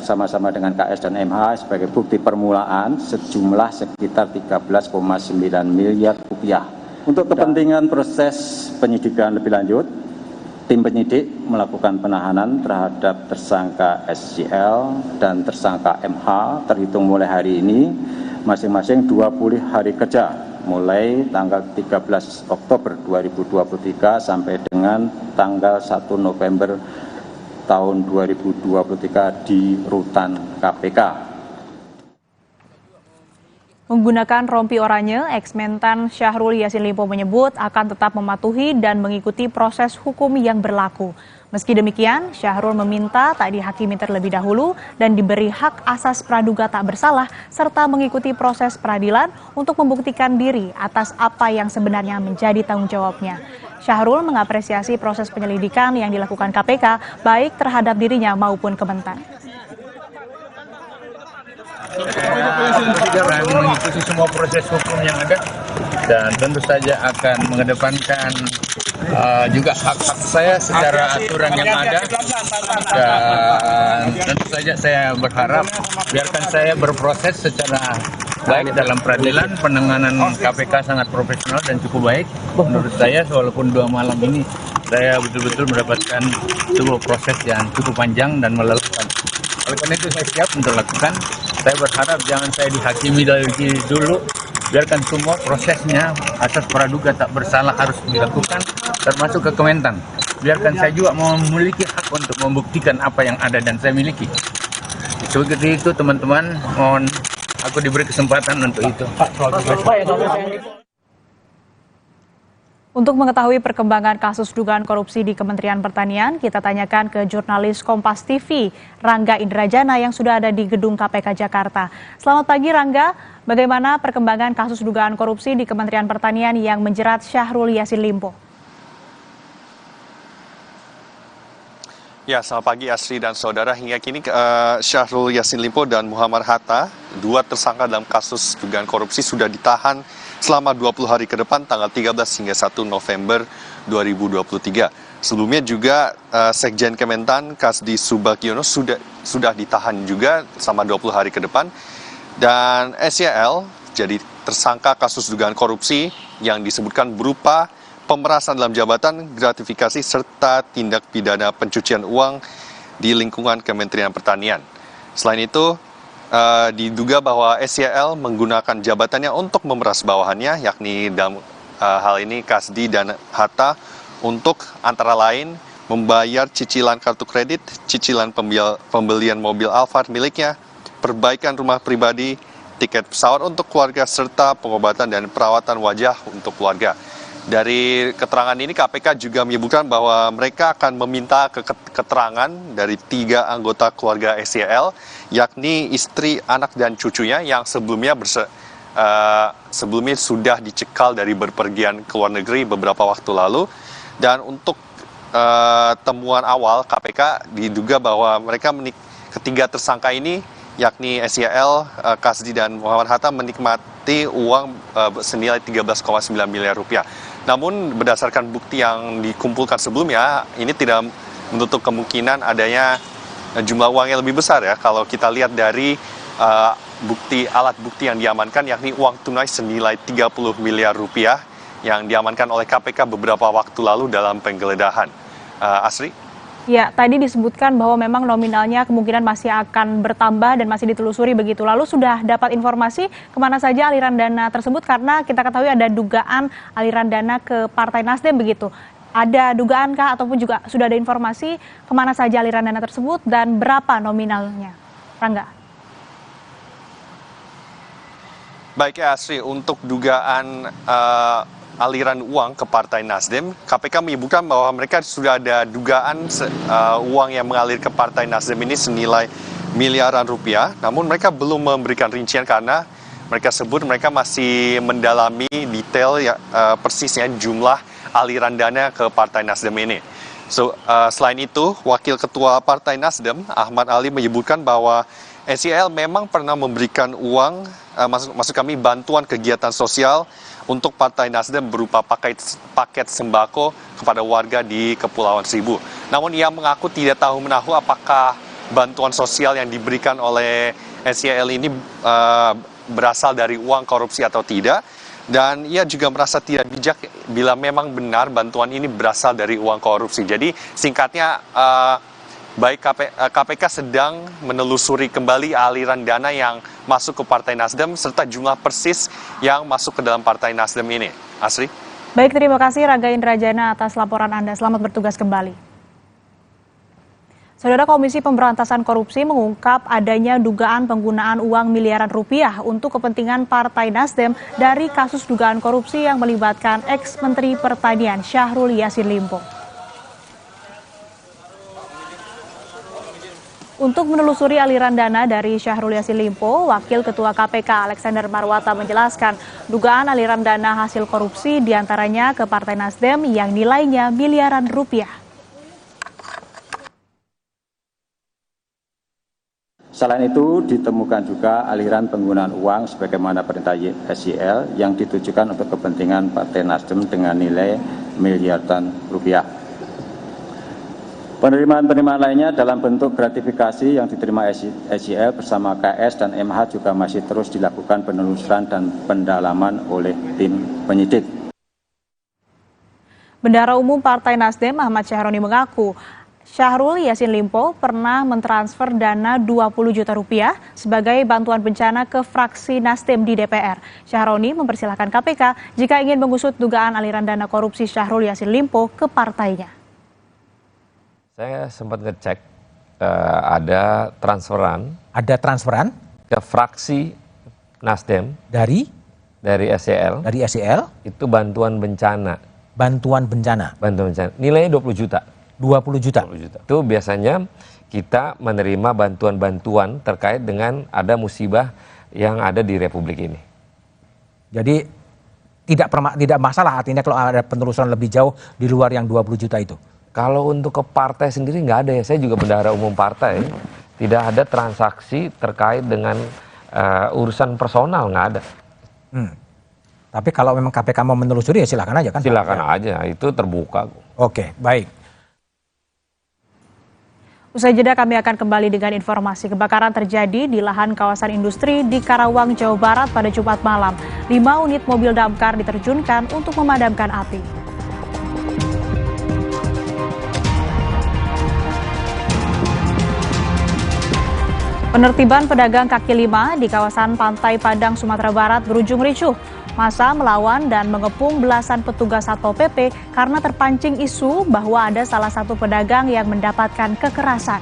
bersama-sama dengan KS dan MH sebagai bukti permulaan sejumlah sekitar 13,9 miliar rupiah. Untuk kepentingan proses penyidikan lebih lanjut, tim penyidik melakukan penahanan terhadap tersangka SCL dan tersangka MH terhitung mulai hari ini masing-masing 20 hari kerja mulai tanggal 13 Oktober 2023 sampai dengan tanggal 1 November tahun 2023 di rutan KPK. Menggunakan rompi oranye, Eks-Mentan Syahrul Yassin Limpo menyebut akan tetap mematuhi dan mengikuti proses hukum yang berlaku. Meski demikian, Syahrul meminta tak dihakimi terlebih dahulu dan diberi hak asas praduga tak bersalah serta mengikuti proses peradilan untuk membuktikan diri atas apa yang sebenarnya menjadi tanggung jawabnya. Syahrul mengapresiasi proses penyelidikan yang dilakukan KPK baik terhadap dirinya maupun Kementan. Saya akan mengikuti semua proses hukum yang ada dan tentu saja akan mengedepankan juga hak-hak saya secara aturan yang ada, dan tentu saja saya berharap biarkan saya berproses secara baik dalam peradilan. Penanganan KPK sangat profesional dan cukup baik menurut saya, walaupun 2 malam ini saya betul-betul mendapatkan sebuah proses yang cukup panjang dan melelahkan. Oleh karena itu saya siap untuk lakukan. Saya berharap jangan saya dihakimi dari dulu, biarkan semua prosesnya atas praduga tak bersalah harus dilakukan, termasuk ke Kementan. Biarkan saya juga memiliki hak untuk membuktikan apa yang ada dan saya miliki. Seperti itu teman-teman, mohon aku diberi kesempatan untuk itu. Untuk mengetahui perkembangan kasus dugaan korupsi di Kementerian Pertanian, kita tanyakan ke jurnalis Kompas TV, Rangga Indrajana yang sudah ada di Gedung KPK Jakarta. Selamat pagi Rangga, bagaimana perkembangan kasus dugaan korupsi di Kementerian Pertanian yang menjerat Syahrul Yassin Limpo? Ya, selamat pagi Asri dan saudara. Hingga kini Syahrul Yassin Limpo dan Muhammad Hatta, 2 tersangka dalam kasus dugaan korupsi sudah ditahan selama 20 hari ke depan tanggal 13 hingga 1 November 2023. Sebelumnya juga Sekjen Kementan Kasdi Subagiono sudah ditahan juga selama 20 hari ke depan. Dan SYL jadi tersangka kasus dugaan korupsi yang disebutkan berupa pemerasan dalam jabatan, gratifikasi, serta tindak pidana pencucian uang di lingkungan Kementerian Pertanian. Selain itu, diduga bahwa SYL menggunakan jabatannya untuk memeras bawahannya, yakni dalam hal ini Kasdi dan Hatta, untuk antara lain membayar cicilan kartu kredit, cicilan pembelian mobil Alphard miliknya, perbaikan rumah pribadi, tiket pesawat untuk keluarga, serta pengobatan dan perawatan wajah untuk keluarga. Dari keterangan ini KPK juga menyebutkan bahwa mereka akan meminta keterangan dari 3 anggota keluarga SYL, yakni istri, anak, dan cucunya yang sebelumnya sudah dicekal dari berpergian ke luar negeri beberapa waktu lalu. Dan untuk temuan awal KPK diduga bahwa ketiga tersangka ini, yakni SYL, Kasdi, dan Muhammad Hatta menikmati uang senilai 13,9 miliar rupiah. Namun berdasarkan bukti yang dikumpulkan sebelumnya, ini tidak menutup kemungkinan adanya jumlah uang yang lebih besar ya. Kalau kita lihat dari alat bukti yang diamankan, yakni uang tunai senilai 30 miliar rupiah yang diamankan oleh KPK beberapa waktu lalu dalam penggeledahan. Asri? Ya, tadi disebutkan bahwa memang nominalnya kemungkinan masih akan bertambah dan masih ditelusuri begitu. Lalu sudah dapat informasi kemana saja aliran dana tersebut, karena kita ketahui ada dugaan aliran dana ke Partai Nasdem begitu. Ada dugaankah ataupun juga sudah ada informasi kemana saja aliran dana tersebut dan berapa nominalnya? Rangga. Baik ya Asri, untuk dugaan aliran uang ke Partai Nasdem, KPK menyebutkan bahwa mereka sudah ada dugaan uang yang mengalir ke Partai Nasdem ini senilai miliaran rupiah, namun mereka belum memberikan rincian karena mereka sebut mereka masih mendalami detail persisnya jumlah aliran dana ke Partai Nasdem ini. Selain itu, Wakil Ketua Partai Nasdem, Ahmad Ali, menyebutkan bahwa SYL memang pernah memberikan uang, maksud kami bantuan kegiatan sosial untuk Partai Nasdem berupa paket sembako kepada warga di Kepulauan Seribu. Namun ia mengaku tidak tahu menahu apakah bantuan sosial yang diberikan oleh SYL ini berasal dari uang korupsi atau tidak. Dan ia juga merasa tidak bijak bila memang benar bantuan ini berasal dari uang korupsi. Jadi singkatnya, baik KPK sedang menelusuri kembali aliran dana yang masuk ke Partai Nasdem serta jumlah persis yang masuk ke dalam Partai Nasdem ini. Asri? Baik, terima kasih Raga Indrajana atas laporan Anda. Selamat bertugas kembali. Saudara, Komisi Pemberantasan Korupsi mengungkap adanya dugaan penggunaan uang miliaran rupiah untuk kepentingan Partai Nasdem dari kasus dugaan korupsi yang melibatkan ex-Menteri Pertanian Syahrul Yassin Limpo. Untuk menelusuri aliran dana dari Syahrul Yassin Limpo, Wakil Ketua KPK Alexander Marwata menjelaskan dugaan aliran dana hasil korupsi diantaranya ke Partai Nasdem yang nilainya miliaran rupiah. Selain itu, ditemukan juga aliran penggunaan uang sebagaimana perintah SYL yang ditujukan untuk kepentingan Partai Nasdem dengan nilai miliaran rupiah. Penerimaan-penerimaan lainnya dalam bentuk gratifikasi yang diterima SYL bersama KS dan MH juga masih terus dilakukan penelusuran dan pendalaman oleh tim penyidik. Bendahara Umum Partai Nasdem Ahmad Syahroni mengaku Syahrul Yassin Limpo pernah mentransfer dana 20 juta rupiah sebagai bantuan bencana ke fraksi Nasdem di DPR. Syahroni mempersilahkan KPK jika ingin mengusut dugaan aliran dana korupsi Syahrul Yassin Limpo ke partainya. Saya sempat ngecek ada transferan. Ada transferan ke fraksi Nasdem dari SYL. Dari SYL itu bantuan bencana. Bantuan bencana. Bantuan bencana. Nilainya 20 juta. 20 juta. 20 juta. Itu biasanya kita menerima bantuan-bantuan terkait dengan ada musibah yang ada di Republik ini. Jadi tidak masalah artinya kalau ada penelusuran lebih jauh di luar yang 20 juta itu. Kalau untuk ke partai sendiri nggak ada ya. Saya juga bendahara umum partai. Tidak ada transaksi terkait dengan urusan personal, nggak ada. Tapi kalau memang KPK mau menelusuri ya silakan aja kan? Silakan aja, itu terbuka. Oke, baik. Usai jeda kami akan kembali dengan informasi kebakaran terjadi di lahan kawasan industri di Karawang, Jawa Barat pada Jumat malam. 5 unit mobil damkar diterjunkan untuk memadamkan api. Penertiban pedagang kaki lima di kawasan Pantai Padang, Sumatera Barat berujung ricuh. Massa melawan dan mengepung belasan petugas Satpol PP karena terpancing isu bahwa ada salah satu pedagang yang mendapatkan kekerasan.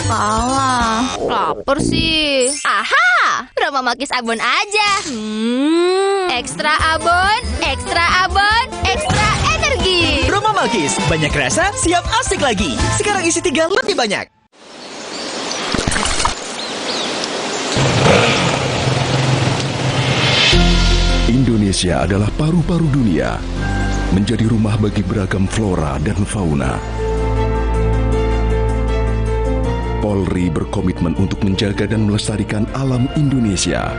Alah, lapar sih. Aha, Roma Makis abon aja. Ekstra abon, ekstra abon, ekstra energi. Roma Makis, banyak rasa, siap asik lagi. Sekarang isi 3 lebih banyak. Indonesia adalah paru-paru dunia, menjadi rumah bagi beragam flora dan fauna. Polri berkomitmen untuk menjaga dan melestarikan alam Indonesia.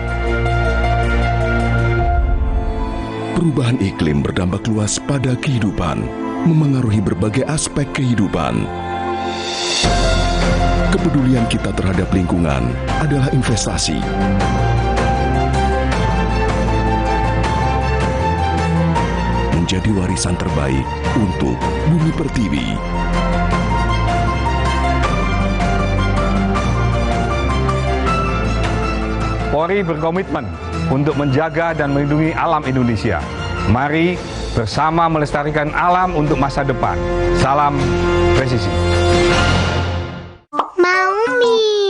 Perubahan iklim berdampak luas pada kehidupan, memengaruhi berbagai aspek kehidupan. Kepedulian kita terhadap lingkungan adalah investasi. Menjadi warisan terbaik untuk Bumi Pertiwi. Polri berkomitmen untuk menjaga dan melindungi alam Indonesia. Mari bersama melestarikan alam untuk masa depan. Salam presisi. Mau mie.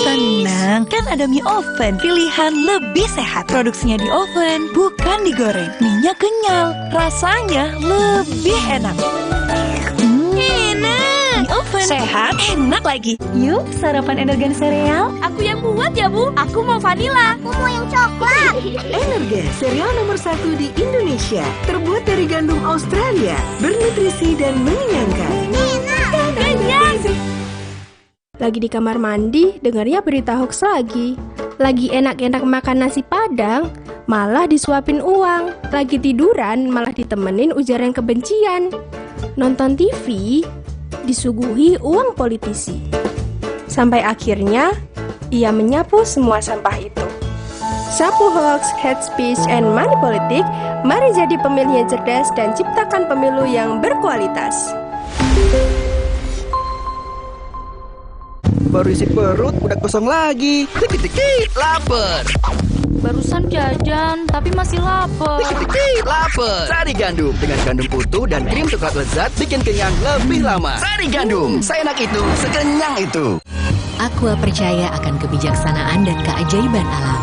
Tenang, kan ada mie oven. Pilihan lebih sehat. Produksinya di oven, bukan digoreng. Mie-nya kenyal, rasanya lebih enak. Enak. Mie oven, sehat, enak lagi. Yuk, sarapan Energen sereal. Aku yang buat ya, Bu. Aku mau vanila. Aku mau yang coklat. Energen, sereal nomor 1 di Indonesia. Terbuat dari gandum Australia, bernutrisi dan mengenyangkan. Enak. Kenyang. Lagi di kamar mandi, dengarnya berita hoax lagi. Lagi enak-enak makan nasi Padang, malah disuapin uang. Lagi tiduran, malah ditemenin ujaran kebencian. Nonton TV, disuguhi uang politisi. Sampai akhirnya, ia menyapu semua sampah itu. Sapu hoax, hate speech, and money politik, mari jadi pemilih yang cerdas dan ciptakan pemilu yang berkualitas. Baru isi perut, udah kosong lagi. Dikit-dikit, lapar. Barusan jajan, tapi masih lapar. Dikit-dikit, lapar. Sari Gandum dengan gandum utuh dan krim coklat lezat bikin kenyang lebih lama. Sari Gandum, seenak itu, sekenyang itu. Aqua percaya akan kebijaksanaan dan keajaiban alam.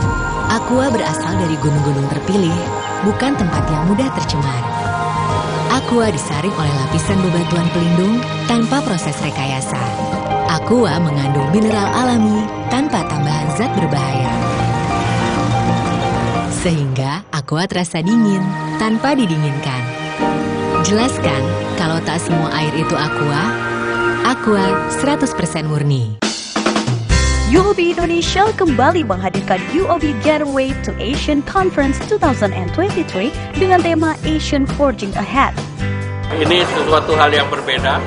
Aqua berasal dari gunung-gunung terpilih, bukan tempat yang mudah tercemar. Aqua disaring oleh lapisan bebatuan pelindung tanpa proses rekayasa. Aqua mengandung mineral alami tanpa tambahan zat berbahaya. Sehingga Aqua terasa dingin tanpa didinginkan. Jelaskan kalau tak semua air itu Aqua. Aqua 100% murni. UOB Indonesia kembali menghadirkan UOB Getaway to Asian Conference 2023 dengan tema Asian Forging Ahead. Ini sesuatu hal yang berbeda,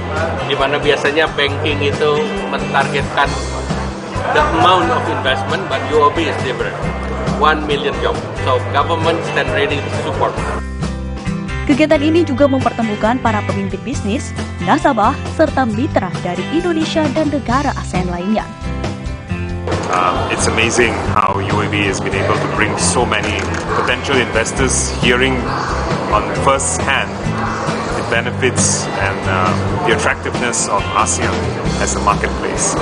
di mana biasanya banking itu mentargetkan the amount of investment, but UOB is different. 1 million jobs, so government stand ready to support. Kegiatan ini juga mempertemukan para pemimpin bisnis, nasabah, serta mitra dari Indonesia dan negara ASEAN lainnya. It's amazing how UOB has been able to bring so many potential investors hearing on first hand the benefits and the attractiveness of ASEAN as a marketplace.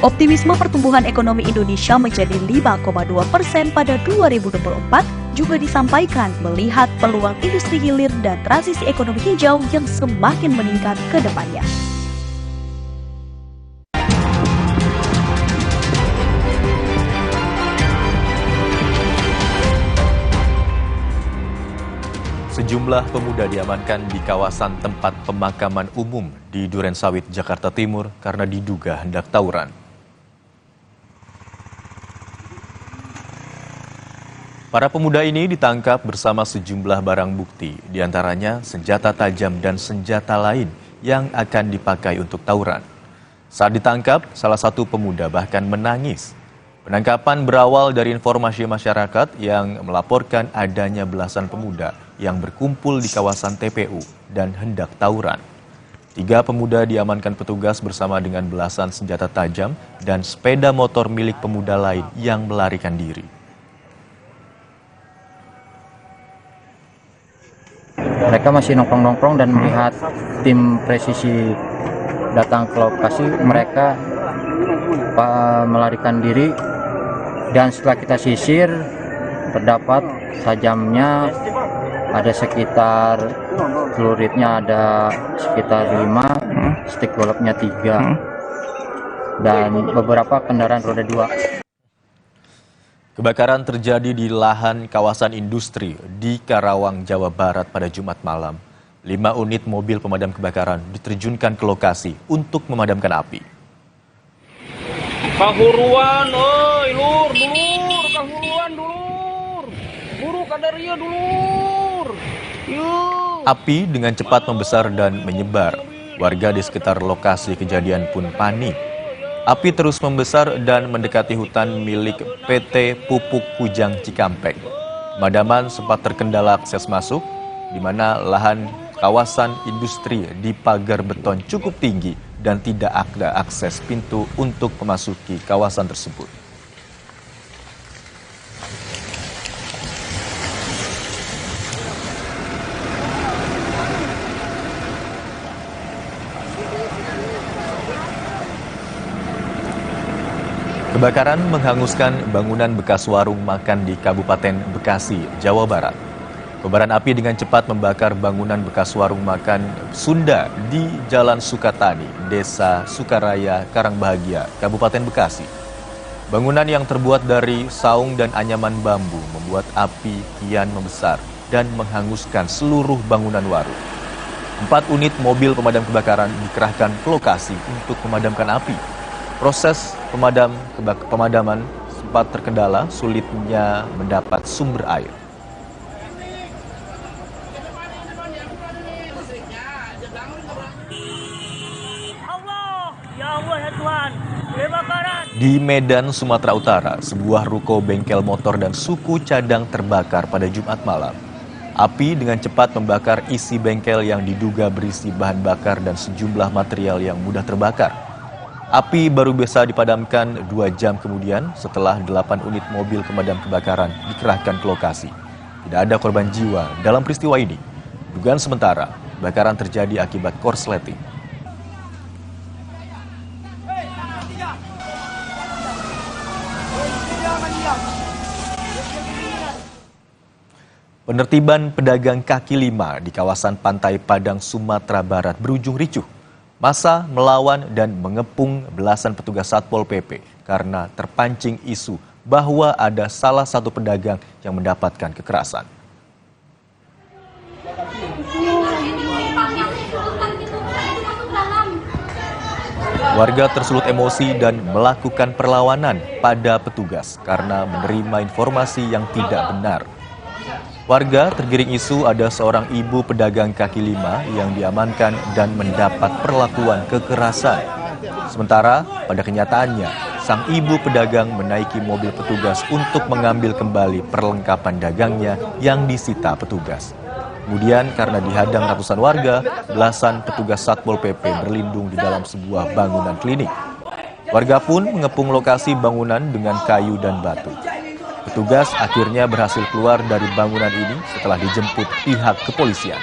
Optimisme pertumbuhan ekonomi Indonesia menjadi 5,2% pada 2024 juga disampaikan melihat peluang industri hilir dan transisi ekonomi hijau yang semakin meningkat ke depannya. Sejumlah pemuda diamankan di kawasan tempat pemakaman umum di Durensawit, Jakarta Timur karena diduga hendak tawuran. Para pemuda ini ditangkap bersama sejumlah barang bukti, diantaranya senjata tajam dan senjata lain yang akan dipakai untuk tawuran. Saat ditangkap, salah satu pemuda bahkan menangis. Penangkapan berawal dari informasi masyarakat yang melaporkan adanya belasan pemuda yang berkumpul di kawasan TPU dan hendak tawuran. 3 pemuda diamankan petugas bersama dengan belasan senjata tajam dan sepeda motor milik pemuda lain yang melarikan diri. Mereka masih nongkrong-nongkrong dan melihat tim presisi datang ke lokasi, mereka melarikan diri. Dan setelah kita sisir, terdapat tajamnya ada sekitar, celuritnya ada sekitar 5, stick goloknya 3, dan beberapa kendaraan roda 2. Kebakaran terjadi di lahan kawasan industri di Karawang, Jawa Barat pada Jumat malam. 5 unit mobil pemadam kebakaran diterjunkan ke lokasi untuk memadamkan api. Kahuruan, oi, lur, dulur, kahuruan, dulur. Buru kadaria, dulur. Yuk. Api dengan cepat membesar dan menyebar. Warga di sekitar lokasi kejadian pun panik. Api terus membesar dan mendekati hutan milik PT Pupuk Kujang Cikampek. Pemadaman sempat terkendala akses masuk, di mana lahan kawasan industri di pagar beton cukup tinggi dan tidak ada akses pintu untuk memasuki kawasan tersebut. Kebakaran menghanguskan bangunan bekas warung makan di Kabupaten Bekasi, Jawa Barat. Kobaran api dengan cepat membakar bangunan bekas warung makan Sunda di Jalan Sukatani, Desa Sukaraya, Karangbahagia, Kabupaten Bekasi. Bangunan yang terbuat dari saung dan anyaman bambu membuat api kian membesar dan menghanguskan seluruh bangunan warung. 4 unit mobil pemadam kebakaran dikerahkan ke lokasi untuk memadamkan api. Proses pemadaman sempat terkendala sulitnya mendapat sumber air. Di Medan, Sumatera Utara, sebuah ruko bengkel motor dan suku cadang terbakar pada Jumat malam. Api dengan cepat membakar isi bengkel yang diduga berisi bahan bakar dan sejumlah material yang mudah terbakar. Api baru bisa dipadamkan 2 jam kemudian setelah 8 unit mobil pemadam kebakaran dikerahkan ke lokasi. Tidak ada korban jiwa dalam peristiwa ini. Dugaan sementara, kebakaran terjadi akibat korsleting. Penertiban pedagang kaki lima di kawasan Pantai Padang, Sumatera Barat berujung ricuh. Massa melawan dan mengepung belasan petugas Satpol PP karena terpancing isu bahwa ada salah satu pedagang yang mendapatkan kekerasan. Warga tersulut emosi dan melakukan perlawanan pada petugas karena menerima informasi yang tidak benar. Warga tergiring isu ada seorang ibu pedagang kaki lima yang diamankan dan mendapat perlakuan kekerasan. Sementara pada kenyataannya, sang ibu pedagang menaiki mobil petugas untuk mengambil kembali perlengkapan dagangnya yang disita petugas. Kemudian karena dihadang ratusan warga, belasan petugas Satpol PP berlindung di dalam sebuah bangunan klinik. Warga pun mengepung lokasi bangunan dengan kayu dan batu. Petugas akhirnya berhasil keluar dari bangunan ini setelah dijemput pihak kepolisian.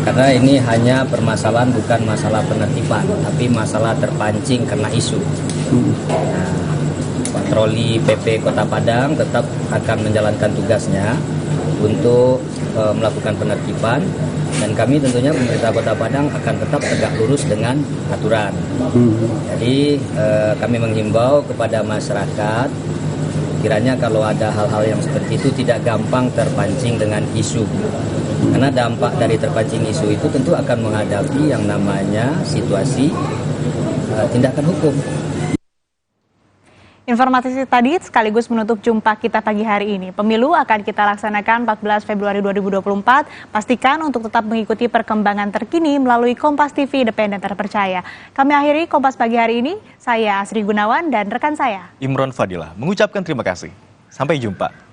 Karena ini hanya permasalahan bukan masalah penertiban, tapi masalah terpancing karena isu. Nah, patroli PP Kota Padang tetap akan menjalankan tugasnya untuk melakukan penertiban, dan kami tentunya pemerintah Kota Padang akan tetap tegak lurus dengan aturan. Jadi kami menghimbau kepada masyarakat, kiranya kalau ada hal-hal yang seperti itu tidak gampang terpancing dengan isu. Karena dampak dari terpancing isu itu tentu akan menghadapi yang namanya situasi tindakan hukum. Informasi tadi sekaligus menutup jumpa kita pagi hari ini. Pemilu akan kita laksanakan 14 Februari 2024. Pastikan untuk tetap mengikuti perkembangan terkini melalui Kompas TV independen terpercaya. Kami akhiri Kompas pagi hari ini. Saya Asri Gunawan dan rekan saya Imron Fadilah mengucapkan terima kasih. Sampai jumpa.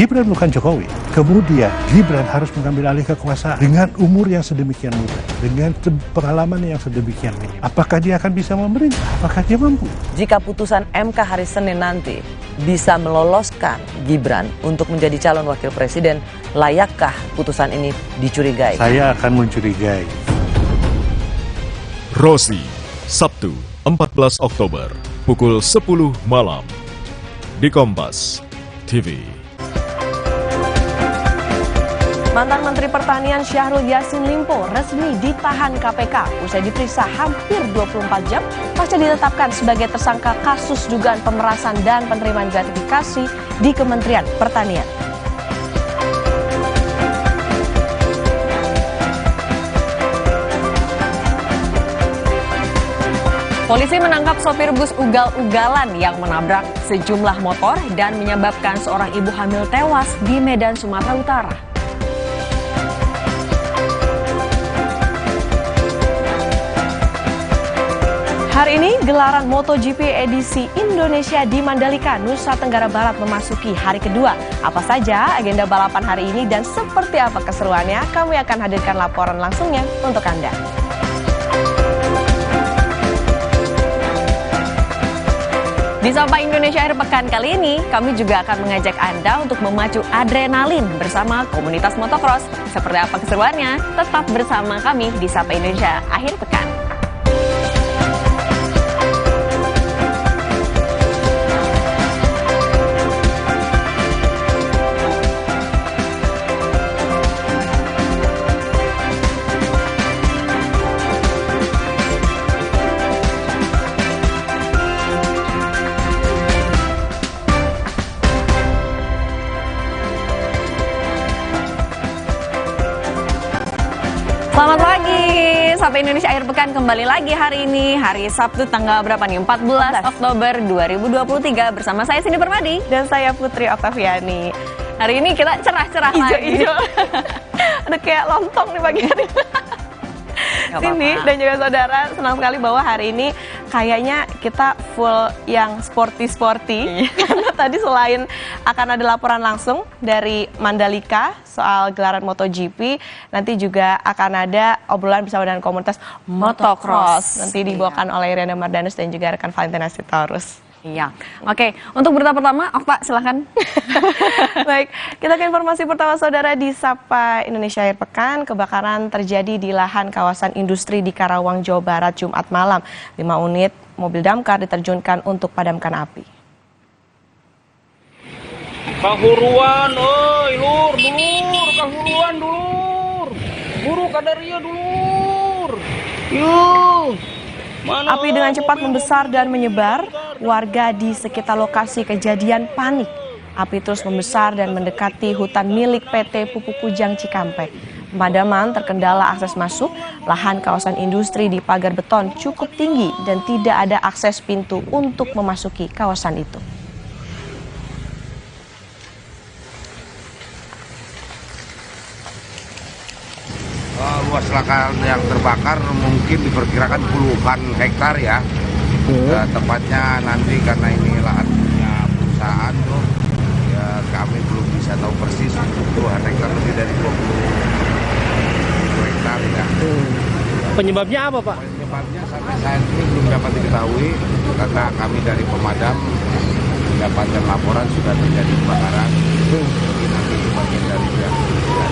Gibran bukan Jokowi. Kemudian Gibran harus mengambil alih kekuasaan dengan umur yang sedemikian muda, dengan pengalaman yang sedemikian minim. Apakah dia akan bisa memerintah? Apakah dia mampu? Jika putusan MK hari Senin nanti bisa meloloskan Gibran untuk menjadi calon wakil presiden, layakkah putusan ini dicurigai? Saya akan mencurigai. Rosi, Sabtu 14 Oktober, pukul 10 malam. Di Kompas TV. Mantan Menteri Pertanian Syahrul Yassin Limpo resmi ditahan KPK usai diperiksa hampir 24 jam pasca ditetapkan sebagai tersangka kasus dugaan pemerasan dan penerimaan gratifikasi di Kementerian Pertanian. Polisi menangkap sopir bus ugal-ugalan yang menabrak sejumlah motor dan menyebabkan seorang ibu hamil tewas di Medan, Sumatera Utara. Hari ini gelaran MotoGP edisi Indonesia di Mandalika, Nusa Tenggara Barat memasuki hari kedua. Apa saja agenda balapan hari ini dan seperti apa keseruannya, kami akan hadirkan laporan langsungnya untuk Anda. Di Sapa Indonesia Akhir Pekan kali ini, kami juga akan mengajak Anda untuk memacu adrenalin bersama komunitas motocross. Seperti apa keseruannya? Tetap bersama kami di Sapa Indonesia Akhir Pekan. Selamat pagi, Sapa Indonesia Akhir Pekan kembali lagi hari ini, hari Sabtu tanggal berapa nih? 14 Oktober 2023 bersama saya Cindy Permadi dan saya Putri Oktaviani. Hari ini kita cerah-cerah lagi. Udah kayak lontong nih pagi hari. Cindy dan juga saudara, senang sekali bahwa hari ini kayaknya kita full yang sporty-sporty. Karena tadi selain akan ada laporan langsung dari Mandalika soal gelaran MotoGP, nanti juga akan ada obrolan bersama dengan komunitas motocross. Nanti dibawakan oleh Riana Mardanus dan juga rekan Valentina Sitorus. Iya, oke. Untuk berita pertama, Okta silahkan. Baik, kita ke informasi pertama saudara di Sapa Indonesia Akhir Pekan. Kebakaran terjadi di lahan kawasan industri di Karawang, Jawa Barat, Jumat malam. 5 unit mobil damkar diterjunkan untuk padamkan api. Kahuruan, oi, lur, dulur, kahuruan, dulur. Buru kadaria, dulur. Yuh. Api dengan cepat membesar dan menyebar, warga di sekitar lokasi kejadian panik. Api terus membesar dan mendekati hutan milik PT Pupuk Kujang Cikampek. Pemadaman terkendala akses masuk, lahan kawasan industri di pagar beton cukup tinggi dan tidak ada akses pintu untuk memasuki kawasan itu. Luas lahan yang terbakar mungkin diperkirakan puluhan hektar ya. Tepatnya nanti karena ini lahan punya perusahaan tuh, ya kami belum bisa tahu persis puluhan hektar, lebih dari 20 hektar ya. Penyebabnya apa Pak? Penyebabnya sampai saat ini belum dapat diketahui karena kami dari pemadam mendapatkan laporan sudah terjadi kebakaran. Jadi nanti itu bagian dari pihak kepolisian.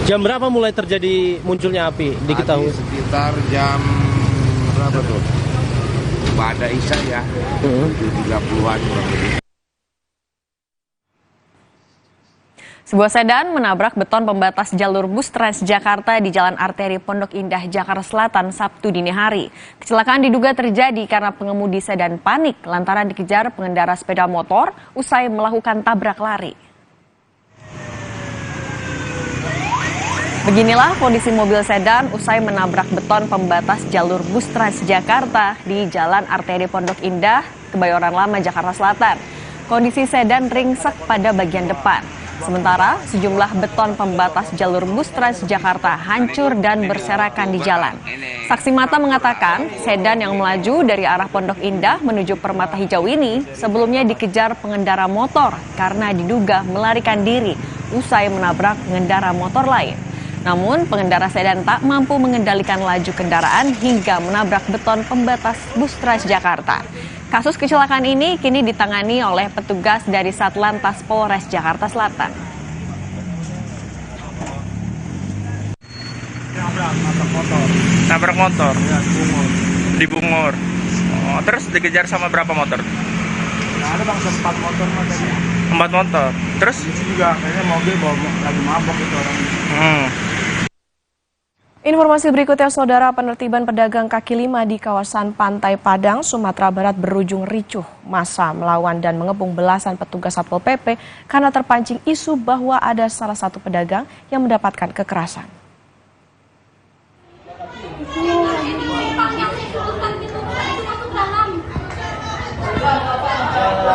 Jam berapa mulai terjadi munculnya api? Diketahui sekitar jam berapa tuh? Pada Isya ya, 7.30-an kurang lebih. Sebuah sedan menabrak beton pembatas jalur bus Transjakarta di Jalan Arteri Pondok Indah, Jakarta Selatan, Sabtu dini hari. Kecelakaan diduga terjadi karena pengemudi sedan panik lantaran dikejar pengendara sepeda motor usai melakukan tabrak lari. Beginilah kondisi mobil sedan usai menabrak beton pembatas jalur bus Transjakarta di Jalan Arteri Pondok Indah, Kebayoran Lama, Jakarta Selatan. Kondisi sedan ringsek pada bagian depan. Sementara sejumlah beton pembatas jalur bus Transjakarta hancur dan berserakan di jalan. Saksi mata mengatakan sedan yang melaju dari arah Pondok Indah menuju Permata Hijau ini sebelumnya dikejar pengendara motor karena diduga melarikan diri usai menabrak pengendara motor lain. Namun, pengendara sedan tak mampu mengendalikan laju kendaraan hingga menabrak beton pembatas bus Transjakarta. Kasus kecelakaan ini kini ditangani oleh petugas dari Satlantas Polres Jakarta Selatan. Nabrak motor di Bungur. Oh, terus dikejar sama berapa motor? Ada bang, 4 motor motornya. 4 motor. Terus? Itu juga kayaknya mobil lagi mabok itu orangnya. Informasi berikutnya, Saudara, penertiban pedagang kaki lima di kawasan Pantai Padang, Sumatera Barat berujung ricuh. Massa melawan dan mengepung belasan petugas Satpol PP karena terpancing isu bahwa ada salah satu pedagang yang mendapatkan kekerasan.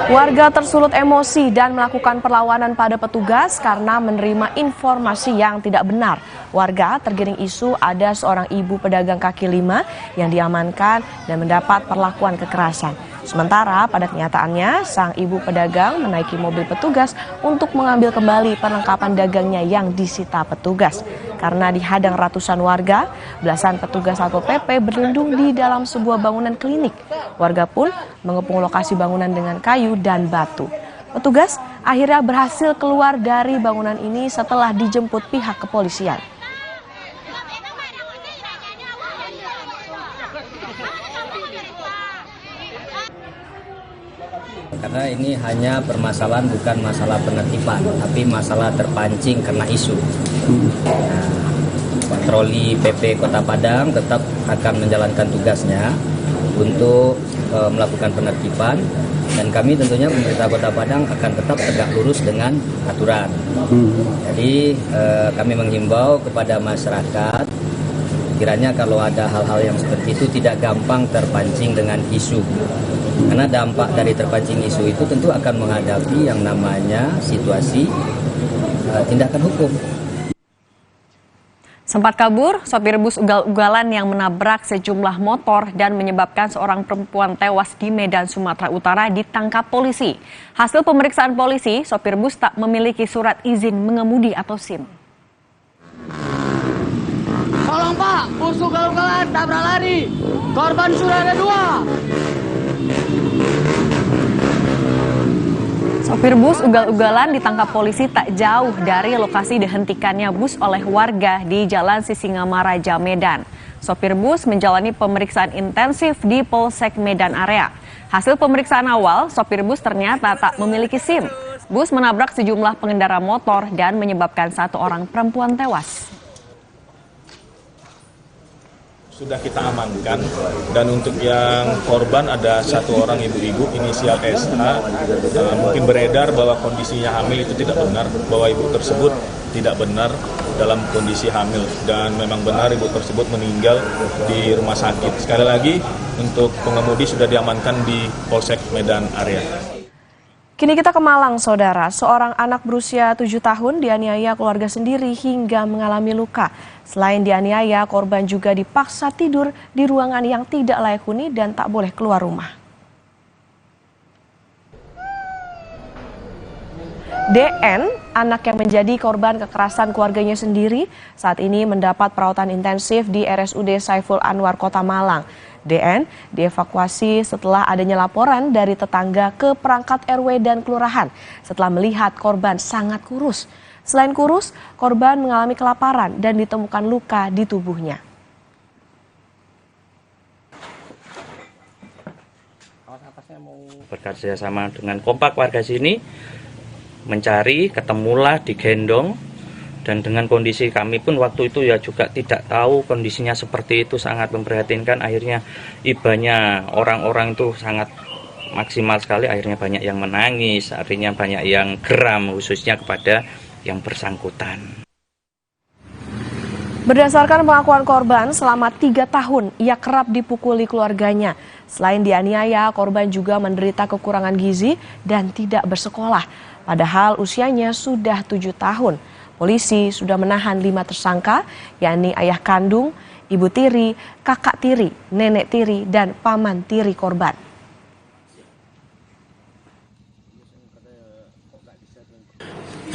Warga tersulut emosi dan melakukan perlawanan pada petugas karena menerima informasi yang tidak benar. Warga tergiring isu ada seorang ibu pedagang kaki lima yang diamankan dan mendapat perlakuan kekerasan. Sementara pada kenyataannya, sang ibu pedagang menaiki mobil petugas untuk mengambil kembali perlengkapan dagangnya yang disita petugas. Karena dihadang ratusan warga, belasan petugas Satpol PP berlindung di dalam sebuah bangunan klinik. Warga pun mengepung lokasi bangunan dengan kayu dan batu. Petugas akhirnya berhasil keluar dari bangunan ini setelah dijemput pihak kepolisian. Karena ini hanya permasalahan bukan masalah penertiban, tapi masalah terpancing karena isu. Nah, patroli PP Kota Padang tetap akan menjalankan tugasnya untuk melakukan penertiban, dan kami tentunya pemerintah Kota Padang akan tetap tegak lurus dengan aturan. Jadi kami menghimbau kepada masyarakat, kiranya kalau ada hal-hal yang seperti itu tidak gampang terpancing dengan isu. Karena dampak dari terpancing isu itu tentu akan menghadapi yang namanya situasi tindakan hukum. Sempat kabur, sopir bus ugal-ugalan yang menabrak sejumlah motor dan menyebabkan seorang perempuan tewas di Medan, Sumatera Utara ditangkap polisi. Hasil pemeriksaan polisi, sopir bus tak memiliki surat izin mengemudi atau SIM. Tolong Pak, bus ugal-ugalan tabrak lari. Korban sudah ada 2. Sopir bus ugal-ugalan ditangkap polisi tak jauh dari lokasi dihentikannya bus oleh warga di Jalan Sisingamaraja, Medan. Sopir bus menjalani pemeriksaan intensif di Polsek Medan area. Hasil pemeriksaan awal, sopir bus ternyata tak memiliki SIM. Bus menabrak sejumlah pengendara motor dan menyebabkan satu orang perempuan tewas. Sudah kita amankan, dan untuk yang korban ada satu orang ibu-ibu inisial SH. Mungkin beredar bahwa kondisinya hamil, itu tidak benar, bahwa ibu tersebut tidak benar dalam kondisi hamil, dan memang benar ibu tersebut meninggal di rumah sakit. Sekali lagi, untuk pengemudi sudah diamankan di Polsek Medan area. Kini kita ke Malang, Saudara. Seorang anak berusia 7 tahun dianiaya keluarga sendiri hingga mengalami luka. Selain dianiaya, korban juga dipaksa tidur di ruangan yang tidak layak huni dan tak boleh keluar rumah. DN, anak yang menjadi korban kekerasan keluarganya sendiri, saat ini mendapat perawatan intensif di RSUD Saiful Anwar, Kota Malang. DN dievakuasi setelah adanya laporan dari tetangga ke perangkat RW dan kelurahan setelah melihat korban sangat kurus. Selain kurus, korban mengalami kelaparan dan ditemukan luka di tubuhnya. Bekerja sama dengan kompak warga sini, mencari, ketemulah, digendong. Dan dengan kondisi kami pun waktu itu ya juga tidak tahu kondisinya seperti itu, sangat memprihatinkan. Akhirnya ibanya orang-orang itu sangat maksimal sekali, akhirnya banyak yang menangis, akhirnya banyak yang geram, khususnya kepada yang bersangkutan. Berdasarkan pengakuan korban, selama 3 tahun ia kerap dipukuli keluarganya. Selain dianiaya, korban juga menderita kekurangan gizi dan tidak bersekolah. Padahal usianya sudah 7 tahun. Polisi sudah menahan 5 tersangka, yakni ayah kandung, ibu tiri, kakak tiri, nenek tiri, dan paman tiri korban.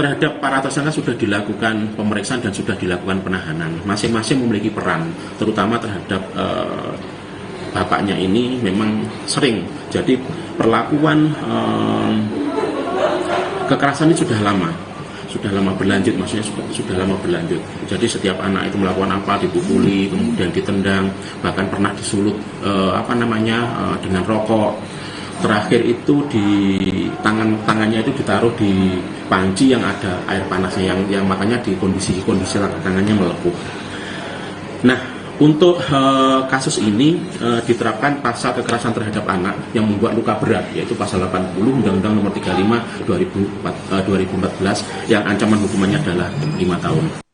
Terhadap para tersangka sudah dilakukan pemeriksaan dan sudah dilakukan penahanan. Masing-masing memiliki peran, terutama terhadap bapaknya ini memang sering. Jadi perlakuan kekerasan ini sudah lama berlanjut, maksudnya sudah lama berlanjut. Jadi setiap anak itu melakukan apa, dipukuli, kemudian ditendang, bahkan pernah disulut dengan rokok. Terakhir itu di tangannya itu ditaruh di panci yang ada air panasnya, yang makanya di kondisi tangannya melepuh. Nah, untuk kasus ini diterapkan pasal kekerasan terhadap anak yang membuat luka berat, yaitu pasal 80 Undang-Undang Nomor 35 2014 yang ancaman hukumannya adalah 5 tahun.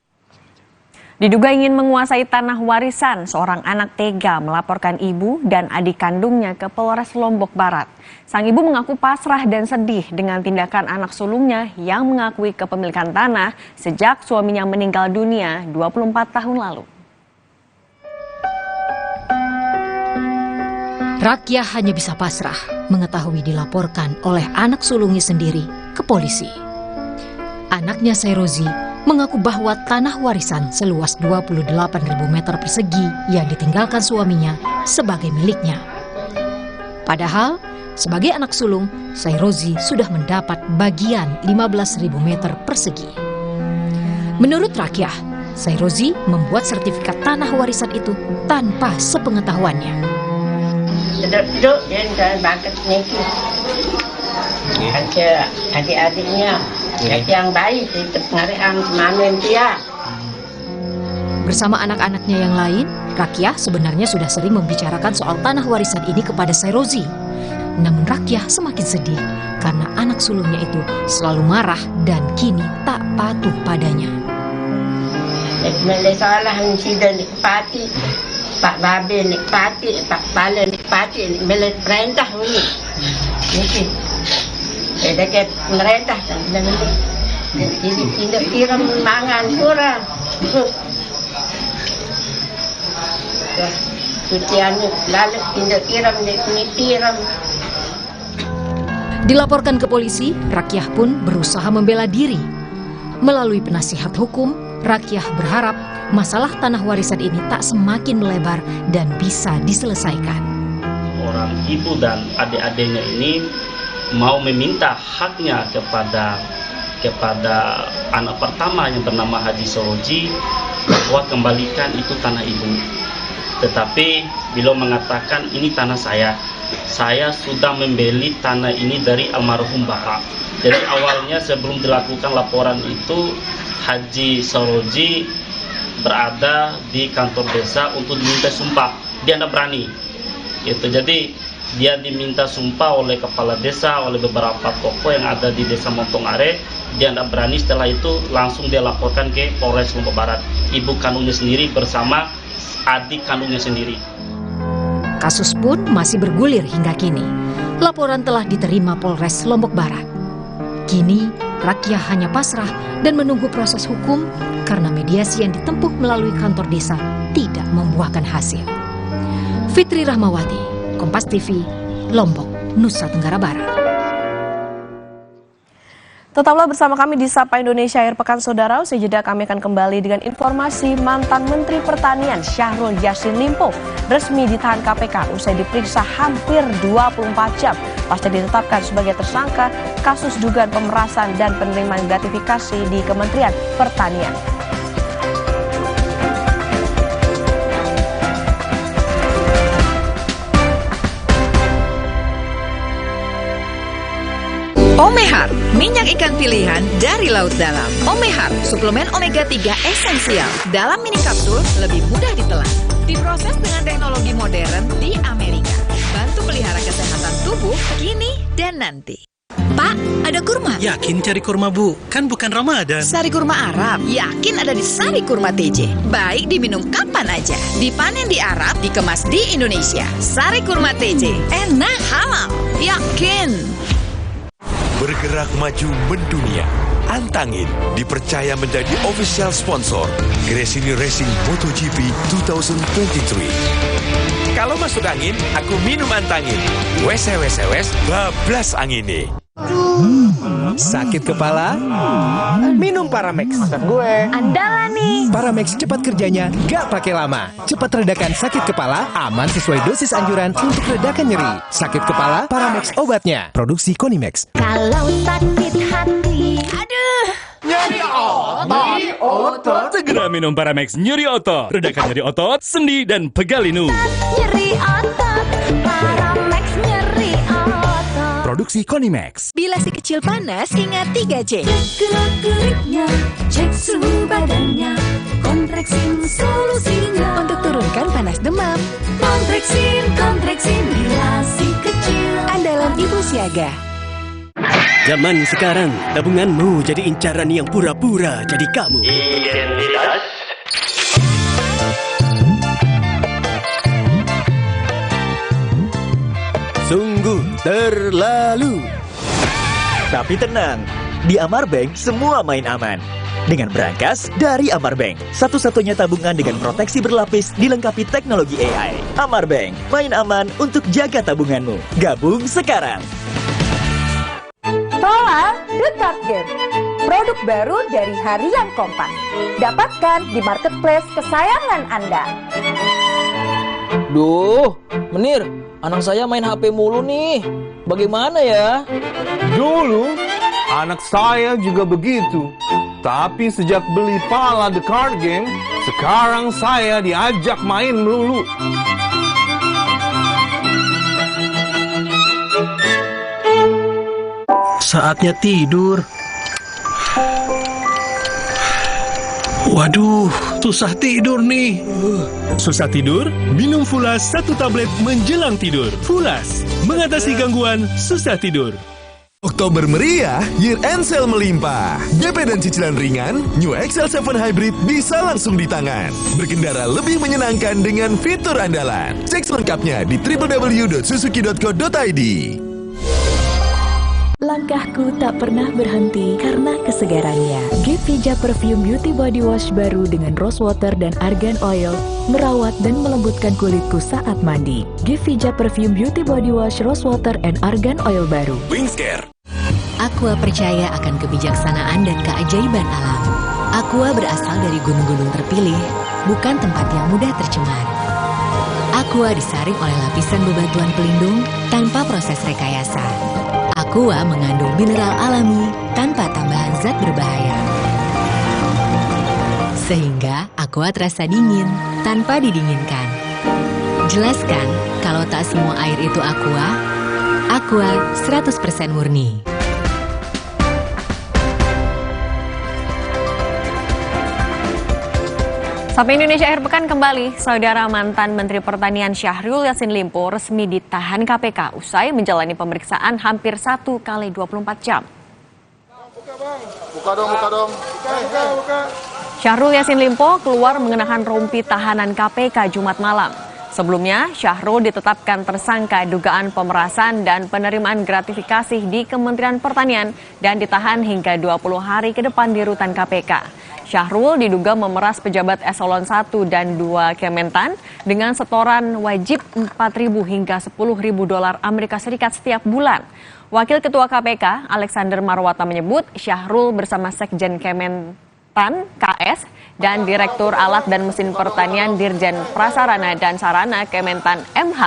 Diduga ingin menguasai tanah warisan, seorang anak tega melaporkan ibu dan adik kandungnya ke Polres Lombok Barat. Sang ibu mengaku pasrah dan sedih dengan tindakan anak sulungnya yang mengakui kepemilikan tanah sejak suaminya meninggal dunia 24 tahun lalu. Rakyah hanya bisa pasrah mengetahui dilaporkan oleh anak sulungnya sendiri ke polisi. Anaknya Sairozi mengaku bahwa tanah warisan seluas 28.000 meter persegi yang ditinggalkan suaminya sebagai miliknya. Padahal, sebagai anak sulung, Sairozi sudah mendapat bagian 15.000 meter persegi. Menurut Rakyah, Sairozi membuat sertifikat tanah warisan itu tanpa sepengetahuannya. Duduk dan bakat itu ada adik-adiknya yang baik itu pengarahan kemanuan dia. Bersama anak-anaknya yang lain, Rakyah sebenarnya sudah sering membicarakan soal tanah warisan ini kepada Sairozi. Namun Rakyah semakin sedih karena anak sulungnya itu selalu marah dan kini tak patuh padanya. Salah sudah nikmati, Pak Babe nikmati, Pak Pala nikmati, milik perintah ini. Dekat merintah dan tidak tiram mangan kurang. Sutiannya lalu tidak tiram. Dilaporkan ke polisi, Rakyah pun berusaha membela diri. Melalui penasihat hukum, Rakyah berharap masalah tanah warisan ini tak semakin melebar dan bisa diselesaikan. Orang ibu dan adik-adiknya ini mau meminta haknya kepada anak pertama yang bernama Haji Sairozi bahwa kembalikan itu tanah ibu. Tetapi beliau mengatakan ini tanah saya sudah membeli tanah ini dari almarhum bapak. Jadi awalnya sebelum dilakukan laporan itu Haji Sairozi berada di kantor desa untuk diminta sumpah. Dia tidak berani. Gitu. Jadi dia diminta sumpah oleh kepala desa, oleh beberapa tokoh yang ada di desa Montongare. Dia tidak berani, setelah itu langsung dia laporkan ke Polres Lombok Barat. Ibu kandungnya sendiri bersama adik kandungnya sendiri. Kasus pun masih bergulir hingga kini. Laporan telah diterima Polres Lombok Barat. Kini, Rakyah hanya pasrah dan menunggu proses hukum karena mediasi yang ditempuh melalui kantor desa tidak membuahkan hasil. Fitri Rahmawati, Kompas TV, Lombok, Nusa Tenggara Barat. Tetaplah bersama kami di Sapa Indonesia Akhir Pekan, saudara. Usai jeda kami akan kembali dengan informasi mantan Menteri Pertanian Syahrul Yassin Limpo resmi ditahan KPK usai diperiksa hampir 24 jam pasca ditetapkan sebagai tersangka kasus dugaan pemerasan dan penerimaan gratifikasi di Kementerian Pertanian. Omehar, minyak ikan pilihan dari laut dalam. Omehar, suplemen omega 3 esensial. Dalam mini kapsul, lebih mudah ditelan. Diproses dengan teknologi modern di Amerika. Bantu pelihara kesehatan tubuh kini dan nanti. Pak, ada kurma? Yakin cari kurma, Bu? Kan bukan Ramadan. Sari kurma Arab, yakin ada di Sari Kurma TJ. Baik diminum kapan aja. Dipanen di Arab, dikemas di Indonesia. Sari Kurma TJ, enak, halal, yakin. Bergerak maju mendunia, Antangin dipercaya menjadi official sponsor Gresini Racing MotoGP 2023. Kalau masuk angin, aku minum Antangin. Wes bablas angin. Sakit kepala? Minum Paramex. Gue. Andalan nih. Paramex cepat kerjanya, gak pakai lama. Cepat redakan sakit kepala, aman sesuai dosis anjuran untuk redakan nyeri. Sakit kepala, Paramex obatnya. Produksi Konimex. Kalau sakit hati, aduh. Nyeri otot. Segera minum Paramex nyeri otot. Redakan nyeri otot, sendi, dan pegal linu. Nyeri otot, Paramex nyeri otot. Produksi Konimex. Bila si kecil panas, ingat 3C. Cek gerak-geriknya, cek suhu badannya, kontreksin solusinya. Untuk turunkan panas demam. Kontreksin bila si kecil. Andalan ibu siaga. Zaman sekarang, tabunganmu jadi incaran yang pura-pura jadi kamu. Identitas. Sungguh terlalu. Tapi tenang, di Amar Bank semua main aman. Dengan berangkas dari Amar Bank, satu-satunya tabungan dengan proteksi berlapis dilengkapi teknologi AI. Amar Bank, main aman untuk jaga tabunganmu. Gabung sekarang. Solar The Card Game, produk baru dari Harian Kompas. Dapatkan di marketplace kesayangan Anda. Duh, Menir, anak saya main HP mulu nih. Bagaimana ya? Dulu, anak saya juga begitu. Tapi sejak beli Pala The Card Game, sekarang saya diajak main melulu. Saatnya tidur. Waduh, susah tidur nih. Susah tidur? Minum Fulas 1 tablet menjelang tidur. Fulas, mengatasi gangguan susah tidur. Oktober meriah, year end sale melimpah. DP dan cicilan ringan, New XL7 Hybrid bisa langsung di tangan. Berkendara lebih menyenangkan dengan fitur andalan. Cek selengkapnya di www.suzuki.co.id. Langkahku tak pernah berhenti karena kesegarannya. Gevija Perfume Beauty Body Wash baru dengan rose water dan argan oil merawat dan melembutkan kulitku saat mandi. Gevija Perfume Beauty Body Wash Rose Water and Argan Oil baru. Wingscare. Aqua percaya akan kebijaksanaan dan keajaiban alam. Aqua berasal dari gunung-gunung terpilih, bukan tempat yang mudah tercemar. Aqua disaring oleh lapisan bebatuan pelindung tanpa proses rekayasa. Aqua mengandung mineral alami tanpa tambahan zat berbahaya. Sehingga Aqua terasa dingin tanpa didinginkan. Jelaskan kalau tak semua air itu Aqua. Aqua 100% murni. Sampai Indonesia Akhir Pekan kembali, Saudara mantan Menteri Pertanian Syahrul Yassin Limpo resmi ditahan KPK usai menjalani pemeriksaan hampir 1 kali 24 jam. Buka dong. Syahrul Yassin Limpo keluar mengenakan rompi tahanan KPK Jumat malam. Sebelumnya, Syahrul ditetapkan tersangka dugaan pemerasan dan penerimaan gratifikasi di Kementerian Pertanian dan ditahan hingga 20 hari ke depan di rutan KPK. Syahrul diduga memeras pejabat eselon 1 dan 2 Kementan dengan setoran wajib 4.000 hingga 10.000 dolar Amerika Serikat setiap bulan. Wakil Ketua KPK, Alexander Marwata menyebut Syahrul bersama Sekjen Kementan KS dan Direktur Alat dan Mesin Pertanian Dirjen Prasarana dan Sarana Kementan MH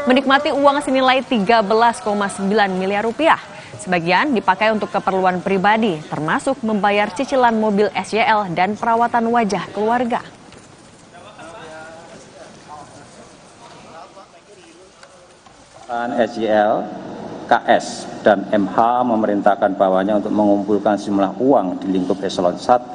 menikmati uang senilai 13,9 miliar rupiah. Sebagian dipakai untuk keperluan pribadi, termasuk membayar cicilan mobil SYL dan perawatan wajah keluarga. SYL, KS, dan MH memerintahkan bawahnya untuk mengumpulkan sejumlah uang di lingkup eselon 1,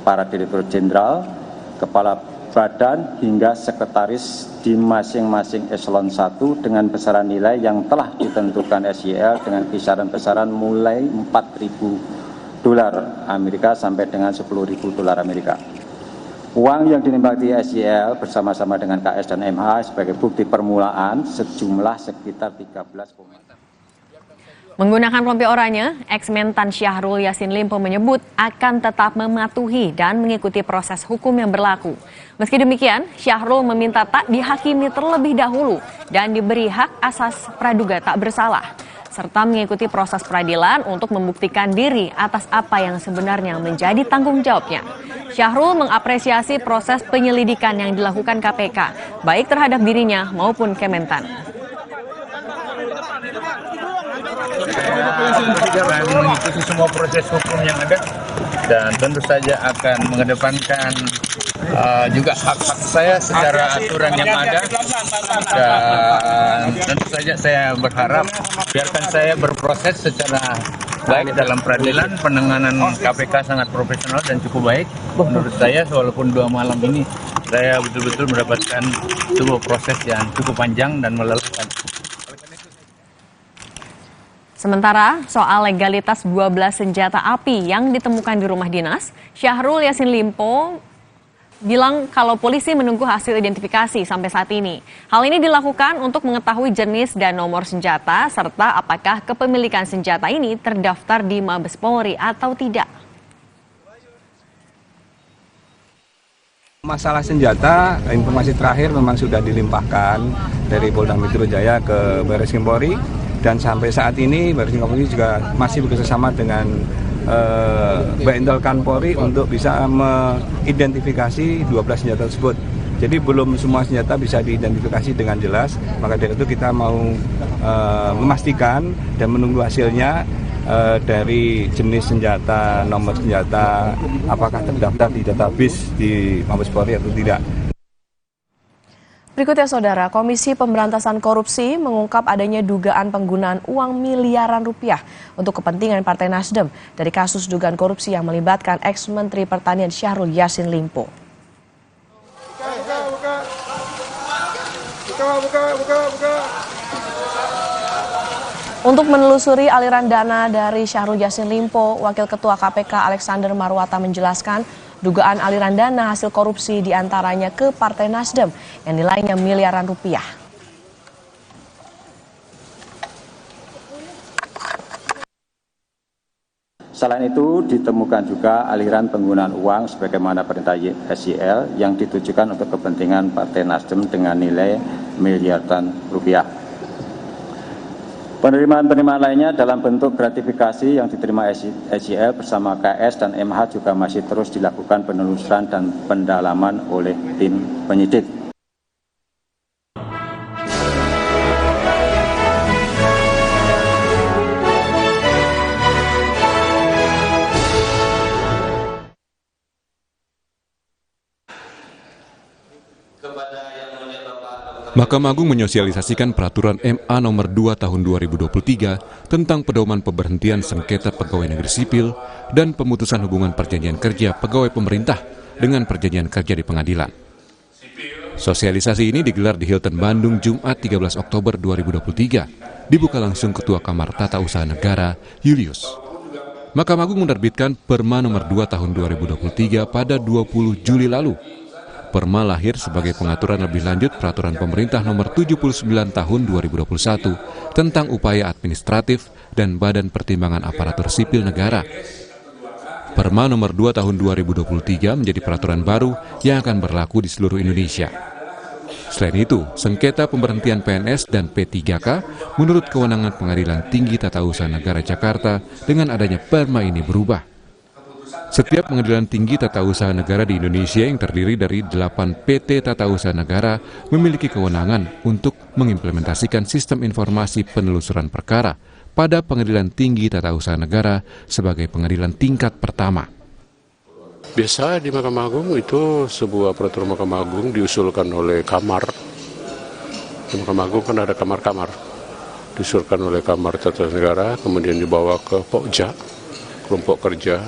para direktur jenderal, kepala badan hingga sekretaris di masing-masing eselon 1 dengan besaran nilai yang telah ditentukan SYL dengan kisaran-besaran mulai 4.000 dolar Amerika sampai dengan 10.000 dolar Amerika. Uang yang dinikmati SYL bersama-sama dengan KS dan MH sebagai bukti permulaan sejumlah sekitar 13. Menggunakan rompi oranye, ex-mentan Syahrul Yassin Limpo menyebut akan tetap mematuhi dan mengikuti proses hukum yang berlaku. Meski demikian, Syahrul meminta tak dihakimi terlebih dahulu dan diberi hak asas praduga tak bersalah. serta mengikuti proses peradilan untuk membuktikan diri atas apa yang sebenarnya menjadi tanggung jawabnya. Syahrul mengapresiasi proses penyelidikan yang dilakukan KPK, baik terhadap dirinya maupun Kementan. Saya akan mengikuti semua proses hukum yang ada dan tentu saja akan mengedepankan juga hak-hak saya secara aturan yang ada, dan tentu saja saya berharap biarkan saya berproses secara baik dalam peradilan. Penanganan KPK sangat profesional dan cukup baik menurut saya, walaupun 2 malam ini saya betul-betul mendapatkan sebuah proses yang cukup panjang dan melelahkan. Sementara soal legalitas 12 senjata api yang ditemukan di rumah dinas, Syahrul Yassin Limpo bilang kalau polisi menunggu hasil identifikasi sampai saat ini. Hal ini dilakukan untuk mengetahui jenis dan nomor senjata serta apakah kepemilikan senjata ini terdaftar di Mabes Polri atau tidak. Masalah senjata, informasi terakhir memang sudah dilimpahkan dari Polda Metro Jaya ke Barreskrim Polri, dan sampai saat ini Barreskrim Polri juga masih bekerjasama dengan Baintel Polri untuk bisa mengidentifikasi 12 senjata tersebut. Jadi belum semua senjata bisa diidentifikasi dengan jelas, maka dari itu kita mau memastikan dan menunggu hasilnya dari jenis senjata, nomor senjata, apakah terdaftar di database di Mabes Polri atau tidak. Berikutnya Saudara, Komisi Pemberantasan Korupsi mengungkap adanya dugaan penggunaan uang miliaran rupiah untuk kepentingan Partai Nasdem dari kasus dugaan korupsi yang melibatkan ex-Menteri Pertanian Syahrul Yassin Limpo. Untuk menelusuri aliran dana dari Syahrul Yassin Limpo, Wakil Ketua KPK Alexander Marwata menjelaskan dugaan aliran dana hasil korupsi diantaranya ke Partai Nasdem yang nilainya miliaran rupiah. Selain itu, ditemukan juga aliran penggunaan uang sebagaimana perintah SYL yang ditujukan untuk kepentingan Partai Nasdem dengan nilai miliaran rupiah. Penerimaan-penerimaan lainnya dalam bentuk gratifikasi yang diterima SYL bersama KS dan MH juga masih terus dilakukan penelusuran dan pendalaman oleh tim penyidik. Mahkamah Agung menyosialisasikan peraturan MA nomor 2 tahun 2023 tentang pedoman pemberhentian sengketa pegawai negeri sipil dan pemutusan hubungan perjanjian kerja pegawai pemerintah dengan perjanjian kerja di pengadilan. Sosialisasi ini digelar di Hilton Bandung Jumat 13 Oktober 2023, dibuka langsung Ketua Kamar Tata Usaha Negara, Julius. Mahkamah Agung menerbitkan Perma nomor 2 tahun 2023 pada 20 Juli lalu. Perma lahir sebagai pengaturan lebih lanjut Peraturan Pemerintah Nomor 79 Tahun 2021 tentang upaya administratif dan Badan Pertimbangan Aparatur Sipil Negara. Perma Nomor 2 Tahun 2023 menjadi peraturan baru yang akan berlaku di seluruh Indonesia. Selain itu, sengketa pemberhentian PNS dan P3K menurut kewenangan Pengadilan Tinggi Tata Usaha Negara Jakarta dengan adanya Perma ini berubah. Setiap pengadilan tinggi tata usaha negara di Indonesia yang terdiri dari 8 PT Tata Usaha Negara memiliki kewenangan untuk mengimplementasikan sistem informasi penelusuran perkara pada pengadilan tinggi tata usaha negara sebagai pengadilan tingkat pertama. Biasa di Mahkamah Agung itu sebuah peraturan Mahkamah Agung diusulkan oleh kamar. Di Mahkamah Agung kan ada kamar-kamar. Diusulkan oleh Kamar Tata Usaha Negara, kemudian dibawa ke Pokja, kelompok kerja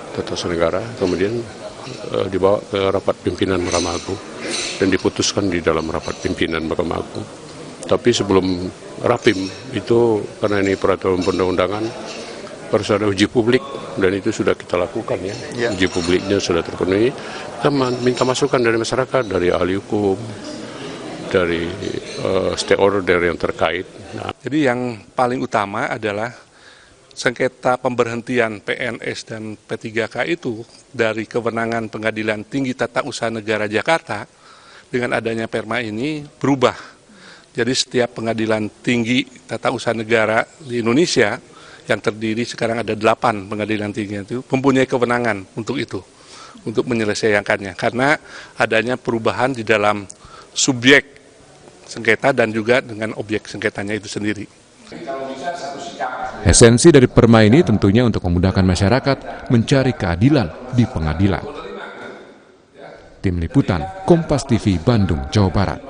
Tata Usaha Negara, kemudian dibawa ke rapat pimpinan Mahkamah Agung dan diputuskan di dalam rapat pimpinan Mahkamah Agung. Tapi sebelum rapim itu, karena ini peraturan perundang-undangan, harus ada uji publik dan itu sudah kita lakukan ya. Uji publiknya sudah terpenuhi. Kita minta masukan dari masyarakat, dari ahli hukum, dari stakeholder yang terkait. Jadi yang paling utama adalah sengketa pemberhentian PNS dan P3K itu dari kewenangan Pengadilan Tinggi Tata Usaha Negara Jakarta dengan adanya Perma ini berubah. Jadi setiap pengadilan tinggi tata usaha negara di Indonesia yang terdiri sekarang ada 8 pengadilan tinggi itu mempunyai kewenangan untuk itu, untuk menyelesaikannya. Karena adanya perubahan di dalam subjek sengketa dan juga dengan objek sengketanya itu sendiri. Esensi dari perma ini tentunya untuk memudahkan masyarakat mencari keadilan di pengadilan. Tim Liputan, Kompas TV, Bandung, Jawa Barat.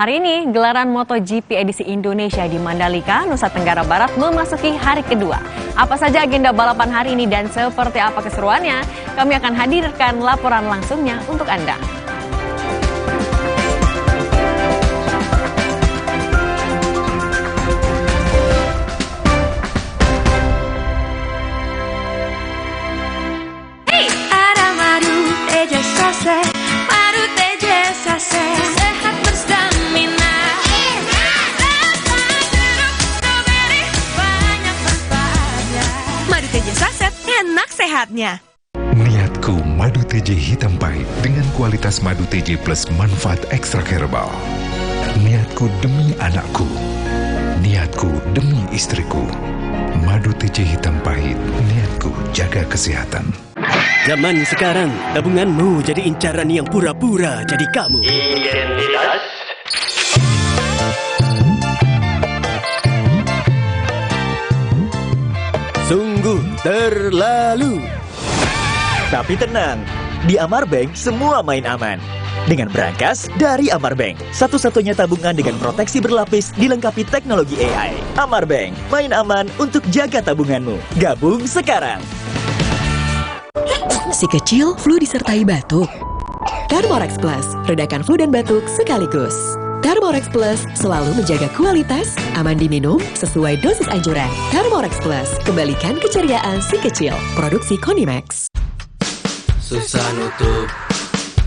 Hari ini, gelaran MotoGP edisi Indonesia di Mandalika, Nusa Tenggara Barat memasuki hari kedua. Apa saja agenda balapan hari ini dan seperti apa keseruannya? Kami akan hadirkan laporan langsungnya untuk Anda. Hey! Ada madu teja sase, madu teja sase. Sehat berstamina. Rasa jeruk strawberry banyak manfaatnya. Madu teja saset enak sehatnya. Niatku madu TJ hitam pahit dengan kualitas madu TJ plus manfaat ekstra herbal. Niatku demi anakku. Niatku demi istriku. Madu TJ hitam pahit, niatku jaga kesehatan. Zaman sekarang, tabunganmu jadi incaran yang pura-pura jadi kamu. Identitas. Sungguh terlalu. Tapi tenang, di Amarbank semua main aman. Dengan berangkas dari Amarbank, satu-satunya tabungan dengan proteksi berlapis dilengkapi teknologi AI. Amarbank, main aman untuk jaga tabunganmu. Gabung sekarang. Si kecil flu disertai batuk. Thermorex Plus, redakan flu dan batuk sekaligus. Thermorex Plus selalu menjaga kualitas, aman diminum, sesuai dosis anjuran. Thermorex Plus, kembalikan keceriaan si kecil. Produksi Konimax. Susah nutup,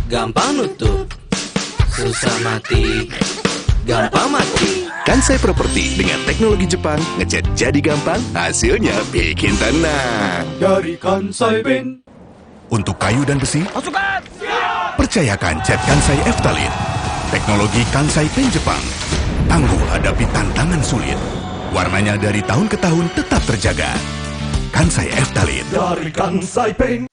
gampang nutup. Susah mati, gampang mati. Kansai Properti dengan teknologi Jepang, ngecat jadi gampang, hasilnya bikin tenang. Dari Kansai Ben. Untuk kayu dan besi, Pasukan! percayakan cat Kansai Eftalin. Teknologi Kansai Pen Jepang. Tangguh hadapi tantangan sulit. Warnanya dari tahun ke tahun tetap terjaga. Kansai Eftalin. Dari Kansai Ben.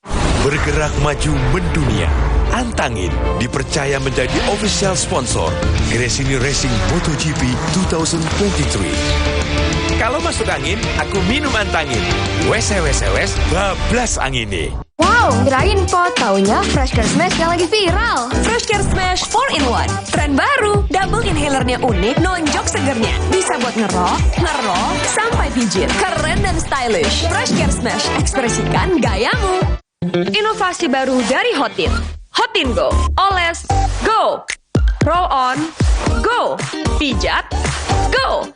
Bergerak maju mendunia. Antangin dipercaya menjadi official sponsor Gresini Racing MotoGP 2023. Kalau masuk angin, aku minum Antangin. Wes bablas angin. Wow, kirain pot. Taunya Fresh Care Smash yang lagi viral. Fresh Care Smash 4-in-1. Tren baru. Double inhalernya unik, nonjok segernya. Bisa buat ngerok, sampai pijit. Keren dan stylish. Fresh Care Smash, ekspresikan gayamu. Inovasi baru dari Hotin. Hotin Go. Oles, go. Roll on, go. Pijat, go.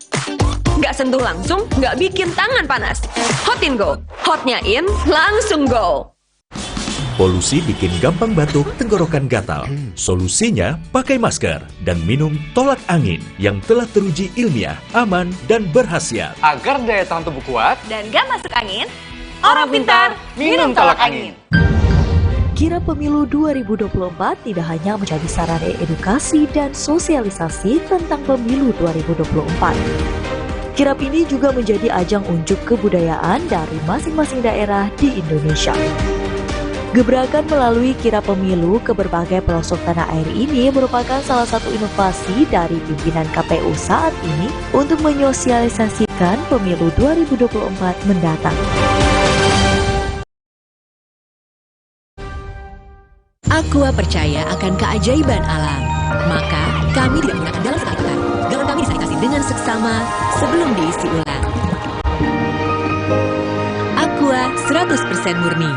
Nggak sentuh langsung, nggak bikin tangan panas. Hotin Go. Hotnya in, langsung go. Polusi bikin gampang batuk, tenggorokan gatal. Solusinya pakai masker dan minum tolak angin yang telah teruji ilmiah, aman, dan berkhasiat. Agar daya tahan tubuh kuat Dan gak masuk angin, orang pintar minum tolak angin. Kirap Pemilu 2024 tidak hanya menjadi sarana edukasi dan sosialisasi tentang pemilu 2024. Kirap ini juga menjadi ajang unjuk kebudayaan dari masing-masing daerah di Indonesia. Gebrakan melalui kirap pemilu ke berbagai pelosok tanah air ini merupakan salah satu inovasi dari pimpinan KPU saat ini untuk menyosialisasikan pemilu 2024 mendatang. Aqua percaya akan keajaiban alam, maka kami tidak menggunakan dalam sekali tukar. Galon kami disanitasi dengan seksama sebelum diisi ulang. Aqua 100% murni.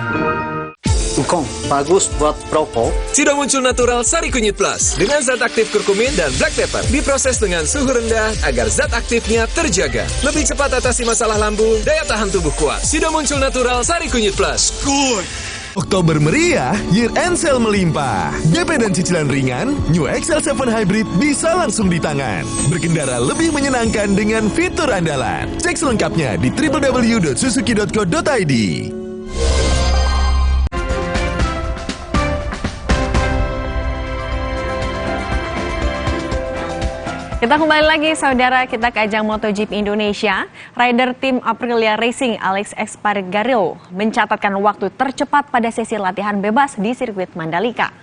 Engkong, bagus buat perokok. Sudah muncul natural Sari Kunyit Plus dengan zat aktif kurkumin dan black pepper. Diproses dengan suhu rendah agar zat aktifnya terjaga. Lebih cepat atasi masalah lambung, daya tahan tubuh kuat. Sudah muncul natural Sari Kunyit Plus. Good. Oktober meriah, year end sale melimpah. DP dan cicilan ringan, New XL7 Hybrid bisa langsung di tangan. Berkendara lebih menyenangkan dengan fitur andalan. Cek selengkapnya di www.suzuki.co.id. Kita kembali lagi saudara, kita ke ajang MotoGP Indonesia. Rider tim Aprilia Racing Alex Espargaro mencatatkan waktu tercepat pada sesi latihan bebas di sirkuit Mandalika.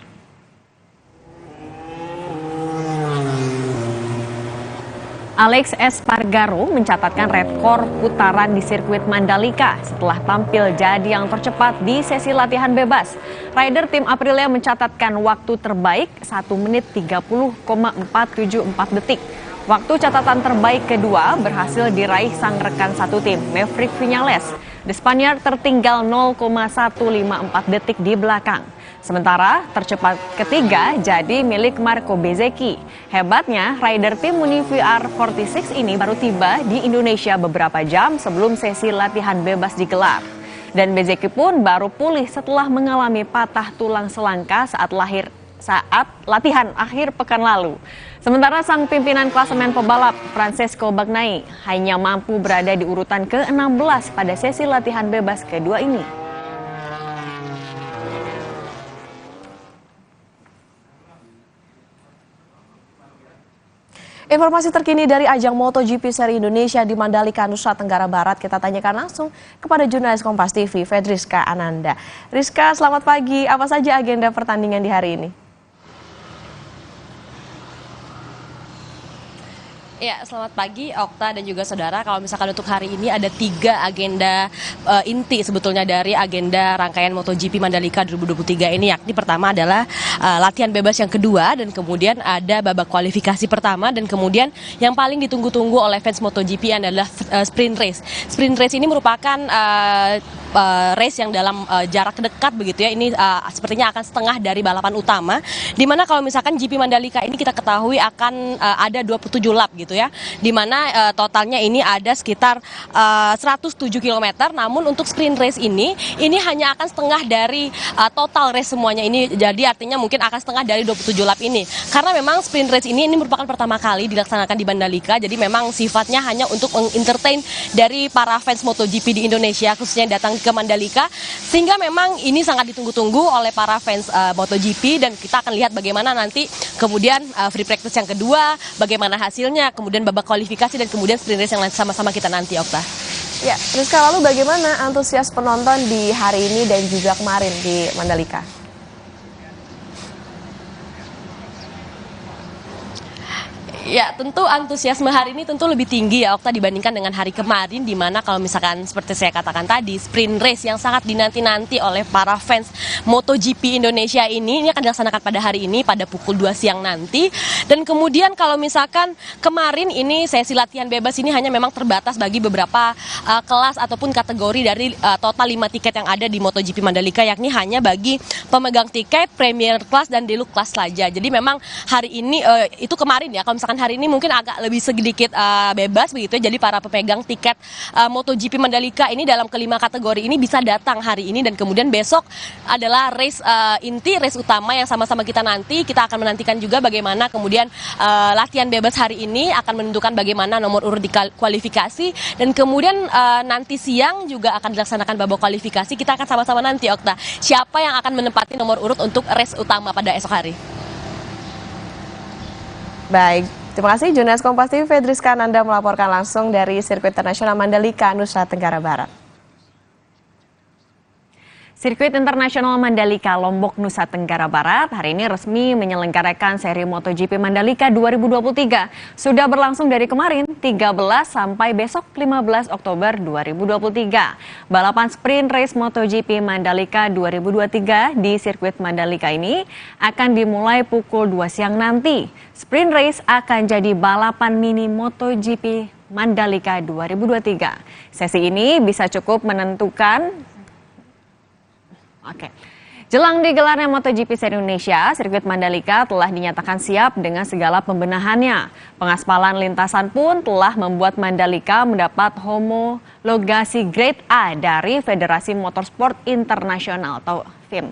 Alex Espargaro mencatatkan rekor putaran di sirkuit Mandalika setelah tampil jadi yang tercepat di sesi latihan bebas. Rider tim Aprilia mencatatkan waktu terbaik 1 menit 30,474 detik. Waktu catatan terbaik kedua berhasil diraih sang rekan satu tim, Maverick Viñales. The Spaniard tertinggal 0,154 detik di belakang. Sementara tercepat ketiga jadi milik Marco Bezzecchi. Hebatnya, rider tim Muni VR46 ini baru tiba di Indonesia beberapa jam sebelum sesi latihan bebas digelar. Dan Bezzecchi pun baru pulih setelah mengalami patah tulang selangka saat latihan akhir pekan lalu. Sementara sang pimpinan klasemen pebalap Francesco Bagnaia hanya mampu berada di urutan ke-16 pada sesi latihan bebas kedua ini. Informasi terkini dari ajang MotoGP Seri Indonesia di Mandalika, Nusa Tenggara Barat kita tanyakan langsung kepada jurnalis Kompas TV, Fedriska Ananda. Rizka, selamat pagi. Apa saja agenda pertandingan di hari ini? Ya, selamat pagi Okta dan juga saudara. Kalau misalkan untuk hari ini ada 3 agenda inti sebetulnya dari agenda rangkaian MotoGP Mandalika 2023 ini, yakni pertama adalah latihan bebas yang kedua, dan kemudian ada babak kualifikasi pertama, dan kemudian yang paling ditunggu-tunggu oleh fans MotoGP adalah sprint race. Sprint race ini merupakan race yang dalam jarak dekat begitu ya. Ini sepertinya akan setengah dari balapan utama, dimana kalau misalkan GP Mandalika ini kita ketahui akan ada 27 lap gitu ya, dimana totalnya ini ada sekitar 107 km. Namun untuk sprint race ini hanya akan setengah dari total race semuanya ini, jadi artinya mungkin akan setengah dari 27 lap ini, karena memang sprint race ini merupakan pertama kali dilaksanakan di Mandalika. Jadi memang sifatnya hanya untuk mengentertain dari para fans MotoGP di Indonesia khususnya yang datang ke Mandalika, sehingga memang ini sangat ditunggu-tunggu oleh para fans MotoGP. Dan kita akan lihat bagaimana nanti kemudian free practice yang kedua, bagaimana hasilnya, kemudian babak kualifikasi, dan kemudian sprint race yang sama-sama kita nanti, Okta. Ya, Rizka, lalu bagaimana antusias penonton di hari ini dan juga kemarin di Mandalika? Ya, tentu antusiasme hari ini tentu lebih tinggi ya Okta dibandingkan dengan hari kemarin, di mana kalau misalkan seperti saya katakan tadi, sprint race yang sangat dinanti-nanti oleh para fans MotoGP Indonesia ini akan dilaksanakan pada hari ini pada pukul 2 siang nanti. Dan kemudian kalau misalkan kemarin ini sesi latihan bebas ini hanya memang terbatas bagi beberapa kelas ataupun kategori dari total 5 tiket yang ada di MotoGP Mandalika, yakni hanya bagi pemegang tiket Premier Class dan Deluxe Class saja. Jadi memang hari ini itu kemarin ya, kalau misalkan hari ini mungkin agak lebih sedikit bebas begitu ya. Jadi para pemegang tiket MotoGP Mandalika ini dalam kelima kategori ini bisa datang hari ini, dan kemudian besok adalah race inti, race utama yang sama-sama kita nanti. Kita akan menantikan juga bagaimana kemudian latihan bebas hari ini akan menentukan bagaimana nomor urut di kualifikasi, dan kemudian nanti siang juga akan dilaksanakan babak kualifikasi. Kita akan sama-sama nanti, Okta, siapa yang akan menempati nomor urut untuk race utama pada esok hari. Baik, terima kasih jurnalis Kompas TV Fedriska Ananda melaporkan langsung dari Sirkuit Internasional Mandalika, Nusa Tenggara Barat. Sirkuit Internasional Mandalika, Lombok, Nusa Tenggara Barat hari ini resmi menyelenggarakan seri MotoGP Mandalika 2023. Sudah berlangsung dari kemarin 13 sampai besok 15 Oktober 2023. Balapan sprint race MotoGP Mandalika 2023 di sirkuit Mandalika ini akan dimulai pukul 2 siang nanti. Sprint race akan jadi balapan mini MotoGP Mandalika 2023. Sesi ini bisa cukup menentukan jelang digelarnya MotoGP Seri Indonesia, sirkuit Mandalika telah dinyatakan siap dengan segala pembenahannya. Pengaspalan lintasan pun telah membuat Mandalika mendapat homologasi Grade A dari Federasi Motorsport Internasional atau FIM.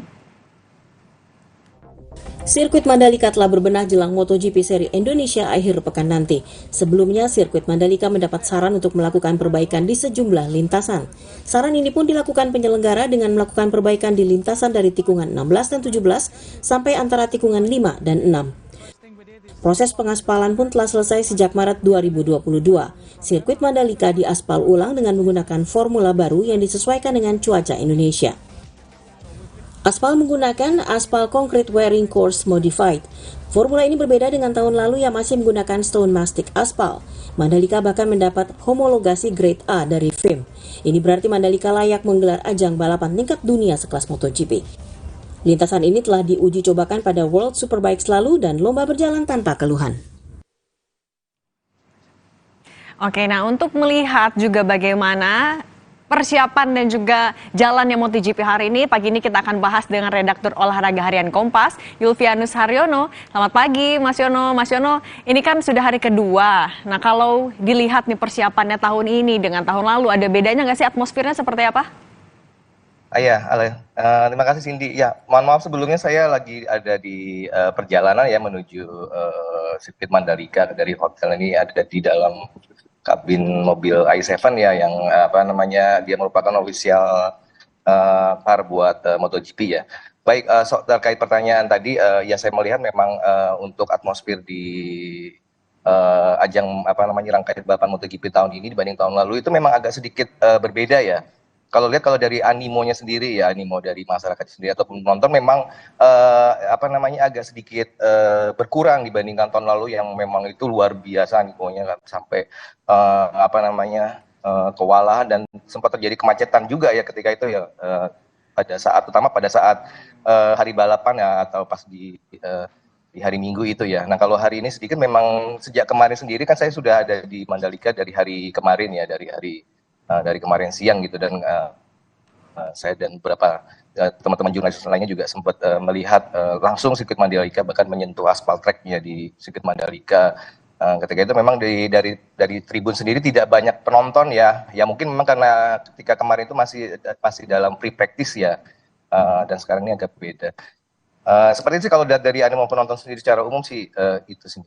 Sirkuit Mandalika telah berbenah jelang MotoGP seri Indonesia akhir pekan nanti. Sebelumnya, Sirkuit Mandalika mendapat saran untuk melakukan perbaikan di sejumlah lintasan. Saran ini pun dilakukan penyelenggara dengan melakukan perbaikan di lintasan dari tikungan 16 dan 17 sampai antara tikungan 5 dan 6. Proses pengaspalan pun telah selesai sejak Maret 2022. Sirkuit Mandalika diaspal ulang dengan menggunakan formula baru yang disesuaikan dengan cuaca Indonesia. Aspal menggunakan aspal concrete wearing course modified. Formula ini berbeda dengan tahun lalu yang masih menggunakan stone mastic aspal. Mandalika bahkan mendapat homologasi grade A dari FIM. Ini berarti Mandalika layak menggelar ajang balapan tingkat dunia sekelas MotoGP. Lintasan ini telah diuji cobakan pada World Superbike lalu dan lomba berjalan tanpa keluhan. Oke, nah untuk melihat juga bagaimana persiapan dan juga jalannya MotoGP hari ini, pagi ini kita akan bahas dengan redaktur olahraga harian Kompas, Yulvianus Haryono. Selamat pagi Mas Yono. Mas Yono, ini kan sudah hari kedua. Nah kalau dilihat nih persiapannya tahun ini dengan tahun lalu, ada bedanya nggak sih, atmosfernya seperti apa? Terima kasih Cindy. Ya, mohon maaf sebelumnya saya lagi ada di perjalanan ya menuju sirkuit Mandalika. Dari hotel ini ada di dalam kabin mobil i7 ya, yang dia merupakan official car buat MotoGP ya. Baik, terkait pertanyaan tadi, ya saya melihat memang untuk atmosfer di ajang rangkaian balapan MotoGP tahun ini dibanding tahun lalu itu memang agak sedikit berbeda ya. Kalau dari animonya sendiri ya, animo dari masyarakat sendiri ataupun penonton memang agak sedikit berkurang dibandingkan tahun lalu yang memang itu luar biasa animonya sampai kewalahan dan sempat terjadi kemacetan juga ya ketika itu ya, terutama pada saat hari balapan ya, atau pas di hari Minggu itu ya. Nah kalau hari ini sedikit memang sejak kemarin sendiri kan saya sudah ada di Mandalika dari hari kemarin ya, dari kemarin siang gitu, dan saya dan beberapa teman-teman jurnalis lainnya juga sempat melihat langsung sirkuit Mandalika, bahkan menyentuh aspal tracknya di sirkuit Mandalika. Ketika itu memang dari tribun sendiri tidak banyak penonton ya mungkin memang karena ketika kemarin itu masih dalam pre-practice ya, dan sekarang ini agak beda. Seperti itu sih kalau dari animo penonton sendiri secara umum sih itu sih.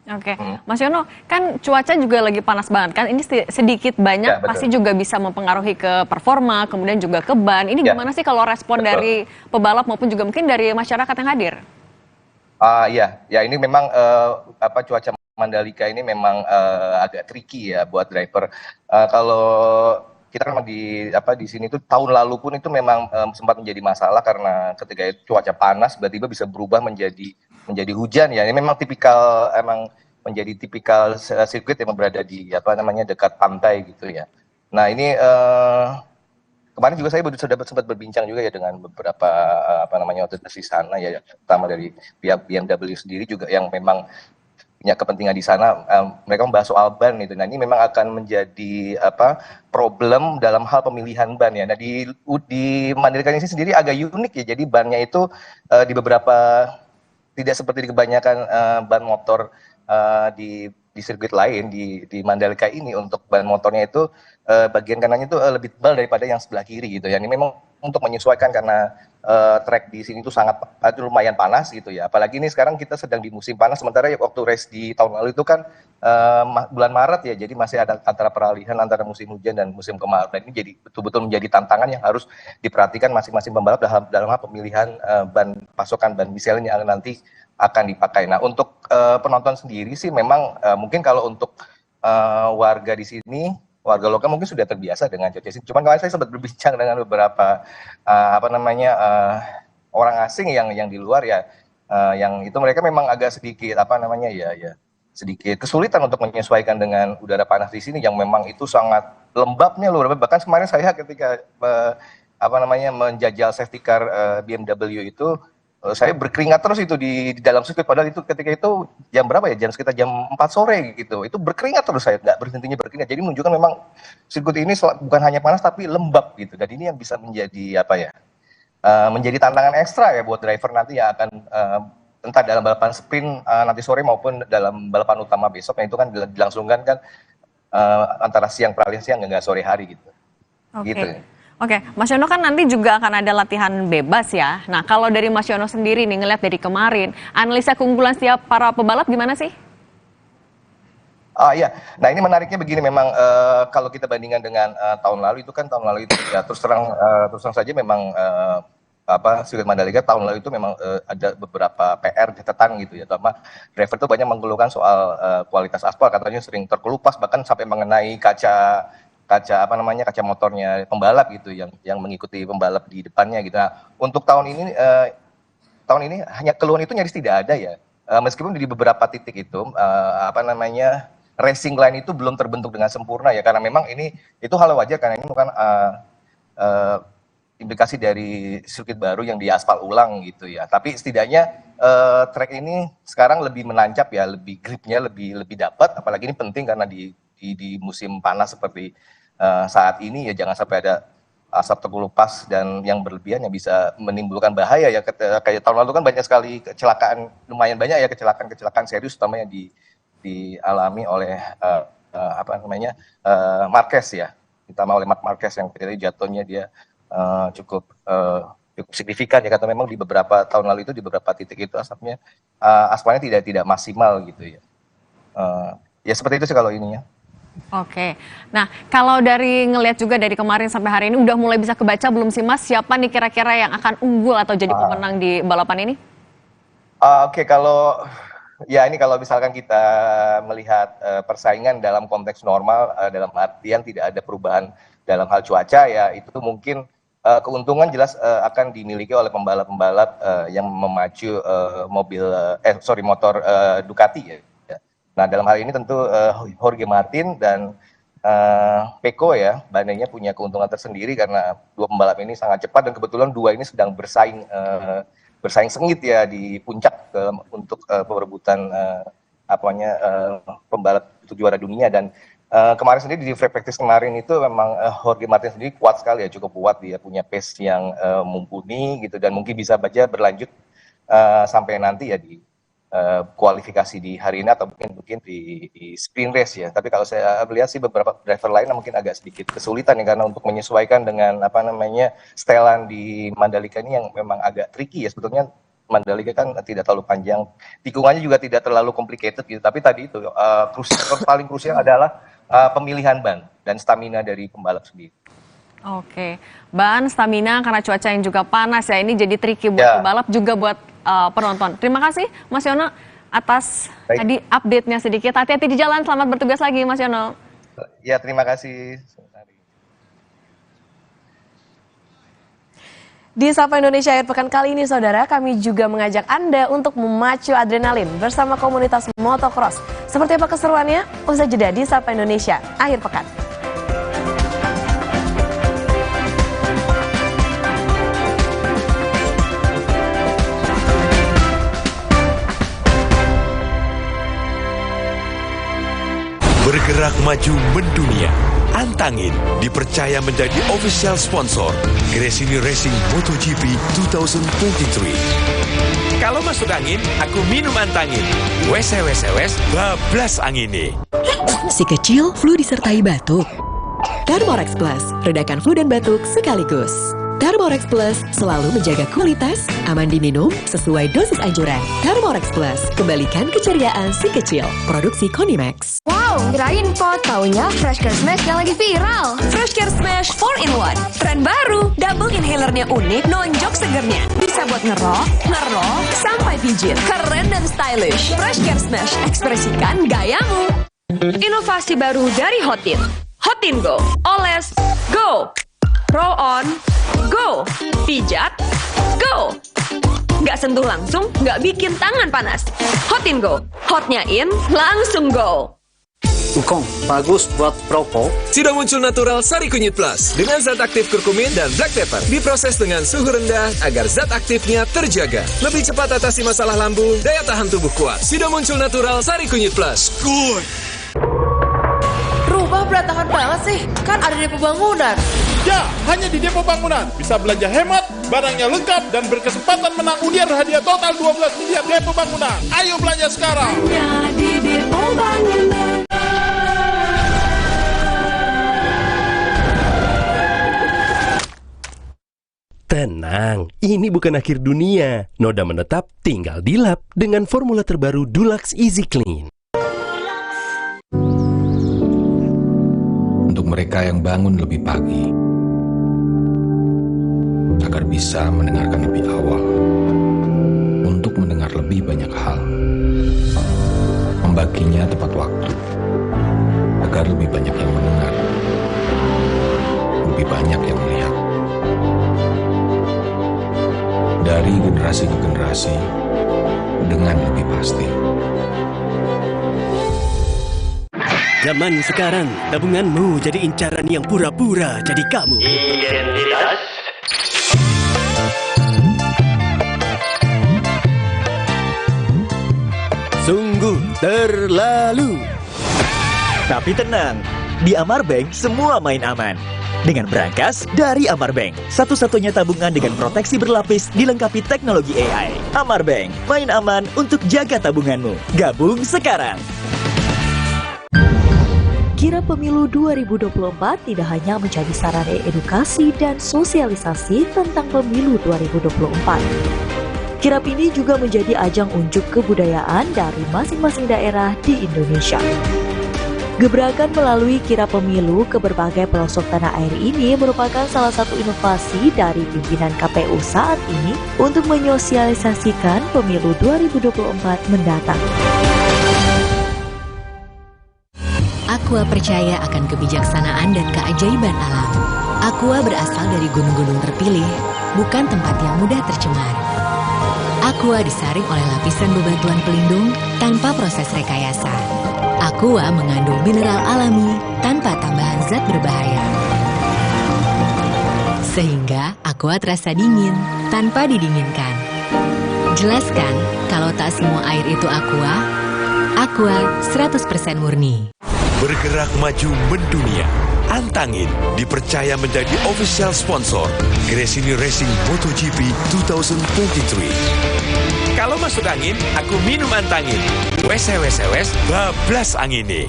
Oke, Mas Yono, kan cuaca juga lagi panas banget kan, ini sedikit banyak Ya, pasti juga bisa mempengaruhi ke performa, kemudian juga ke ban. Ini gimana sih kalau respon dari pebalap maupun juga mungkin dari masyarakat yang hadir? Ya ini memang cuaca Mandalika ini memang agak tricky ya buat driver. Kalau kita kan di sini tuh tahun lalu pun itu memang sempat menjadi masalah karena ketika itu cuaca panas tiba-tiba bisa berubah menjadi hujan ya. Ini memang menjadi tipikal sirkuit yang berada di dekat pantai gitu ya. Nah ini kemarin juga saya sudah sempat berbincang juga ya dengan beberapa otoritas di sana ya, terutama dari pihak BMW sendiri juga yang memang punya kepentingan di sana. Mereka membahas soal ban itu. Nah ini memang akan menjadi problem dalam hal pemilihan ban ya. Nah di Mandalika ini sendiri agak unik ya. Jadi bannya itu di beberapa, tidak seperti di kebanyakan ban motor di sirkuit lain di Mandalika ini. Untuk ban motornya itu bagian kanannya itu lebih tebal daripada yang sebelah kiri gitu ya. Ini memang untuk menyesuaikan karena track di sini itu lumayan panas gitu ya. Apalagi ini sekarang kita sedang di musim panas, sementara ya waktu race di tahun lalu itu kan bulan Maret ya, jadi masih ada antara peralihan antara musim hujan dan musim kemarau. Dan ini jadi betul-betul menjadi tantangan yang harus diperhatikan masing-masing pembalap dalam hal pemilihan pasokan ban Michelin yang nanti akan dipakai. Nah untuk penonton sendiri sih memang mungkin kalau untuk warga di sini, warga lokal mungkin sudah terbiasa dengan cuaca sini. Cuman kemarin saya sempat berbincang dengan beberapa orang asing yang di luar ya, yang itu mereka memang agak sedikit sedikit kesulitan untuk menyesuaikan dengan udara panas di sini yang memang itu sangat lembabnya luar biasa. Bahkan kemarin saya ketika menjajal safety car BMW itu, saya berkeringat terus itu di dalam sirkuit, padahal itu ketika itu jam berapa ya, sekitar jam 4 sore gitu, itu berkeringat terus, saya nggak berhentinya berkeringat. Jadi menunjukkan memang sirkuit ini bukan hanya panas tapi lembab gitu, dan ini yang bisa menjadi menjadi tantangan ekstra ya buat driver nanti yang akan entah dalam balapan sprint nanti sore maupun dalam balapan utama besok, yang itu kan dilangsungkan kan antara siang peralihan siang nggak sore hari gitu. Oke. Gitu. Oke, Mas Yono kan nanti juga akan ada latihan bebas ya. Nah, kalau dari Mas Yono sendiri nih ngelihat dari kemarin, analisa keunggulan setiap para pebalap gimana sih? Iya, nah ini menariknya begini memang kalau kita bandingkan dengan tahun lalu itu ya terus terang saja memang sirkuit Mandalika tahun lalu itu memang ada beberapa PR catatan gitu ya, terutama driver itu banyak mengeluhkan soal kualitas aspal, katanya sering terkelupas bahkan sampai mengenai kaca motornya pembalap gitu yang mengikuti pembalap di depannya gitu. Nah, untuk tahun ini hanya keluhan itu nyaris tidak ada ya. Meskipun di beberapa titik itu racing line itu belum terbentuk dengan sempurna ya, karena memang itu hal wajar karena ini bukan implikasi dari sirkuit baru yang diaspal ulang gitu ya. Tapi setidaknya track ini sekarang lebih menancap ya, lebih gripnya lebih dapat, apalagi ini penting karena di musim panas seperti saat ini ya, jangan sampai ada asap terkelupas dan yang berlebihan yang bisa menimbulkan bahaya ya. Kayak tahun lalu kan banyak sekali kecelakaan, lumayan banyak ya kecelakaan serius terutama yang dialami oleh Marquez ya, terutama oleh Marc Marquez yang jatuhnya dia cukup signifikan ya, kata memang di beberapa tahun lalu itu di beberapa titik itu aspalnya tidak maksimal gitu ya. Ya seperti itu sih kalau ininya. Oke, nah kalau dari ngelihat juga dari kemarin sampai hari ini udah mulai bisa kebaca belum sih Mas, siapa nih kira-kira yang akan unggul atau jadi pemenang di balapan ini? Oke, kalau misalkan kita melihat persaingan dalam konteks normal, dalam artian tidak ada perubahan dalam hal cuaca ya, itu mungkin keuntungan jelas akan dimiliki oleh pembalap-pembalap yang memacu motor Ducati ya. Nah, dalam hal ini tentu Jorge Martin dan Pecco ya, bandingnya punya keuntungan tersendiri karena dua pembalap ini sangat cepat dan kebetulan dua ini sedang bersaing sengit ya di puncak untuk perebutan pembalap untuk juara dunia. Dan kemarin sendiri di free practice kemarin itu memang Jorge Martin sendiri kuat sekali ya, cukup kuat, dia punya pace yang mumpuni gitu dan mungkin bisa saja berlanjut sampai nanti ya di kualifikasi di hari ini atau mungkin di sprint race ya. Tapi kalau saya lihat sih beberapa driver lain mungkin agak sedikit kesulitan ya, karena untuk menyesuaikan dengan setelan di Mandalika ini yang memang agak tricky ya. Sebetulnya Mandalika kan tidak terlalu panjang, tikungannya juga tidak terlalu complicated gitu. Tapi tadi itu paling krusial adalah pemilihan ban dan stamina dari pembalap sendiri. Oke, ban, stamina karena cuaca yang juga panas ya, ini jadi tricky buat pembalap juga buat penonton. Terima kasih Mas Yono atas tadi update-nya sedikit. Hati-hati di jalan, selamat bertugas lagi Mas Yono. Ya, terima kasih. Di Sapa Indonesia Akhir Pekan kali ini, saudara, kami juga mengajak Anda untuk memacu adrenalin bersama komunitas motocross. Seperti apa keseruannya? Usai jeda di Sapa Indonesia Akhir Pekan. Bergerak maju mendunia, Antangin dipercaya menjadi official sponsor Gresini Racing MotoGP 2023. Kalau masuk angin, aku minum Antangin. Wes bablas angin. Si kecil flu disertai batuk. Thermorex Plus, redakan flu dan batuk sekaligus. Thermorex Plus selalu menjaga kualitas, aman diminum, sesuai dosis anjuran. Thermorex Plus, kembalikan keceriaan si kecil. Produksi Konimax. Wow, kirain po, taunya Freshcare Smash yang lagi viral. Freshcare Smash 4-in-1, tren baru, double inhalernya unik, nonjok segernya. Bisa buat ngerok, sampai pijit. Keren dan stylish. Freshcare Smash, ekspresikan gayamu. Inovasi baru dari Hotin. Hotin Go, oles, go. Roll on, go. Pijat, go. Nggak sentuh langsung, nggak bikin tangan panas. Hotin Go, hotnya in, langsung go. Ukong, bagus buat perokok. Sudah muncul natural Sari Kunyit Plus dengan zat aktif kurkumin dan black pepper. Diproses dengan suhu rendah agar zat aktifnya terjaga. Lebih cepat atasi masalah lambung, daya tahan tubuh kuat. Sudah muncul natural Sari Kunyit Plus. Good. Rumah berantakan banget sih, kan ada Depo Bangunan. Ya, hanya di Depo Bangunan. Bisa belanja hemat, barangnya lengkap, dan berkesempatan menang undian hadiah total 12 miliar Depo Bangunan. Ayo belanja sekarang. Hanya di Depo Bangunan. Tenang, ini bukan akhir dunia. Noda menetap tinggal dilap dengan formula terbaru Dulux Easy Clean. Untuk mereka yang bangun lebih pagi, agar bisa mendengarkan lebih awal, untuk mendengar lebih banyak hal, membaginya tepat waktu, agar lebih banyak yang mendengar, lebih banyak yang melihat. Dari generasi ke generasi, dengan lebih pasti. Zaman sekarang, tabunganmu jadi incaran yang pura-pura jadi kamu. Identitas. Sungguh terlalu. Tapi tenang, di Amar Bank semua main aman. Dengan berangkas dari Amar Bank, satu-satunya tabungan dengan proteksi berlapis dilengkapi teknologi AI. Amar Bank, main aman untuk jaga tabunganmu. Gabung sekarang. Kira Pemilu 2024 tidak hanya menjadi sarana edukasi dan sosialisasi tentang pemilu 2024. Kirap ini juga menjadi ajang unjuk kebudayaan dari masing-masing daerah di Indonesia. Gebrakan melalui kirap pemilu ke berbagai pelosok tanah air ini merupakan salah satu inovasi dari pimpinan KPU saat ini untuk menyosialisasikan pemilu 2024 mendatang. Aqua percaya akan kebijaksanaan dan keajaiban alam. Aqua berasal dari gunung-gunung terpilih, bukan tempat yang mudah tercemar. Aqua disaring oleh lapisan bebatuan pelindung tanpa proses rekayasa. Aqua mengandung mineral alami tanpa tambahan zat berbahaya. Sehingga Aqua terasa dingin tanpa didinginkan. Jelaskan kalau tak semua air itu Aqua. Aqua 100% murni. Bergerak maju mendunia. Antangin dipercaya menjadi official sponsor Gresini Racing MotoGP 2023. Kalau masuk angin, aku minum Antangin. Wes bablas angin.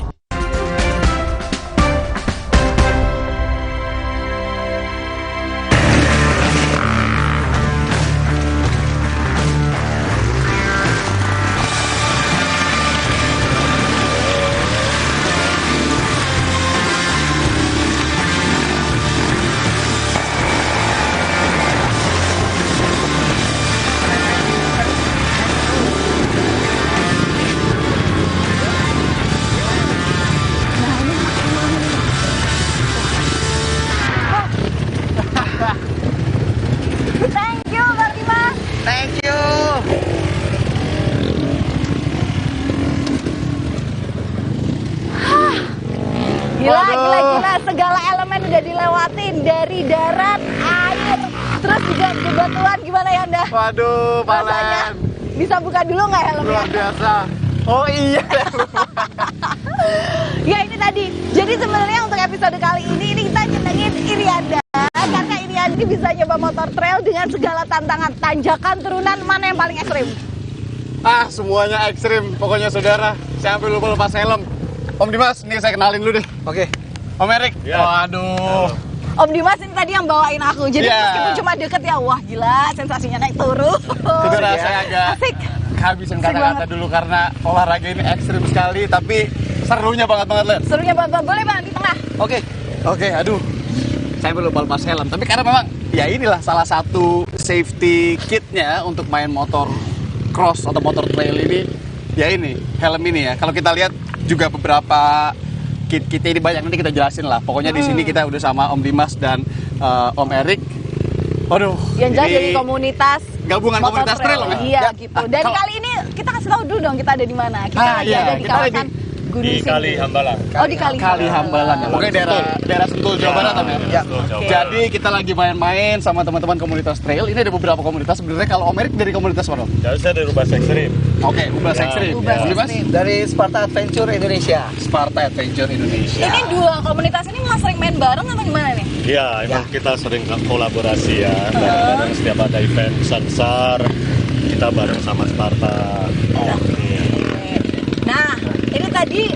Gila, segala elemen udah dilewatin dari darat, air, terus juga bebatuan. Gimana ya Anda? Waduh, Palan. Bisa buka dulu nggak helmnya? Luar biasa. Oh iya. Ya ini tadi. Jadi sebenarnya untuk episode kali ini kita nyenengin Irianda. Karena Irianda ini bisa nyoba motor trail dengan segala tantangan. Tanjakan, turunan, mana yang paling ekstrim? Semuanya ekstrim. Pokoknya saudara, saya sampai lupa lepas helm. Om Dimas, nih saya kenalin dulu deh. Oke. Om Erik. Ya. Waduh. Om Dimas ini tadi yang bawain aku. Jadi meskipun cuma deket ya, wah gila sensasinya naik turun. Saudara, saya agak kehabisan kata-kata dulu karena olahraga ini ekstrim sekali, tapi serunya banget Len. Serunya banget. Boleh Bang di tengah. Oke, aduh. Saya belum lepas helm, tapi karena memang ya inilah salah satu safety kitnya untuk main motor cross atau motor trail ini. Ya ini, helm ini ya. Kalau kita lihat juga beberapa kit ini banyak, nanti kita jelasin lah. Pokoknya di sini kita udah sama Om Dimas dan Om Erik. Waduh. Yang jadi komunitas gabungan komunitas trail ya? Iya gitu. Dan kali ini kita kasih tahu dulu dong kita ada di mana. Kita lagi ada di kawasan Gunung Kali Hambalang. Oh di Kali Hambalang. Pokoknya daerah Sentul Jawa Barat ya. Jadi kita lagi main-main sama teman-teman komunitas trail. Ini ada beberapa komunitas. Sebenarnya kalau Om Erik dari komunitas mana? Jadi saya dari Ubas Ekstrim. Oke, Ubas Ekstrim. Dari Sparta Adventure Indonesia. Sparta Adventure Indonesia. Ini dua komunitas ini malah sering main bareng atau gimana nih? Iya, emang kita sering kolaborasi ya. Kadang-kadang setiap ada event besar, kita bareng sama Sparta. Nah, ini tadi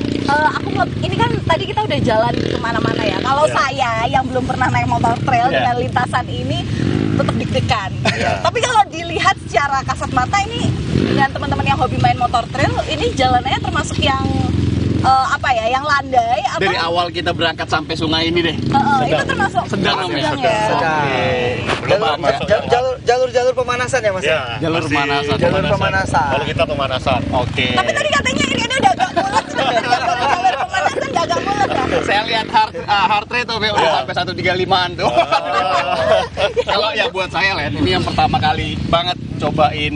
Ini kan tadi kita udah jalan kemana-mana ya. Kalau saya yang belum pernah naik motor trail dengan lintasan ini tetap deg-degan. Tapi kalau dilihat secara kasat mata ini dengan teman-teman yang hobi main motor trail, ini jalanannya termasuk yang yang landai. Dari awal kita berangkat sampai sungai ini deh. Itu termasuk sedang ya. Jalur pemanasan ya Mas? Ya, jalur pemanasan. Jalur pemanasan. Kalau kita pemanasan. Oke. Tapi tadi katanya ini udah agak mulut. Jalur pemanasan udah agak mulut ya. Saya lihat heart rate tuh udah sampai 135-an tuh. Kalau ya buat saya Len, ini yang pertama kali banget cobain,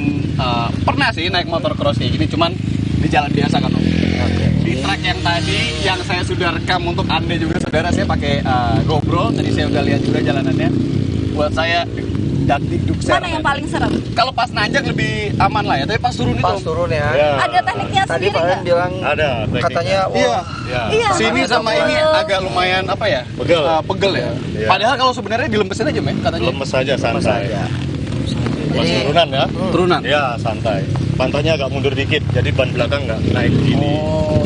pernah sih naik motor cross kayak gini, cuman di jalan biasa kan Om. Di track yang tadi yang saya sudah rekam untuk Anda juga saudara, saya pakai GoPro, tadi saya udah lihat juga jalanannya. Buat saya mana yang paling serem? Kalau pas nanjak lebih aman lah ya, tapi pas turun itu. Pas turun ya. Ada tekniknya Tadi sendiri Pak nggak? bilang Ada katanya Iya, sini sama ini agak lumayan apa ya? Pegel ya. Padahal kalau sebenarnya dilempesin aja men katanya. Lemes saja, santai. Pas turunan ya? Turunan? Ya, santai. Pantainya agak mundur dikit, jadi ban belakang nggak naik gini.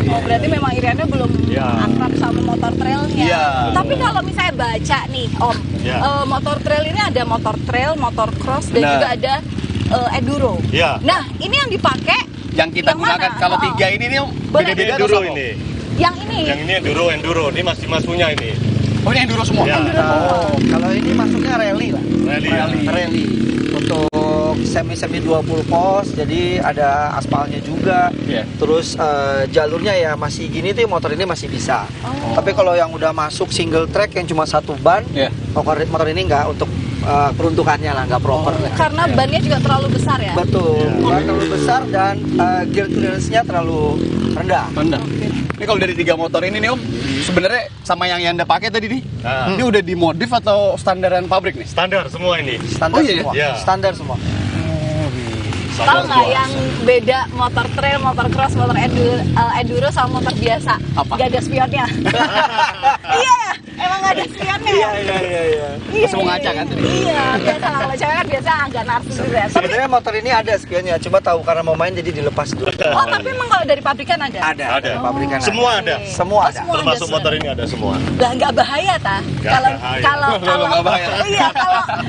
Oh, berarti memang Iriannya belum akrab sama motor trailnya. Tapi kalau misalnya baca nih Om, motor trail ini ada motor trail, motor cross, dan juga ada enduro. Nah, ini yang dipakai yang kita gunakan kalau tiga ini nih beda-beda enduro ini. Yang ini enduro. Ini masih masunya ini. Oh, ini enduro semua. Kalau ini masuknya rally lah. Rally. Untuk semi 20 pos, jadi ada aspalnya juga. Terus jalurnya ya masih gini tuh, motor ini masih bisa. Tapi kalau yang udah masuk single track yang cuma satu ban, motor ini nggak untuk peruntukannya lah, nggak proper. Karena bannya juga terlalu besar ya? Betul, ban terlalu besar dan gear clearance-nya terlalu rendah. Ini kalau dari 3 motor ini nih Om, sebenarnya sama yang Anda pakai tadi nih, ini udah dimodif atau standaran pabrik nih? Standar semua ini. Standar semua. Tahu nggak yang beda motor trail, motor cross, motor enduro sama motor biasa? Apa? Gak ada spionnya. Iya, emang gak ada spionnya. Iya. Terus mau ngaca kan tadi? Iya, biasa lah. Kalau cewek kan biasa agak narsis gitu ya. Sebenarnya motor ini ada spionnya, cuma tahu karena mau main jadi dilepas dulu. Oh, tapi emang kalau dari pabrikan ada? Ada. Pabrikan semua ada. Semua ada. Termasuk motor ini ada semua. Lah nggak bahaya ta?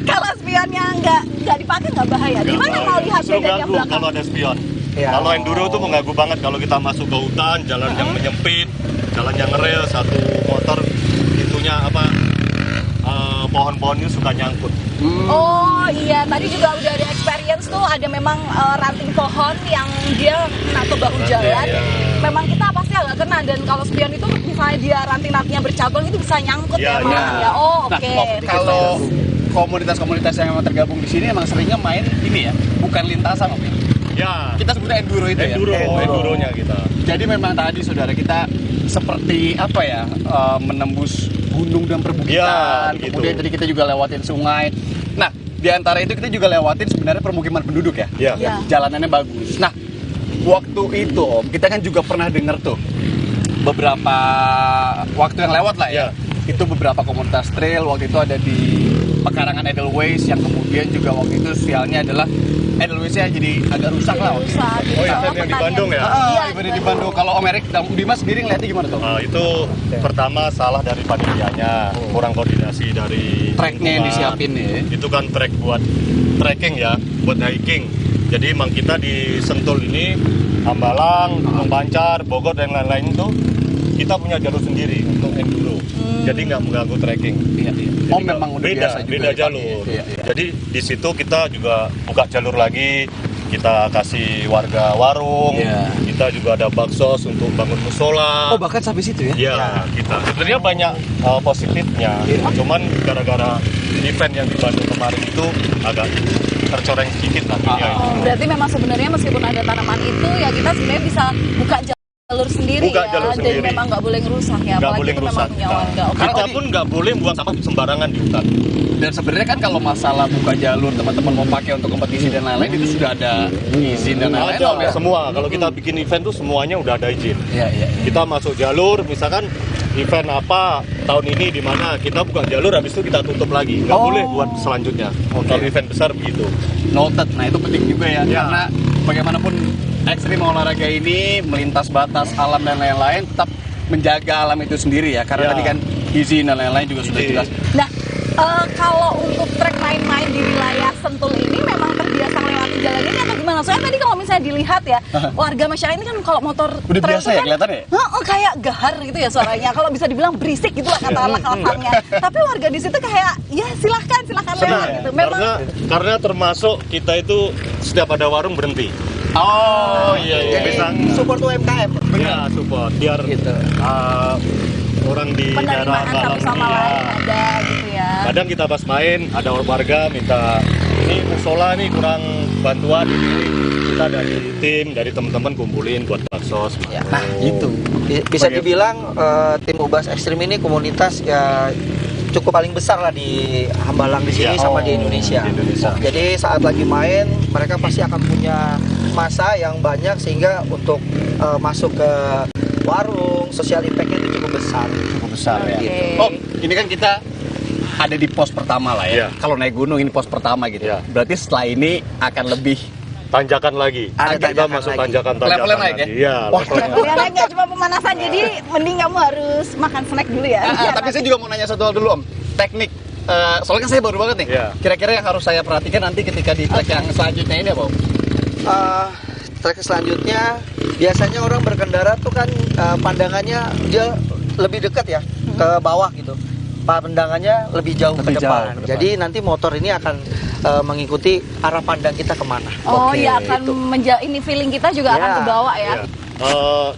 Kalau spionnya nggak dipakai nggak bahaya. Gimana mau lihat bedanya belakang? Kalau ada spion. Kalau enduro tuh mengganggu banget kalau kita masuk ke hutan, jalan yang menyempit, jalan yang ngerel, satu motor itunya pohon-pohon itu suka nyangkut. Oh iya, tadi juga udah ada experience tuh, ada memang ranting pohon yang dia kena ke bahu jalan. Memang kita pasti agak kena, dan kalau spion itu misalnya dia ranting-rantingnya bercabang itu bisa nyangkut ya. Oh oke. Kalau komunitas-komunitas yang memang tergabung di sini emang seringnya main ini ya, bukan lintasan Om. Ya. Kita sebutnya enduro itu Enduronya kita. Jadi memang tadi saudara kita seperti menembus gunung dan perbukitan. Kemudian tadi kita juga lewatin sungai. Nah, di antara itu kita juga lewatin sebenarnya permukiman penduduk ya. Jalanannya bagus. Nah, waktu itu Om, kita kan juga pernah dengar tuh beberapa waktu yang lewat lah ya. Itu beberapa komunitas trail waktu itu ada di pekarangan Edelweiss yang kemudian juga waktu itu sialnya adalah Edelweiss-nya jadi agak rusak lah. Oh ya, yang di Bandung ya? Iya, di Bandung. Kalau Om Erik dan Dimas sendiri ngeliatnya gimana tuh? Itu pertama salah dari panitianya, kurang koordinasi dari tracknya yang disiapin ya. Itu kan track buat trekking ya, buat hiking. Jadi emang kita di Sentul ini, Hambalang, Gunung Pancar, Bogor dan lain-lain itu kita punya jalur sendiri untuk enduro. Jadi nggak mengganggu trekking. Oh, memang udah beda jalur. Jadi di situ kita juga buka jalur lagi. Kita kasih warga warung. Kita juga ada baksos untuk bangun musola. Oh, bahkan sampai situ ya? Iya, kita. Sebenarnya banyak positifnya. Cuman gara-gara event yang di Bandung kemarin itu agak tercoreng sedikit lah. Berarti memang sebenarnya meskipun ada tanaman itu ya kita sebenarnya bisa buka jalur sendiri dan memang nggak boleh ngerusak ya, apalagi itu memang punya warga. Kita pun nggak boleh buang sampah sembarangan di hutan. Dan sebenarnya kan kalau masalah buka jalur teman-teman mau pakai untuk kompetisi dan lain-lain itu sudah ada izin dan lain-lain. Ada semua. Kalau kita bikin event tuh semuanya udah ada izin. Kita masuk jalur, misalkan event apa tahun ini di mana, kita buka jalur, habis itu kita tutup lagi. Nggak boleh buat selanjutnya. Kalau event besar begitu. Noted. Nah itu penting juga ya. Karena bagaimanapun ekstrim olahraga ini melintas batas alam dan lain-lain, tetap menjaga alam itu sendiri ya, karena tadi kan izin dan lain-lain juga sudah jelas. Nah, kalau untuk trek main-main di wilayah Sentul ini memang terbiasa melewati jalan ini atau gimana? Soalnya tadi kalau misalnya dilihat ya, warga masyarakat ini kan kalau motor udah trail biasa ya kelihatannya? Kayak gahar gitu ya suaranya. Kalau bisa dibilang berisik gitu lah kata anak-anaknya. Tapi warga di situ kayak ya silahkan lewat gitu. Memang karena termasuk kita itu setiap ada warung berhenti. Oh iya. Jadi support UMKM. Iya, support biar gitu. Orang di daerah satu sama lain ada gitu ya. Kadang kita pas main ada warga minta ini musola nih kurang bantuan ini, kita dari tim dari teman-teman kumpulin buat baksos. Nah itu bisa dibilang tim Ubas Ekstrim ini komunitas ya cukup paling besar lah di Hambalang di sini sama di Indonesia. Jadi saat lagi main mereka pasti akan punya masa yang banyak sehingga untuk masuk ke warung, social impact-nya itu cukup besar ya. Gitu. Oh, ini kan kita ada di pos pertama lah ya. Kalau naik gunung ini pos pertama gitu. Berarti setelah ini akan lebih tanjakan lagi. Kita masuk tanjakan levelnya naik ya? Iya. Levelnya naik nggak cuma pemanasan, jadi mending kamu harus makan snack dulu ya. Tapi saya juga mau nanya satu hal dulu Om. Teknik, soalnya kan saya baru banget nih. Kira-kira yang harus saya perhatikan nanti ketika di trek yang selanjutnya ini apa Om? Trek selanjutnya biasanya orang berkendara tuh kan pandangannya dia lebih dekat ya ke bawah gitu, pandangannya lebih jauh ke depan. Jadi nanti motor ini akan mengikuti arah pandang kita kemana. Iya akan ini feeling kita juga akan ke bawah ya.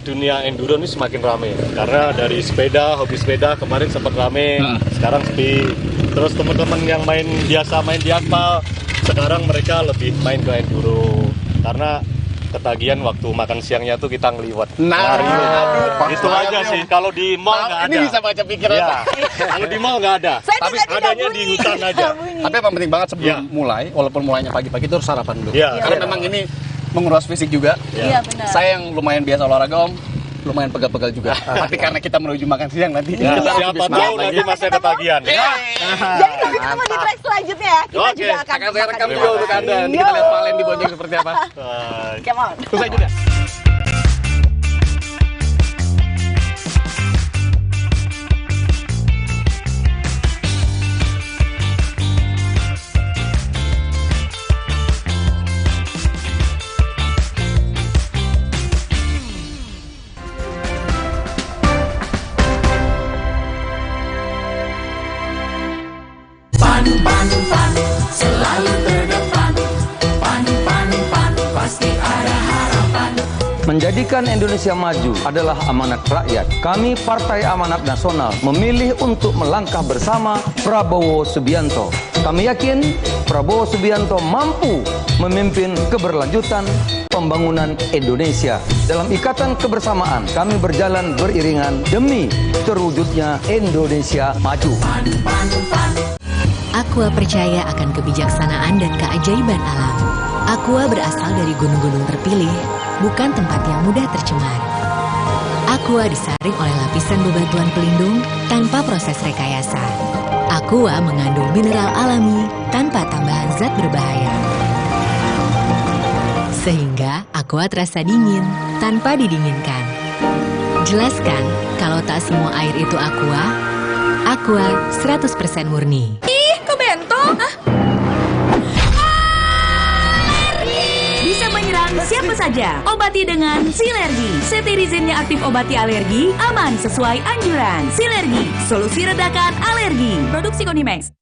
Dunia enduro ini semakin ramai karena dari sepeda, hobi sepeda kemarin sempat ramai, sekarang sepi. Terus teman-teman yang biasa main di aspal, sekarang mereka lebih main ke enduro karena ketagihan waktu makan siangnya tuh kita ngeliwat. Itu aja sih. Kalau di mall nggak ada. Ini bisa baca pikiran. Kalau di mall nggak ada. Tapi adanya di hutan aja. Tapi yang penting banget sebelum mulai, walaupun mulainya pagi-pagi itu harus sarapan dulu. Karena memang ini menguras fisik juga. Iya benar. Saya yang lumayan biasa olahraga Om, lumayan pegal-pegal juga. Tapi karena kita menuju makan siang nanti. Siapa tahu nanti masih ketagihan. Jadi nanti ketemu di trek selanjutnya ya. Kita juga akan saya rekam juga untuk Anda. Nanti kita lihat Valen di Bonjeng seperti apa. Come on. Usai juga. Selalu terdepan, pan, pasti ada harapan. Menjadikan Indonesia maju adalah amanat rakyat. Kami Partai Amanat Nasional memilih untuk melangkah bersama Prabowo Subianto. Kami yakin Prabowo Subianto mampu memimpin keberlanjutan pembangunan Indonesia. Dalam ikatan kebersamaan, kami berjalan beriringan demi terwujudnya Indonesia maju. Aqua percaya akan kebijaksanaan dan keajaiban alam. Aqua berasal dari gunung-gunung terpilih, bukan tempat yang mudah tercemar. Aqua disaring oleh lapisan bebatuan pelindung tanpa proses rekayasa. Aqua mengandung mineral alami tanpa tambahan zat berbahaya. Sehingga Aqua terasa dingin tanpa didinginkan. Jelaskan kalau tak semua air itu Aqua. Aqua 100% murni. Bisa menyerang siapa saja. Obati dengan Silergi. Cetirizine-nya aktif obati alergi, aman sesuai anjuran. Silergi, solusi redakan alergi. Produksi Konimax.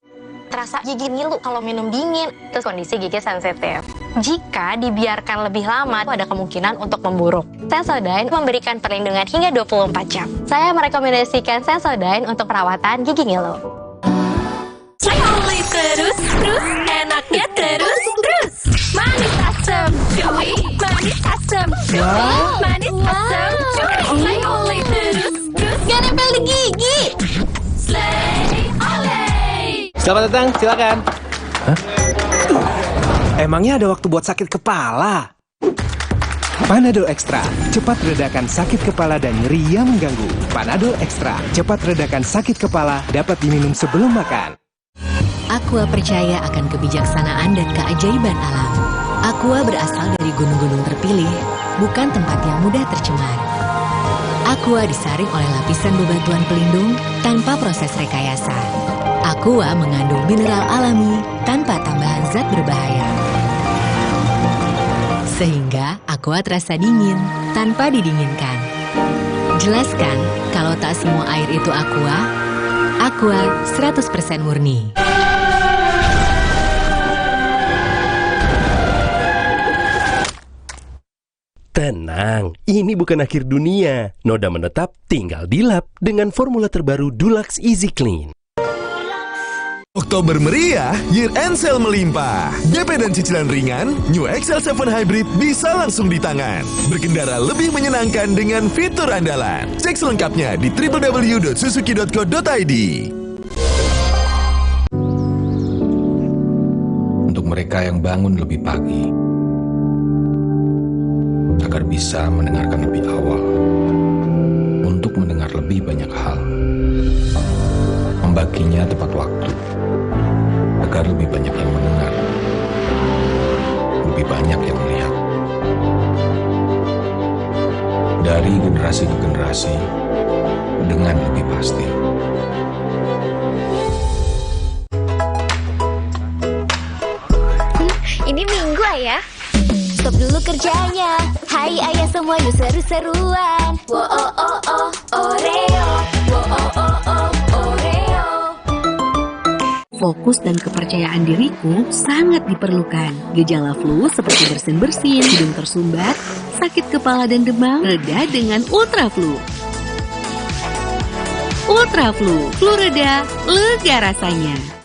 Terasa gigi ngilu kalau minum dingin. Terus kondisi gigi sensitif. Jika dibiarkan lebih lama, ada kemungkinan untuk memburuk. Sensodyne memberikan perlindungan hingga 24 jam. Saya merekomendasikan Sensodyne untuk perawatan gigi ngilu. Oleh terus, enaknya terus. Manis asam, cuy. Manis asam, cuy. Manis asam, cuy. Oleh terus. Gak nempel di gigi. Slay, oleh. Selamat datang, silakan. Emangnya ada waktu buat sakit kepala? Panadol Extra, cepat redakan sakit kepala dan nyeri yang mengganggu. Panadol Extra, cepat redakan sakit kepala, dapat diminum sebelum makan. Aqua percaya akan kebijaksanaan dan keajaiban alam. Aqua berasal dari gunung-gunung terpilih, bukan tempat yang mudah tercemar. Aqua disaring oleh lapisan bebatuan pelindung tanpa proses rekayasa. Aqua mengandung mineral alami tanpa tambahan zat berbahaya. Sehingga Aqua terasa dingin tanpa didinginkan. Jelaskan kalau tak semua air itu Aqua 100% murni. Tenang, ini bukan akhir dunia. Noda menetap tinggal dilap dengan formula terbaru Dulux Easy Clean. Oktober meriah, year end sale melimpah. DP dan cicilan ringan, New XL7 Hybrid bisa langsung di tangan. Berkendara lebih menyenangkan dengan fitur andalan. Cek selengkapnya di www.suzuki.co.id. Untuk mereka yang bangun lebih pagi, agar bisa mendengarkan lebih awal, untuk mendengar lebih banyak hal, membaginya tepat waktu, agar lebih banyak yang mendengar, lebih banyak yang melihat. Dari generasi ke generasi, dengan lebih pasti. Ini Minggu, Ayah. Stop dulu kerjanya. Hai ayah semua, yuk seru-seruan. Wo oh oh oh Oreo. Wo oh oh oh Oreo. Fokus dan kepercayaan diriku sangat diperlukan. Gejala flu seperti bersin-bersin, hidung tersumbat, sakit kepala dan demam reda dengan Ultra Flu. Ultra Flu, flu reda, lega rasanya.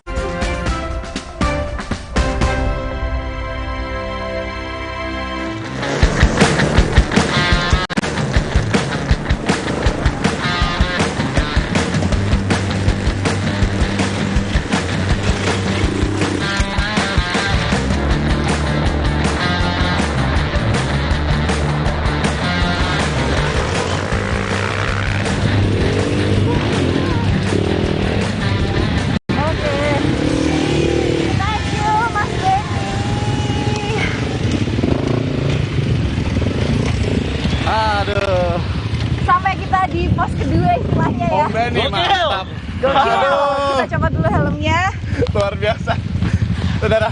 Sampai kita di pos kedua istilahnya ya. Mantap. Gokil. Kita coba dulu helmnya. Luar biasa. Saudara.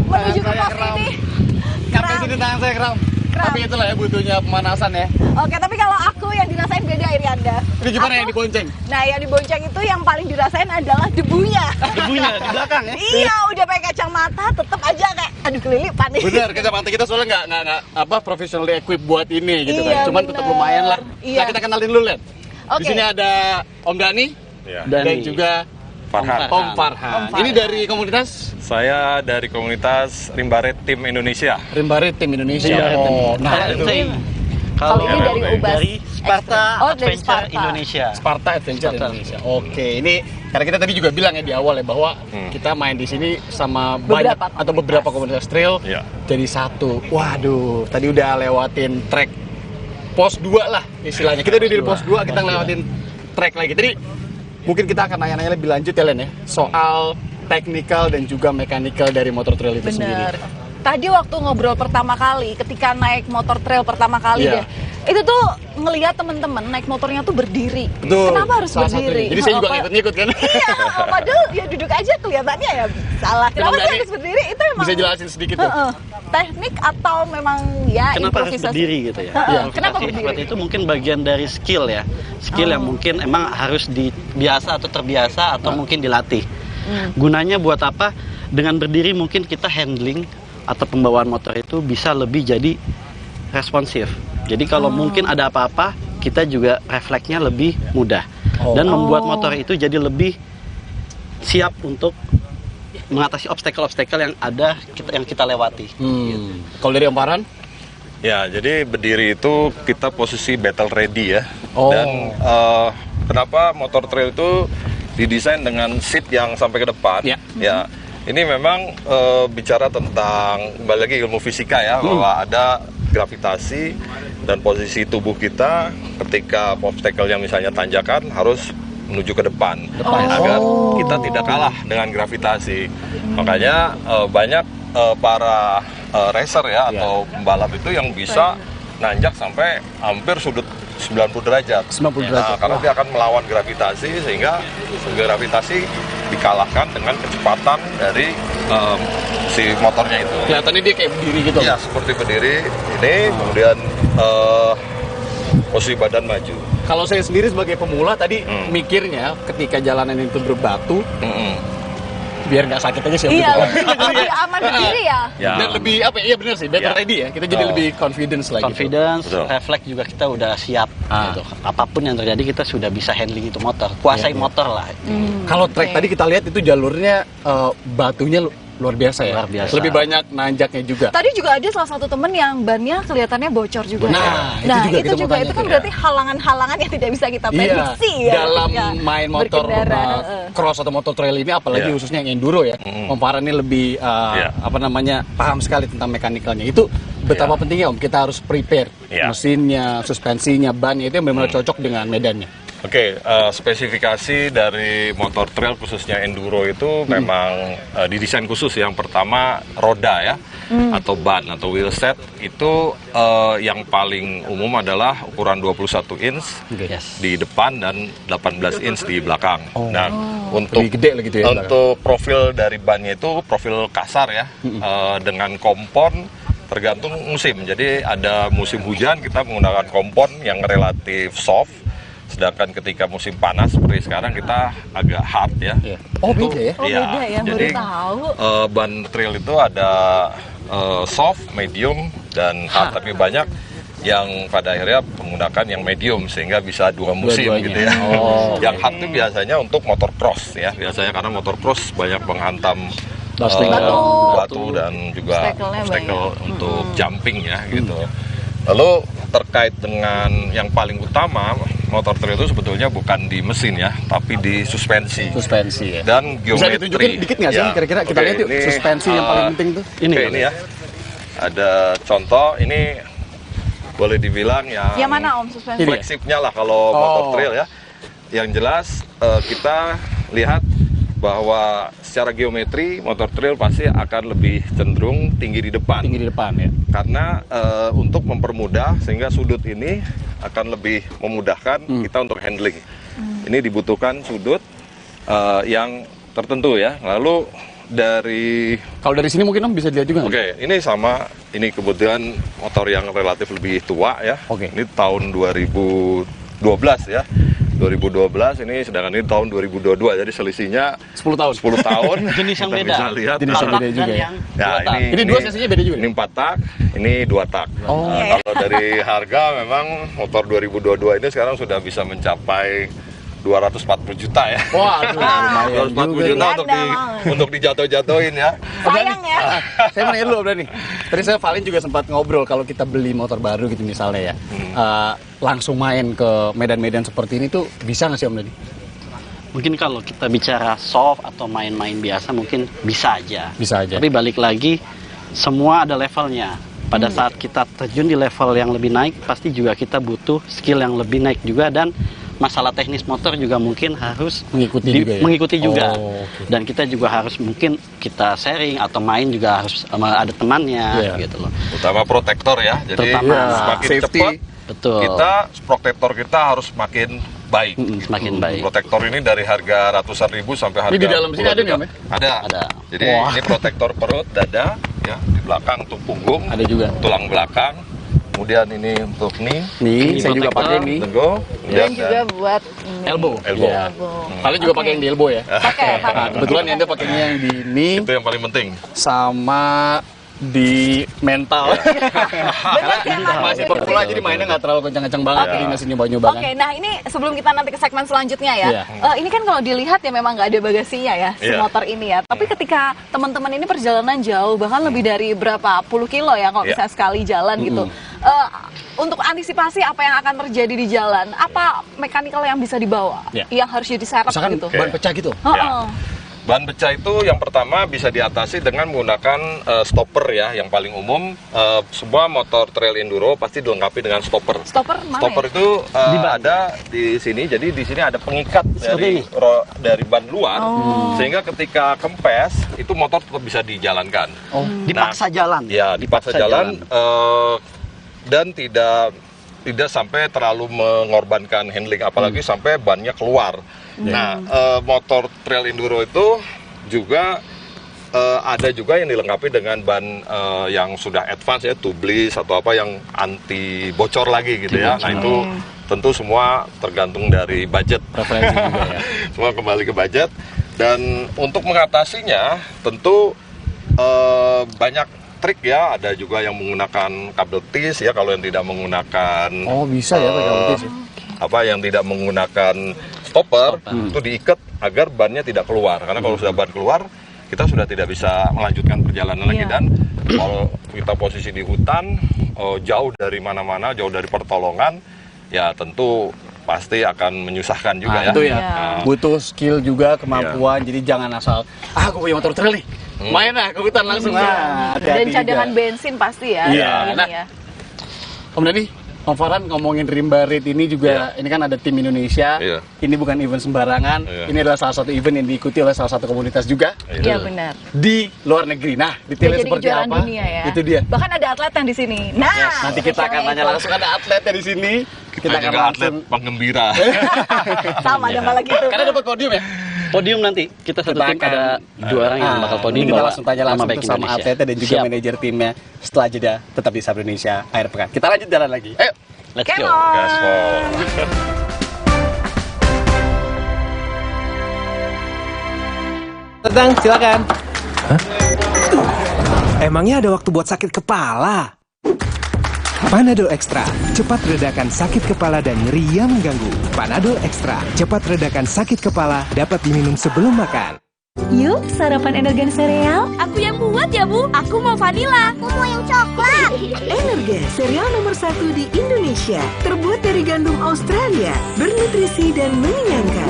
Menuju ke pos ini. Sampai sini tangan saya kram. Tapi itulah ya butuhnya pemanasan ya. Oke, tapi kalau aku yang dirasain beda Irianda. Ini gimana yang dibonceng? Nah, yang dibonceng itu yang paling dirasain adalah debunya. Debunya di belakang ya? Iya, udah pakai kacamata tetap aja kayak aduh kelilipan nih. Bener, kacamata kita soalnya nggak apa professionally equipped buat ini gitu iya, kan. Cuman tetap lumayan lah. Iya. Nah, kita kenalin dulu, Len. Oke. Di sini ada Om Dani, dan juga Farhan. Om Farhan. Ini dari komunitas? Saya dari komunitas Rimbaret Tim Indonesia. Rimbaret Tim Indonesia. Iya, Oh, nah kalau ini dari Ubas. Dari Sparta Adventure Indonesia. Sparta Adventure Indonesia. Oke, ini karena kita tadi juga bilang ya di awal ya bahwa kita main di sini sama beberapa komunitas trail jadi satu. Waduh, tadi udah lewatin trek pos 2 lah istilahnya. Kita udah di pos 2, kita lewatin trek lagi. Jadi mungkin kita akan nanya-nanya lebih lanjut ya Len ya soal teknikal dan juga mekanikal dari motor trail itu sendiri. Tadi waktu ngobrol pertama kali, ketika naik motor trail pertama kali deh, itu tuh ngelihat temen-temen naik motornya tuh berdiri. Betul. Kenapa harus berdiri? Jadi saya juga ngikut-ngikut kan? Iya, padahal ya duduk aja kelihatannya ya salah. Kenapa sih harus berdiri? Itu emang bisa jelasin sedikit tuh? Teknik atau memang ya kenapa harus berdiri gitu ya? Kenapa berdiri? Seperti itu mungkin bagian dari skill ya. Skill yang mungkin emang harus biasa atau terbiasa atau mungkin dilatih. Gunanya buat apa? Dengan berdiri mungkin kita handling atau pembawaan motor itu bisa lebih jadi responsif. Jadi kalau mungkin ada apa-apa, kita juga refleksnya lebih mudah. Dan membuat motor itu jadi lebih siap untuk mengatasi obstacle-obstacle yang ada yang kita lewati. Gitu. Kalau dari Om Farhan? Ya, jadi berdiri itu kita posisi battle ready ya. Dan kenapa motor trail itu didesain dengan seat yang sampai ke depan? Ya. Ini memang bicara tentang kembali lagi ilmu fisika ya, bahwa ada gravitasi dan posisi tubuh kita ketika obstacle yang misalnya tanjakan harus menuju ke depan agar kita tidak kalah dengan gravitasi. Makanya banyak para racer ya atau pembalap itu yang bisa nanjak sampai hampir sudut 90 derajat. 90 derajat. Nah, karena dia akan melawan gravitasi, sehingga gravitasi dikalahkan dengan kecepatan dari si motornya itu. Kelihatannya dia kayak berdiri gitu. Ya, seperti berdiri ini, kemudian posisi badan maju. Kalau saya sendiri sebagai pemula tadi mikirnya ketika jalanan itu berbatu, biar nggak sakit aja sih. Iya, lebih aman berdiri ya. Dan lebih apa? Iya benar sih, better ready ya. Kita jadi lebih confidence lagi. Confidence, refleks juga kita udah siap. Gitu. Apapun yang terjadi kita sudah bisa handling itu motor, kuasai motor lah. Kalau track tadi kita lihat itu jalurnya batunya luar biasa ya. Luar biasa. Lebih banyak nanjaknya juga. Tadi juga ada salah satu temen yang bannya kelihatannya bocor juga. Nah, itu juga itu kan berarti halangan-halangan yang tidak bisa kita prediksi ya. Dalam main motor cross atau motor trail ini, apalagi khususnya yang enduro ya, Om Farhan ini lebih paham sekali tentang mekanikalnya. Itu betapa pentingnya Om, kita harus prepare mesinnya, suspensinya, bannya itu yang benar-benar cocok dengan medannya. Oke, spesifikasi dari motor trail khususnya enduro itu memang didesain khusus. Yang pertama roda ya, atau ban atau wheel set itu yang paling umum adalah ukuran 21 inch di depan dan 18 inch di belakang. Nah, untuk gede gitu ya, untuk profil dari bannya itu profil kasar ya, dengan kompon tergantung musim. Jadi ada musim hujan kita menggunakan kompon yang relatif soft. Sedangkan ketika musim panas seperti sekarang kita agak hard ya. Oh beda ya? Oh beda ya, jadi, baru tahu. Ban trail itu ada soft, medium, dan hard. Tapi banyak yang pada akhirnya menggunakan yang medium sehingga bisa dua musim gitu ya. Yang hard itu biasanya untuk motor cross ya. Biasanya karena motor cross banyak menghantam batu dan juga obstacle untuk jumping ya gitu. Lalu terkait dengan yang paling utama, motor trail itu sebetulnya bukan di mesin ya, tapi di suspensi. Suspensi ya. Dan geometri. Bisa ditunjukin dikit nggak sih? Kira-kira kita lihat yuk suspensi yang paling penting tuh. Ini ya. Ada contoh, ini boleh dibilang yang mana Om suspensi? Fleksibnya lah kalau motor trail ya. Yang jelas kita lihat bahwa secara geometri motor trail pasti akan lebih cenderung tinggi di depan. Tinggi di depan ya. Karena untuk mempermudah sehingga sudut ini akan lebih memudahkan kita untuk handling. Ini dibutuhkan sudut yang tertentu ya. Lalu kalau dari sini mungkin Om bisa dilihat juga. Oke, ini sama, ini kebetulan motor yang relatif lebih tua ya. Ini tahun 2012 ya. 2012 ini, sedangkan ini tahun 2022, jadi selisihnya 10 tahun. 10 tahun. Jenis yang beda. Bisa lihat. Jenis yang beda juga ya. Ini dua sesinya beda juga. Ini 4 tak, ini 2 tak. Kalau dari harga memang motor 2022 ini sekarang sudah bisa mencapai 240 juta ya. Wah, lumayan 240 juta untuk dijatuh-jatuhin ya. Sayang ya. Saya mau nanya dulu Om nih. Tadi saya Valin juga sempat ngobrol kalau kita beli motor baru gitu misalnya ya. Langsung main ke medan-medan seperti ini tuh bisa nggak sih Om Dani? Mungkin kalau kita bicara soft atau main-main biasa mungkin bisa aja. Bisa aja. Tapi balik lagi, semua ada levelnya. Pada saat kita terjun di level yang lebih naik, pasti juga kita butuh skill yang lebih naik juga, dan masalah teknis motor juga mungkin harus mengikuti juga. Dan kita juga harus mungkin kita sharing atau main juga harus ada temannya gitu loh. Utama protektor ya. Jadi semakin cepat kita protektor kita harus semakin baik. Semakin baik. Protektor ini dari harga ratusan ribu sampai harga. Ini di dalam sini ada nih Om ya? Ada. Jadi ini protektor perut, dada, ya di belakang untuk punggung. Ada juga. Tulang belakang. Kemudian ini untuk knee. Saya juga pakai nih. Dan juga buat elbow. Kalian juga pakai yang di elbow ya? Pakai. Kebetulan Anda pakainya yang di knee. Itu yang paling penting. Sama di mental. Masih pemula jadi mainnya nggak terlalu kencang-kencang banget, jadi masih nyoba-nyoba. Oke, nah ini sebelum kita nanti ke segmen selanjutnya ya, ini kan kalau dilihat ya memang nggak ada bagasinya ya si motor ini ya. Tapi ketika teman-teman ini perjalanan jauh, bahkan lebih dari berapa puluh kilo ya kalau misalnya sekali jalan gitu. Untuk antisipasi apa yang akan terjadi di jalan, apa mekanikal yang bisa dibawa, yang harus jadi serep gitu? Ban pecah gitu. Ban pecah itu yang pertama bisa diatasi dengan menggunakan stopper ya, yang paling umum. Semua motor trail enduro pasti dilengkapi dengan stopper. Stopper mana? Stopper itu ada di sini, jadi di sini ada pengikat dari ban luar, sehingga ketika kempes itu motor tetap bisa dijalankan. Dipaksa jalan. Ya, dipaksa jalan. dan tidak sampai terlalu mengorbankan handling, apalagi sampai bannya keluar. Nah, motor trail enduro itu juga ada juga yang dilengkapi dengan ban yang sudah advance ya, tubeless atau apa yang anti bocor lagi gitu ya. Nah itu tentu semua tergantung dari budget. Preferensi juga ya. Semua kembali ke budget. Dan untuk mengatasinya tentu banyak trik ya, ada juga yang menggunakan kabel tis ya, kalau yang tidak menggunakan bisa ya pakai kabel tis. Yang tidak menggunakan stopper itu diikat agar bannya tidak keluar, karena kalau sudah ban keluar kita sudah tidak bisa melanjutkan perjalanan lagi. Dan kalau kita posisi di hutan jauh dari mana-mana, jauh dari pertolongan, ya tentu pasti akan menyusahkan juga ya. Itu ya. Butuh skill juga, kemampuan. Jadi jangan asal aku punya motor trail nih, main lah ke hutan langsung. Dan cadangan bensin pasti ya. Nah, Om Dani, Om Farhan ngomongin Rimba Raid ini juga, ini kan ada tim Indonesia. Ini bukan event sembarangan. Ini adalah salah satu event yang diikuti oleh salah satu komunitas juga. Iya benar. Di luar negeri. Nah, detailnya seperti apa? Dunia ya. Itu dia. Bahkan ada atlet yang di sini. Nah, nanti kita akan tanya langsung, ada atletnya di sini. Kita akan langsung atlet penggembira. Sama ada malah gitu. Karena dapat podium ya. Podium nanti kita satu tim ada 2 orang yang bakal podium. Kita langsung tanya langsung bersama Indonesia. atletnya dan juga manajer timnya setelah jeda. Tetap di Sabtu Indonesia akhir pekan. Kita lanjut jalan lagi. Ayo, let's go. Gaspol. Datang, silakan. Emangnya ada waktu buat sakit kepala? Panadol Extra, cepat redakan sakit kepala dan nyeri yang mengganggu. Panadol Extra, cepat redakan sakit kepala, dapat diminum sebelum makan. Yuk, sarapan Energen sereal. Aku yang buat ya, Bu. Aku mau vanila. Aku mau yang coklat. Energen, sereal nomor 1 di Indonesia. Terbuat dari gandum Australia, bernutrisi dan mengenyangkan.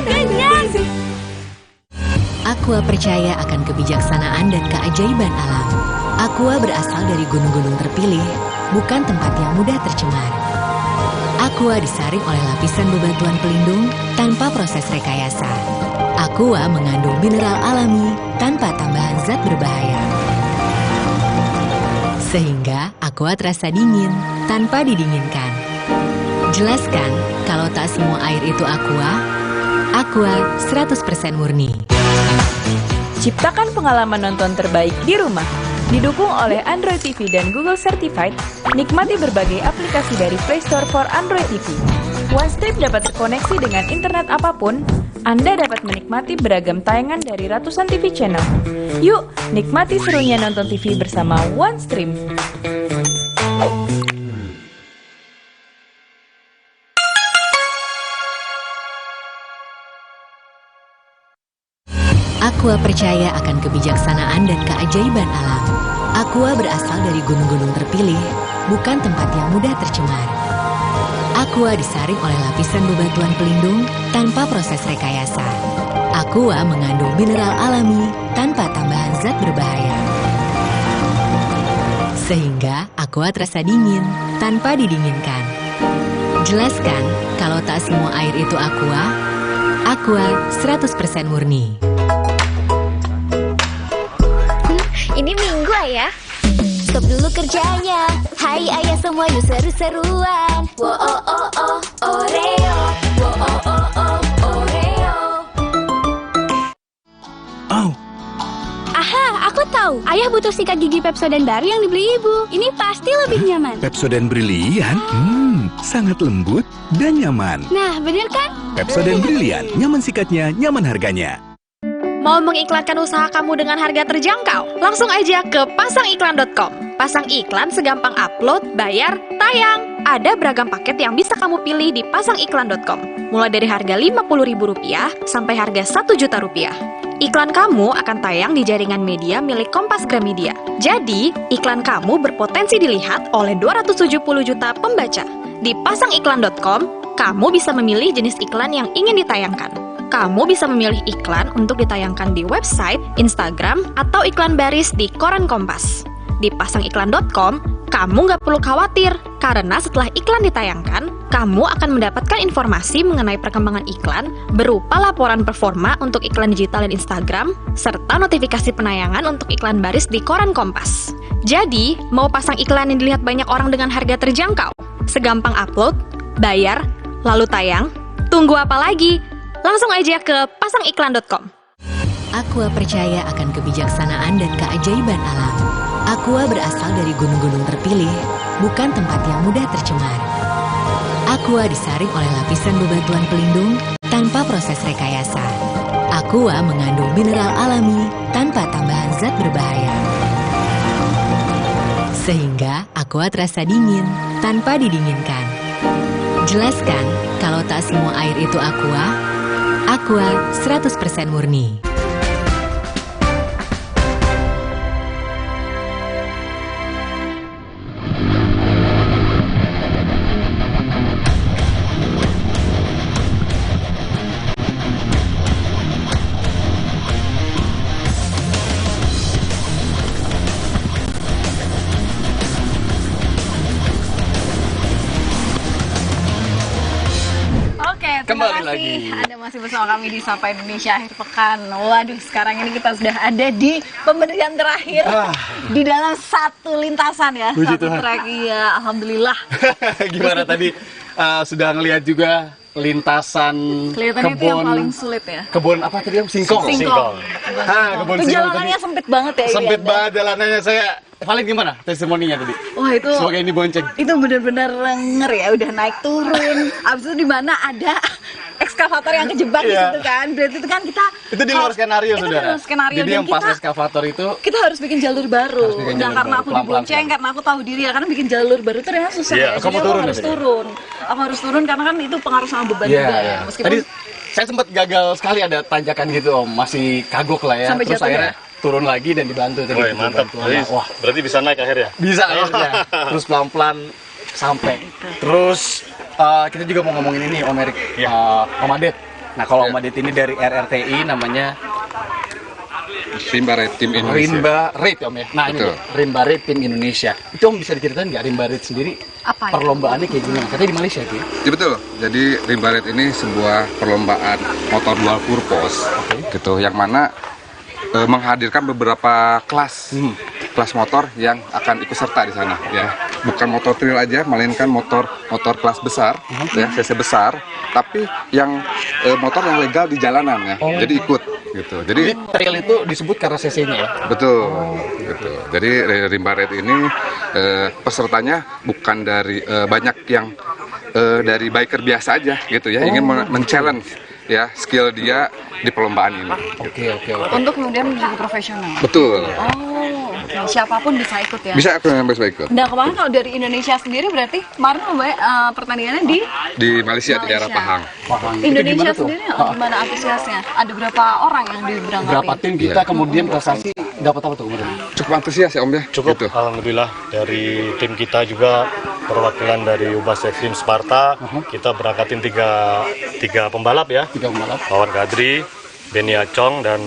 Kenyang. Aqua percaya akan kebijaksanaan dan keajaiban alam. Aqua berasal dari gunung-gunung terpilih, bukan tempat yang mudah tercemar. Aqua disaring oleh lapisan bebatuan pelindung tanpa proses rekayasa. Aqua mengandung mineral alami tanpa tambahan zat berbahaya. Sehingga Aqua terasa dingin tanpa didinginkan. Jelaskan kalau tak semua air itu Aqua. Aqua 100% murni. Ciptakan pengalaman nonton terbaik di rumah. Didukung oleh Android TV dan Google Certified, nikmati berbagai aplikasi dari Play Store for Android TV. OneStream dapat terkoneksi dengan internet apapun. Anda dapat menikmati beragam tayangan dari ratusan TV channel. Yuk, nikmati serunya nonton TV bersama OneStream. Aqua percaya akan kebijaksanaan dan keajaiban alam. Aqua berasal dari gunung-gunung terpilih, bukan tempat yang mudah tercemar. Aqua disaring oleh lapisan bebatuan pelindung tanpa proses rekayasa. Aqua mengandung mineral alami tanpa tambahan zat berbahaya. Sehingga Aqua terasa dingin tanpa didinginkan. Jelaskan kalau tak semua air itu Aqua. Aqua 100% murni. Ini Minggu ayah. Stop dulu kerjanya. Hai ayah semua yuk seru-seruan. Wo oh oh oh Oreo. Wo oh oh oh Oreo. Oh. Aha, aku tahu. Ayah butuh sikat gigi Pepsodent baru yang dibeli ibu. Ini pasti lebih nyaman. Pepsodent Brilian? Sangat lembut dan nyaman. Nah, bener kan? Pepsodent Brilian, nyaman sikatnya, nyaman harganya. Mau mengiklankan usaha kamu dengan harga terjangkau? Langsung aja ke pasangiklan.com. Pasang iklan segampang upload, bayar, tayang. Ada beragam paket yang bisa kamu pilih di pasangiklan.com. Mulai dari harga Rp50.000 sampai harga Rp1.000.000. Iklan kamu akan tayang di jaringan media milik Kompas Gramedia. Jadi, iklan kamu berpotensi dilihat oleh 270 juta pembaca. Di pasangiklan.com, kamu bisa memilih jenis iklan yang ingin ditayangkan. Kamu bisa memilih iklan untuk ditayangkan di website, Instagram, atau iklan baris di koran Kompas. Di pasangiklan.com, kamu nggak perlu khawatir, karena setelah iklan ditayangkan, kamu akan mendapatkan informasi mengenai perkembangan iklan berupa laporan performa untuk iklan digital dan Instagram, serta notifikasi penayangan untuk iklan baris di koran Kompas. Jadi, mau pasang iklan yang dilihat banyak orang dengan harga terjangkau? Segampang upload, bayar, lalu tayang? Tunggu apa lagi? Langsung aja ke pasangiklan.com. Aqua percaya akan kebijaksanaan dan keajaiban alam. Aqua berasal dari gunung-gunung terpilih, bukan tempat yang mudah tercemar. Aqua disaring oleh lapisan bebatuan pelindung tanpa proses rekayasa. Aqua mengandung mineral alami tanpa tambahan zat berbahaya. Sehingga Aqua terasa dingin tanpa didinginkan. Jelaskan kalau tak semua air itu Aqua. Aqua 100% murni. Kembali lagi. Anda masih bersama kami di Sapa Indonesia Akhir Pekan. Waduh, sekarang ini kita sudah ada di pemberian terakhir di dalam satu lintasan ya. Puji satu Tuhan. trek, iya, alhamdulillah. Gimana tadi sudah ngelihat juga lintasan Kelihatannya itu yang paling sulit ya. Kebun apa tadi? Singkong. Singkong. Kebun Itu singkong jalanannya tadi. sempit banget ya. Sempit Anda. banget jalanannya. Saya paling gimana testimoninya tadi? Wah, itu Sebagai ini bonceng. itu benar-benar ngeri ya, udah naik turun. Abis itu di mana ada ekskavator yang kejebak di Iya. situ kan. Berarti itu kan kita Itu di luar skenario, itu saudara. di luar skenario. Jadi Dan yang pas kita- eskavator itu kita harus bikin jalur baru. Harus bikin Nah, jalur karena baru, aku pelan-pelan dibonceng, karena aku tahu diri ya, karena bikin jalur baru itu ternyata susah Iya, ya. kamu Jadi aku turun harus ya? turun. Aku harus turun karena kan itu pengaruh sama beban Iya, juga ya. iya. Meskipun Tadi saya sempat gagal sekali ada tanjakan gitu Om, masih kagok lah ya. Sampai Terus jatuh akhirnya turun lagi dan dibantu tadi. Woi, gitu, mantap. bantuannya. Wah, Berarti bisa naik akhirnya? bisa akhirnya. Terus pelan-pelan sampai. Terus kita juga mau ngomongin ini Om Erik, Om Adet. Nah kalau Om Adet ini dari RRTI namanya Rimba Red Team Indonesia. Rimba Red Om ya. Nah Betul. ini Rimba Red Tim Indonesia. Itu Om bisa diceritain nggak Rimba Red sendiri? Apa ya? Perlombaannya kayak gimana? Katanya di Malaysia itu ya? Ya betul. Jadi Rimba Red ini sebuah perlombaan motor dual purpose, gitu, yang mana menghadirkan beberapa kelas motor yang akan ikut serta di sana. Ya, bukan motor trail aja, melainkan motor kelas besar, ya, cc besar, tapi yang motor yang legal di jalanan ya. Jadi ikut, gitu. Jadi trail itu disebut karena cc-nya ya? betul, gitu. Jadi Rimba Red ini pesertanya bukan dari banyak yang dari biker biasa aja, gitu ya, ingin men-challenge ya skill dia di perlombaan ini. Oke. Untuk kemudian menjadi profesional. Betul. Oh, oke. Siapapun bisa ikut ya. Bisa ikut. Nah, kemarin kalau dari Indonesia sendiri berarti kemarin pertandingannya Di Malaysia, di daerah Pahang. Indonesia sendiri gimana antusiasnya? Ada berapa orang yang diberangkatin? Berapa tim kita kemudian prestasi dapat apa tuh kemarin? Cukup antusias ya Om ya? Cukup, alhamdulillah. Dari tim kita juga perwakilan dari Ubas Extreme Sparta, kita berangkatin tiga pembalap ya. Tiga pembalap. Wawan Kadri, Benny Acong, dan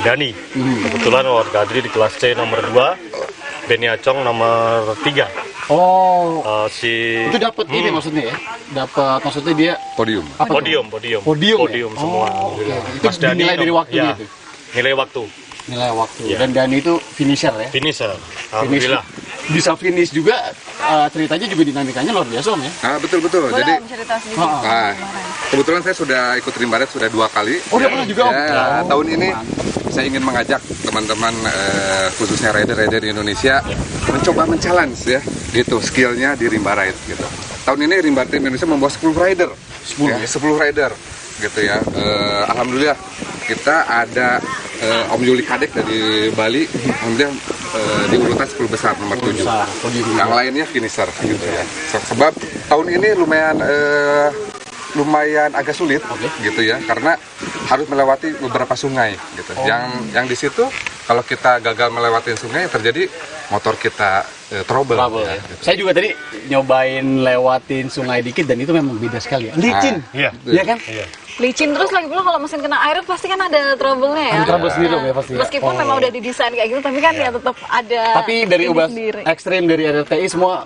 Dani. Kebetulan Wawan Kadri di kelas C nomor 2, Benny Acong nomor 3. Oh, itu dapat ini maksudnya ya? Dapat maksudnya dia podium. Apa Podium semua. Itu dinilai dari waktunya itu? Nilai waktu. Nilai waktu. Ya. Dan Dani itu finisher ya? Finisher, alhamdulillah. Bisa finish juga, ceritanya juga dinamikanya luar biasa Om ya? Betul. Boleh Jadi Om cerita sedikit? kebetulan saya sudah ikut Rimba Red sudah 2 kali. Oh, udah pernah juga Om? Ya, tahun ini saya ingin mengajak teman-teman khususnya rider-rider di Indonesia mencoba men-challenge ya, gitu, skillnya di Rimba Red gitu. Tahun ini Rimba Red Indonesia membawa 10 rider. 10 rider gitu ya. Alhamdulillah kita ada Om Yuli Kadek dari Bali, kemudian di urutan 10 besar nomor 7. Yang lainnya finisher gitu ya. Sebab tahun ini lumayan agak sulit gitu ya, karena harus melewati beberapa sungai gitu. Yang di situ kalau kita gagal melewati sungai terjadi motor kita trouble. Ya. Saya juga tadi nyobain lewatin sungai dikit dan itu memang beda sekali ya. Licin. Iya kan? Licin terus lagi pula kalau mesin kena air pasti kan ada trouble-nya ya. Ada trouble sendiri ya pasti. Meskipun memang udah didesain kayak gitu tapi kan ya tetap ada. Tapi dari ubah ekstrim dari RRTI semua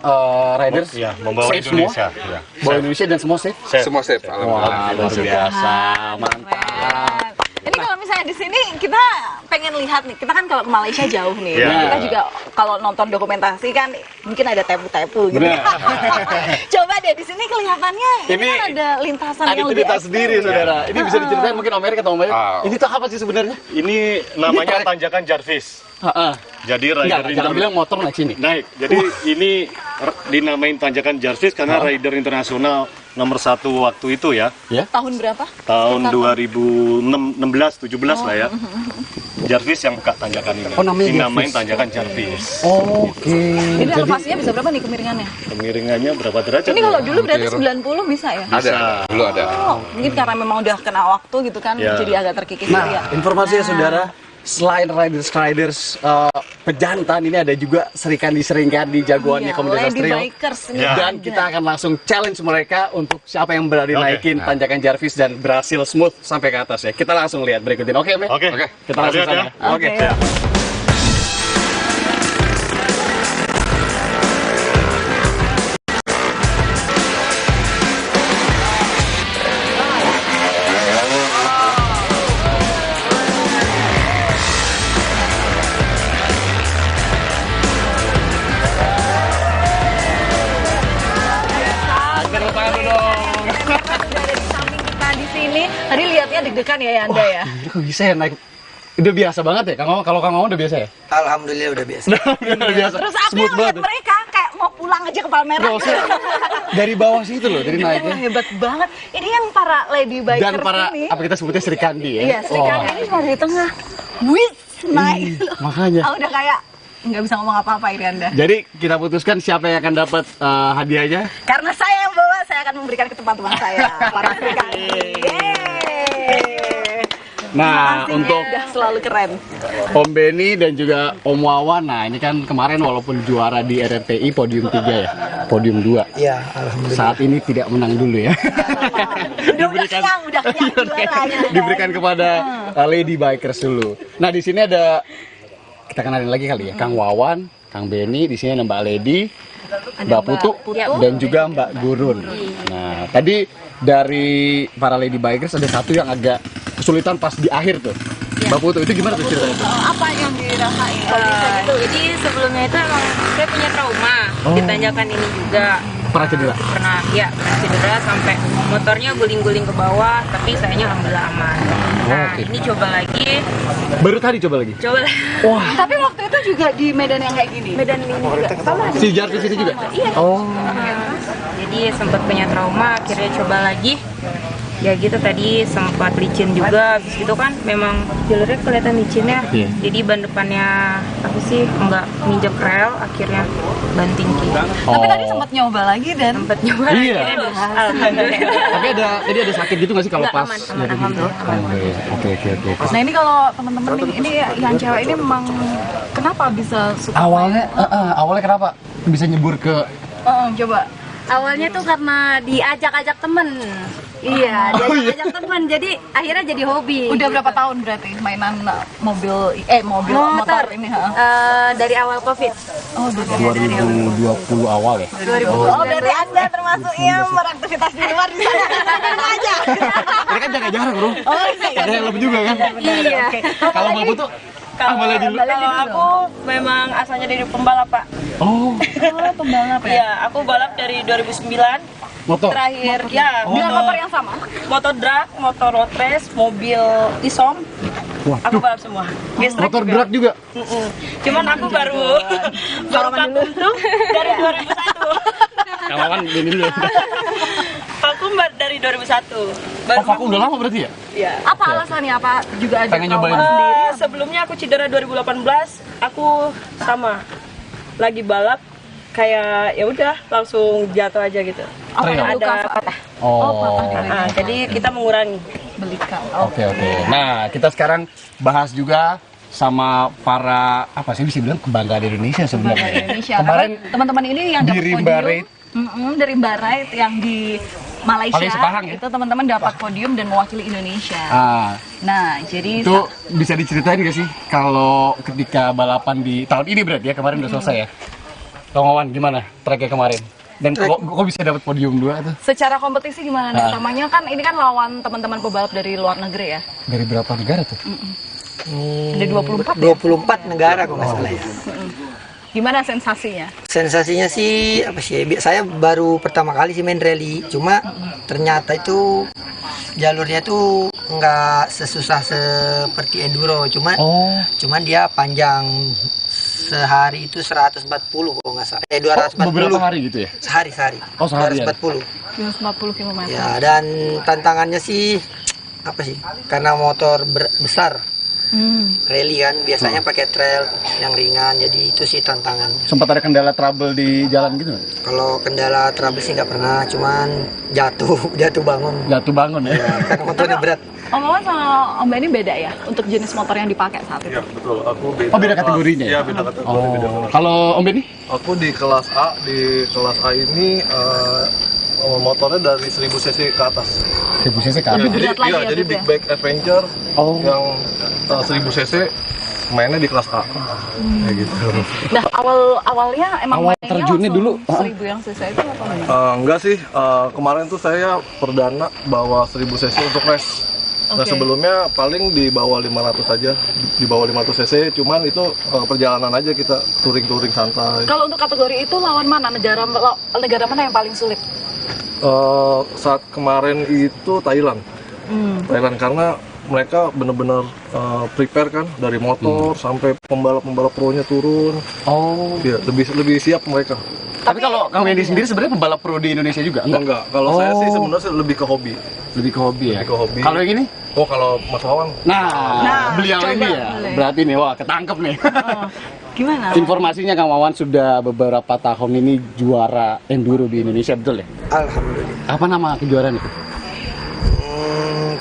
riders membawa safe Indonesia. Semua. Bawa Indonesia dan semua safe. Semua safe. Wah, luar biasa. Mantap. Ini kalau misalnya di sini kita pengen lihat nih, kita kan kalau ke Malaysia jauh nih, kita juga kalau nonton dokumentasi kan mungkin ada tepu-tepu gitu. Coba deh di sini kelihatannya ini kan ada lintasan yang lebih cerita sendiri saudara. Ini bisa diceritain mungkin Om Erik atau Om Erik. Ini tuh apa sih sebenarnya? Ini namanya tanjakan Jarvis. Jadi rider jangan bilang motor naik sini. Naik. Jadi ini dinamain tanjakan Jarvis karena rider internasional nomor 1 waktu itu ya. Tahun berapa? Tahun 2016-17 lah ya. Jarvis yang buka tanjakan ini. Dinamain tanjakan Jarvis. Oke. Ini elevasinya bisa berapa nih kemiringannya? Kemiringannya berapa derajat? Ini kalau dulu berarti 90 bisa ya? Ada, dulu ada. Mungkin karena memang udah kena waktu gitu kan, jadi agak terkikis. Nah, informasinya saudara, selain riders pejantan ini ada juga Serikandi jagoannya komunitas trail. Dan kita akan langsung challenge mereka untuk siapa yang berani naikin tanjakan Jarvis dan berhasil smooth sampai ke atas ya. Kita langsung lihat berikut ini. Oke, Me? Oke. Kita langsung sana. Oke. Tadi lihatnya deg-degan ya Anda ya? Kok bisa ya naik? Udah biasa banget ya? Kalau Kang Maman udah biasa ya? Alhamdulillah udah biasa. Udah biasa. Terus aku yang lihat mereka kayak mau pulang aja ke Palmerah. Dari bawah situ loh, dari naiknya. Hebat banget. Ini yang para lady bikers dan para ini. apa kita sebutnya Serikandi ya? Iya, Serikandi ini cuma di tengah. Wih, naik. Makanya. Udah kayak nggak bisa ngomong apa-apa ini Anda. Jadi kita putuskan siapa yang akan dapat hadiahnya. Karena saya yang bawa, saya akan memberikan ke teman-teman saya. Para Serikandi. Nah, untuk selalu keren. Om Benny dan juga Om Wawan. Nah, ini kan kemarin walaupun juara di RRTI podium 3 ya. Podium 2. Iya, alhamdulillah. Saat ini tidak menang dulu ya. udah kenyang juaranya. Diberikan kepada Lady Bikers dulu. Nah, di sini ada kita kenalin lagi kali ya. Kang Wawan, Kang Benny, di sini ada Mbak Lady, Mbak Putu, dan juga Mbak Gurun. Nah, tadi dari para Lady Bikers ada satu yang agak kesulitan pas di akhir tuh. Mbak Putu, itu gimana tuh ceritanya? Apa yang dirasain? Jadi sebelumnya itu emang saya punya trauma di tanjakan ini juga. Pernah cedera? Pernah cedera sampai motornya guling-guling ke bawah, tapi sayangnya alhamdulillah aman. Nah, ini coba lagi. Baru tadi coba lagi? Coba lagi. Wah. Tapi waktu itu juga di medan yang kayak gini? Medan ini juga? Sama. Si Jarvis ini juga? Iya. Jadi sempat punya trauma, akhirnya coba lagi. Ya gitu tadi sempat licin juga, habis itu kan memang jalurnya kelihatan licinnya. Jadi ban depannya apa sih nggak nginjek rel, akhirnya banting kiri. Tapi tadi sempat nyoba lagi dan sempat nyoba lagi dan berhasil. Tapi ada sakit gitu nggak sih kalau pas? Oke. Nah ini kalau teman-teman ini yang cewek ini memang kenapa bisa suka? Awalnya kenapa bisa nyebur ke? Coba. Awalnya tuh karena diajak-ajak temen. Iya, diajak temen, jadi akhirnya jadi hobi. Udah berapa tahun berarti mainan motor ini? Dari awal COVID. Oh, 2020 awal ya? 2020. Oh, berarti Anda termasuk yang beraktivitas di luar di sana aja. Ini kan jaga-jaga bro. Oh, iya. Ada yang lebih juga kan? Iya. Kalau Mbak Putu? Kalau aku memang asalnya dari pembalap, Pak. Oh, pembalap ya? Iya, aku balap dari 2009. Motor? Terakhir, ya. Motor yang sama? Motor drag, motor road race, mobil isom. Aku balap semua. Motor drag juga? Cuman aku baru vakum tuh dari 2001. Kawan ini dulu. Vakum dari 2001. Vakum udah lama berarti ya? Iya. Apa alasannya? Apa juga ada pengen nyobain sendiri? Sebelumnya aku cedera 2018, aku sama lagi balap kayak ya udah langsung jatuh aja gitu. Ada patah. Patah. Jadi kita mengurangi. belikan. Oke. Nah, kita sekarang bahas juga sama para apa sih bisa bilang kebanggaan Indonesia sebenarnya. Kemarin teman-teman ini yang di Rimba Raid dari Rimba Raid yang di Malaysia Sepahang, ya? itu teman-teman dapat podium dan mewakili Indonesia. Nah, jadi itu bisa diceritain nggak sih kalau ketika balapan di tahun ini berarti ya kemarin udah selesai ya? Kang Wawan gimana tracknya kemarin? Dan kok bisa dapat podium 2 tuh? secara kompetisi gimana nih? Utamanya kan ini kan lawan teman-teman pebalap dari luar negeri ya. Dari berapa negara tuh? Ada 24 negara kok nggak salah ya. Gimana sensasinya? Sensasinya sih apa sih? Saya baru pertama kali sih main rally, cuma ternyata itu jalurnya tuh nggak sesusah seperti enduro, cuman dia panjang sehari itu 140 kalau nggak salah. 240. Beberapa hari gitu ya? Sehari. Oh, sehari. 240. 240 km. Ya, dan tantangannya sih apa sih? Karena motor besar. Rally kan biasanya pakai trail yang ringan, jadi itu sih tantangannya. Sempat ada kendala trouble di jalan gitu nggak? Kalau kendala trouble sih nggak pernah, cuman jatuh bangun ya, karena motornya berat. Om Wawan sama Om Benny beda ya untuk jenis motor yang dipakai saat itu? Iya betul, aku beda. Oh, beda kategorinya? Iya, beda kategori. Beda. Kalau Om Benny? Aku di kelas A. Di kelas A ini motornya dari 1000 cc ke atas. 1000 cc ke atas? Jadi big bike adventure yang 1000 cc mainnya di kelas A. Kayak gitu. Nah, awalnya emang mainnya terjunnya dulu 1000 yang cc itu apa nih? Enggak sih, kemarin tuh saya perdana bawa 1000 cc untuk race. Nah, sebelumnya paling di bawah 500 aja, di bawah 500 cc, cuman itu perjalanan aja kita touring santai. Kalau untuk kategori itu lawan mana? Negara mana yang paling sulit? Saat kemarin itu Thailand. Thailand karena mereka benar-benar prepare kan dari motor sampai pembalap pro-nya turun. Ya, lebih siap mereka. Tapi kalau Kang Wendy sendiri sebenarnya pembalap pro di Indonesia juga? Enggak. Kalau saya sih sebenarnya lebih ke hobi. Lebih ke hobi ya? Lebih ke hobi. Kalau yang ini? Oh, kalau Mas Wawan. Nah, beliau ini ya. Boleh. Berarti nih, wah ketangkep nih. Gimana? Informasinya Kang Wawan sudah beberapa tahun ini juara enduro di Indonesia, betul ya? Alhamdulillah. Apa nama kejuaraan itu?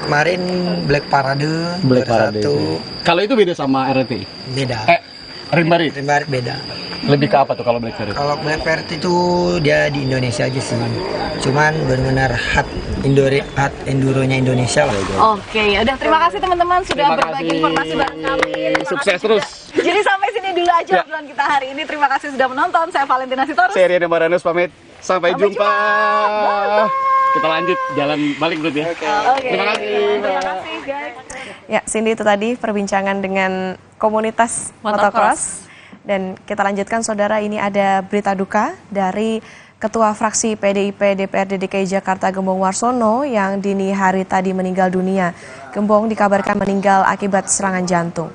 Kemarin Black Parade. Kalau itu beda sama RT? Beda. Rimba Raid beda. Lebih ke apa tuh kalau Black Parade? Kalau Black Parade itu dia di Indonesia aja sih. Cuman benar-benar hard enduronya Indonesia lah. Oke, udah terima kasih teman-teman sudah berbagi informasi bareng kami. Sukses terus. Jadi sampai sini dulu aja obrolan kita hari ini. Terima kasih sudah menonton. Saya Valentina Sitorus. Saya Rian Maranus pamit. Sampai jumpa. Kita lanjut jalan balik berarti ya. Terima kasih. Terima kasih guys. Ya, Cindy itu tadi perbincangan dengan komunitas motocross. Dan kita lanjutkan saudara, ini ada berita duka dari Ketua Fraksi PDIP DPRD DKI Jakarta Gembong Warsono yang dini hari tadi meninggal dunia. Gembong dikabarkan meninggal akibat serangan jantung.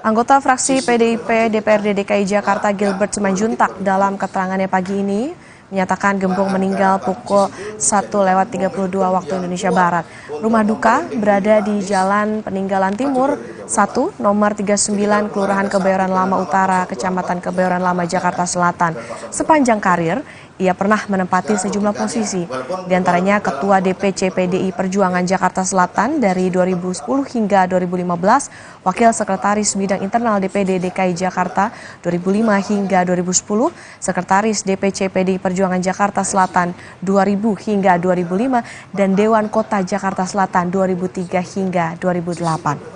Anggota fraksi PDIP DPRD DKI Jakarta Gilbert Simanjuntak dalam keterangannya pagi ini menyatakan Gembong meninggal pukul 1:32 waktu Indonesia Barat. Rumah duka berada di Jalan Peninggalan Timur 1, nomor 39, Kelurahan Kebayoran Lama Utara, Kecamatan Kebayoran Lama, Jakarta Selatan. Sepanjang karir, ia pernah menempati sejumlah posisi, diantaranya Ketua DPC PDI Perjuangan Jakarta Selatan dari 2010 hingga 2015, Wakil Sekretaris Bidang Internal DPD DKI Jakarta 2005 hingga 2010, Sekretaris DPC PDI Perjuangan Jakarta Selatan 2000 hingga 2005, dan Dewan Kota Jakarta Selatan 2003 hingga 2008.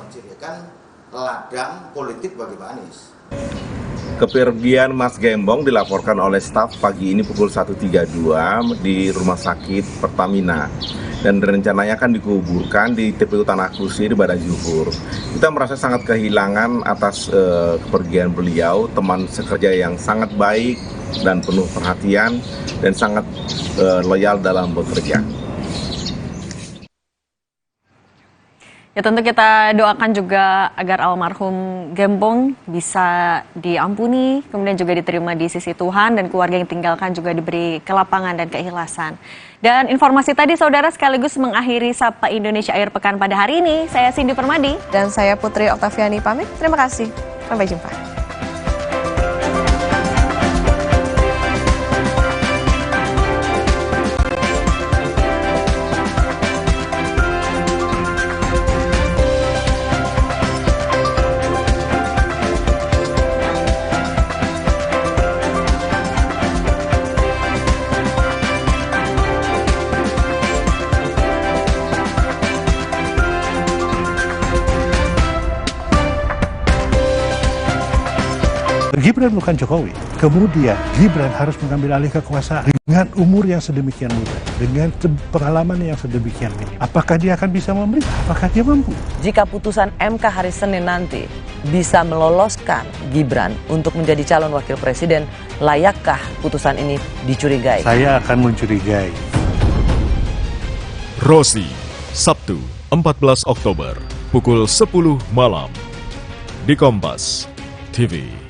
Ladang politik bagi Pak Anies. Kepergian Mas Gembong dilaporkan oleh staf pagi ini pukul 1.32 di Rumah Sakit Pertamina dan rencananya akan dikuburkan di TPU Tanah Kusir pada zuhur. Kita merasa sangat kehilangan atas kepergian beliau, teman sekerja yang sangat baik dan penuh perhatian dan sangat loyal dalam bekerja. Ya tentu kita doakan juga agar almarhum Gembong bisa diampuni, kemudian juga diterima di sisi Tuhan dan keluarga yang tinggalkan juga diberi kelapangan dan keikhlasan. Dan informasi tadi saudara sekaligus mengakhiri Sapa Indonesia Akhir Pekan pada hari ini. Saya Cindy Permadi dan saya Putri Oktaviani pamit. Terima kasih. Sampai jumpa. Gibran bukan Jokowi. Kemudian Gibran harus mengambil alih kekuasaan dengan umur yang sedemikian muda, dengan pengalaman yang sedemikian minim. Apakah dia akan bisa memberi? Apakah dia mampu? Jika putusan MK hari Senin nanti bisa meloloskan Gibran untuk menjadi calon wakil presiden, layakkah putusan ini dicurigai? Saya akan mencurigai. Rosi, Sabtu 14 Oktober, pukul 10 malam, di Kompas TV.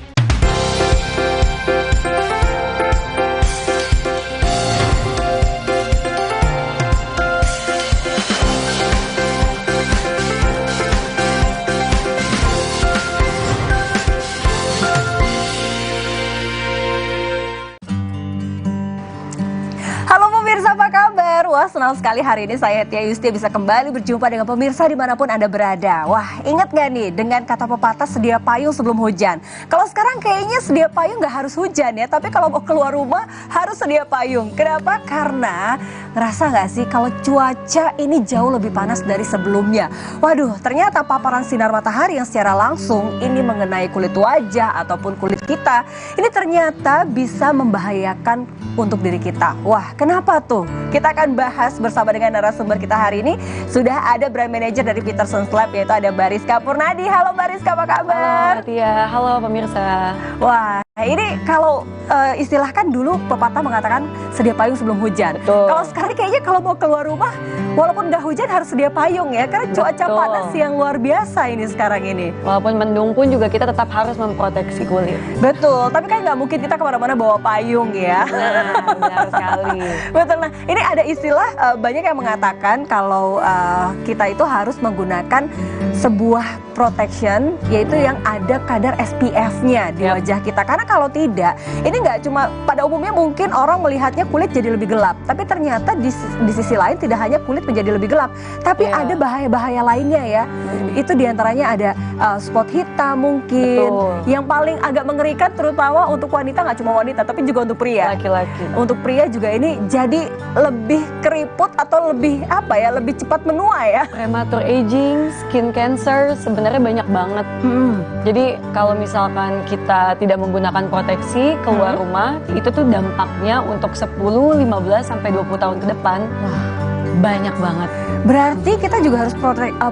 Wah, senang sekali hari ini saya Tia Yustia bisa kembali berjumpa dengan pemirsa dimanapun Anda berada. Wah, ingat gak nih dengan kata pepatah sedia payung sebelum hujan? Kalau sekarang kayaknya sedia payung gak harus hujan ya, tapi kalau mau keluar rumah harus sedia payung. Kenapa? Karena ngerasa gak sih kalau cuaca ini jauh lebih panas dari sebelumnya? Waduh, ternyata paparan sinar matahari yang secara langsung ini mengenai kulit wajah ataupun kulit kita, ini ternyata bisa membahayakan untuk diri kita. Wah, kenapa tuh? Kita akan bahas bersama dengan narasumber kita hari ini. Sudah ada brand manager dari Peterson Lab, yaitu ada Bariska Purnadi. Halo Bariska, apa kabar? Halo Tia, halo pemirsa. Wah, ini kalau istilahkan dulu pepatah mengatakan sedia payung sebelum hujan. Betul. Kalau sekarang kayaknya kalau mau keluar rumah, walaupun nggak hujan harus sedia payung ya, karena cuaca Betul. panas yang luar biasa ini sekarang ini. Walaupun mendung pun juga kita tetap harus memproteksi kulit. Betul, tapi kan nggak mungkin kita kemana-mana bawa payung ya. Benar sekali. Betul, nah ini ada istilah banyak yang mengatakan kalau kita itu harus menggunakan sebuah protection, yaitu yang ada kadar SPF-nya di wajah kita. Karena kalau tidak, ini nggak cuma pada umumnya mungkin orang melihatnya kulit jadi lebih gelap, tapi ternyata di sisi lain tidak hanya kulit menjadi lebih gelap, tapi ada bahaya-bahaya lainnya ya. Itu diantaranya ada spot hitam mungkin. Betul. Yang paling agak mengerikan terutama untuk wanita, nggak cuma wanita tapi juga untuk pria. Laki-laki. Untuk pria juga ini jadi lebih keriput atau lebih apa ya, lebih cepat menua ya. Premature aging, skin cancer sebenarnya banyak banget. Jadi kalau misalkan kita tidak menggunakan proteksi keluar rumah, itu tuh dampaknya untuk 10, 15 sampai 20 tahun ke depan. Banyak banget. Berarti kita juga harus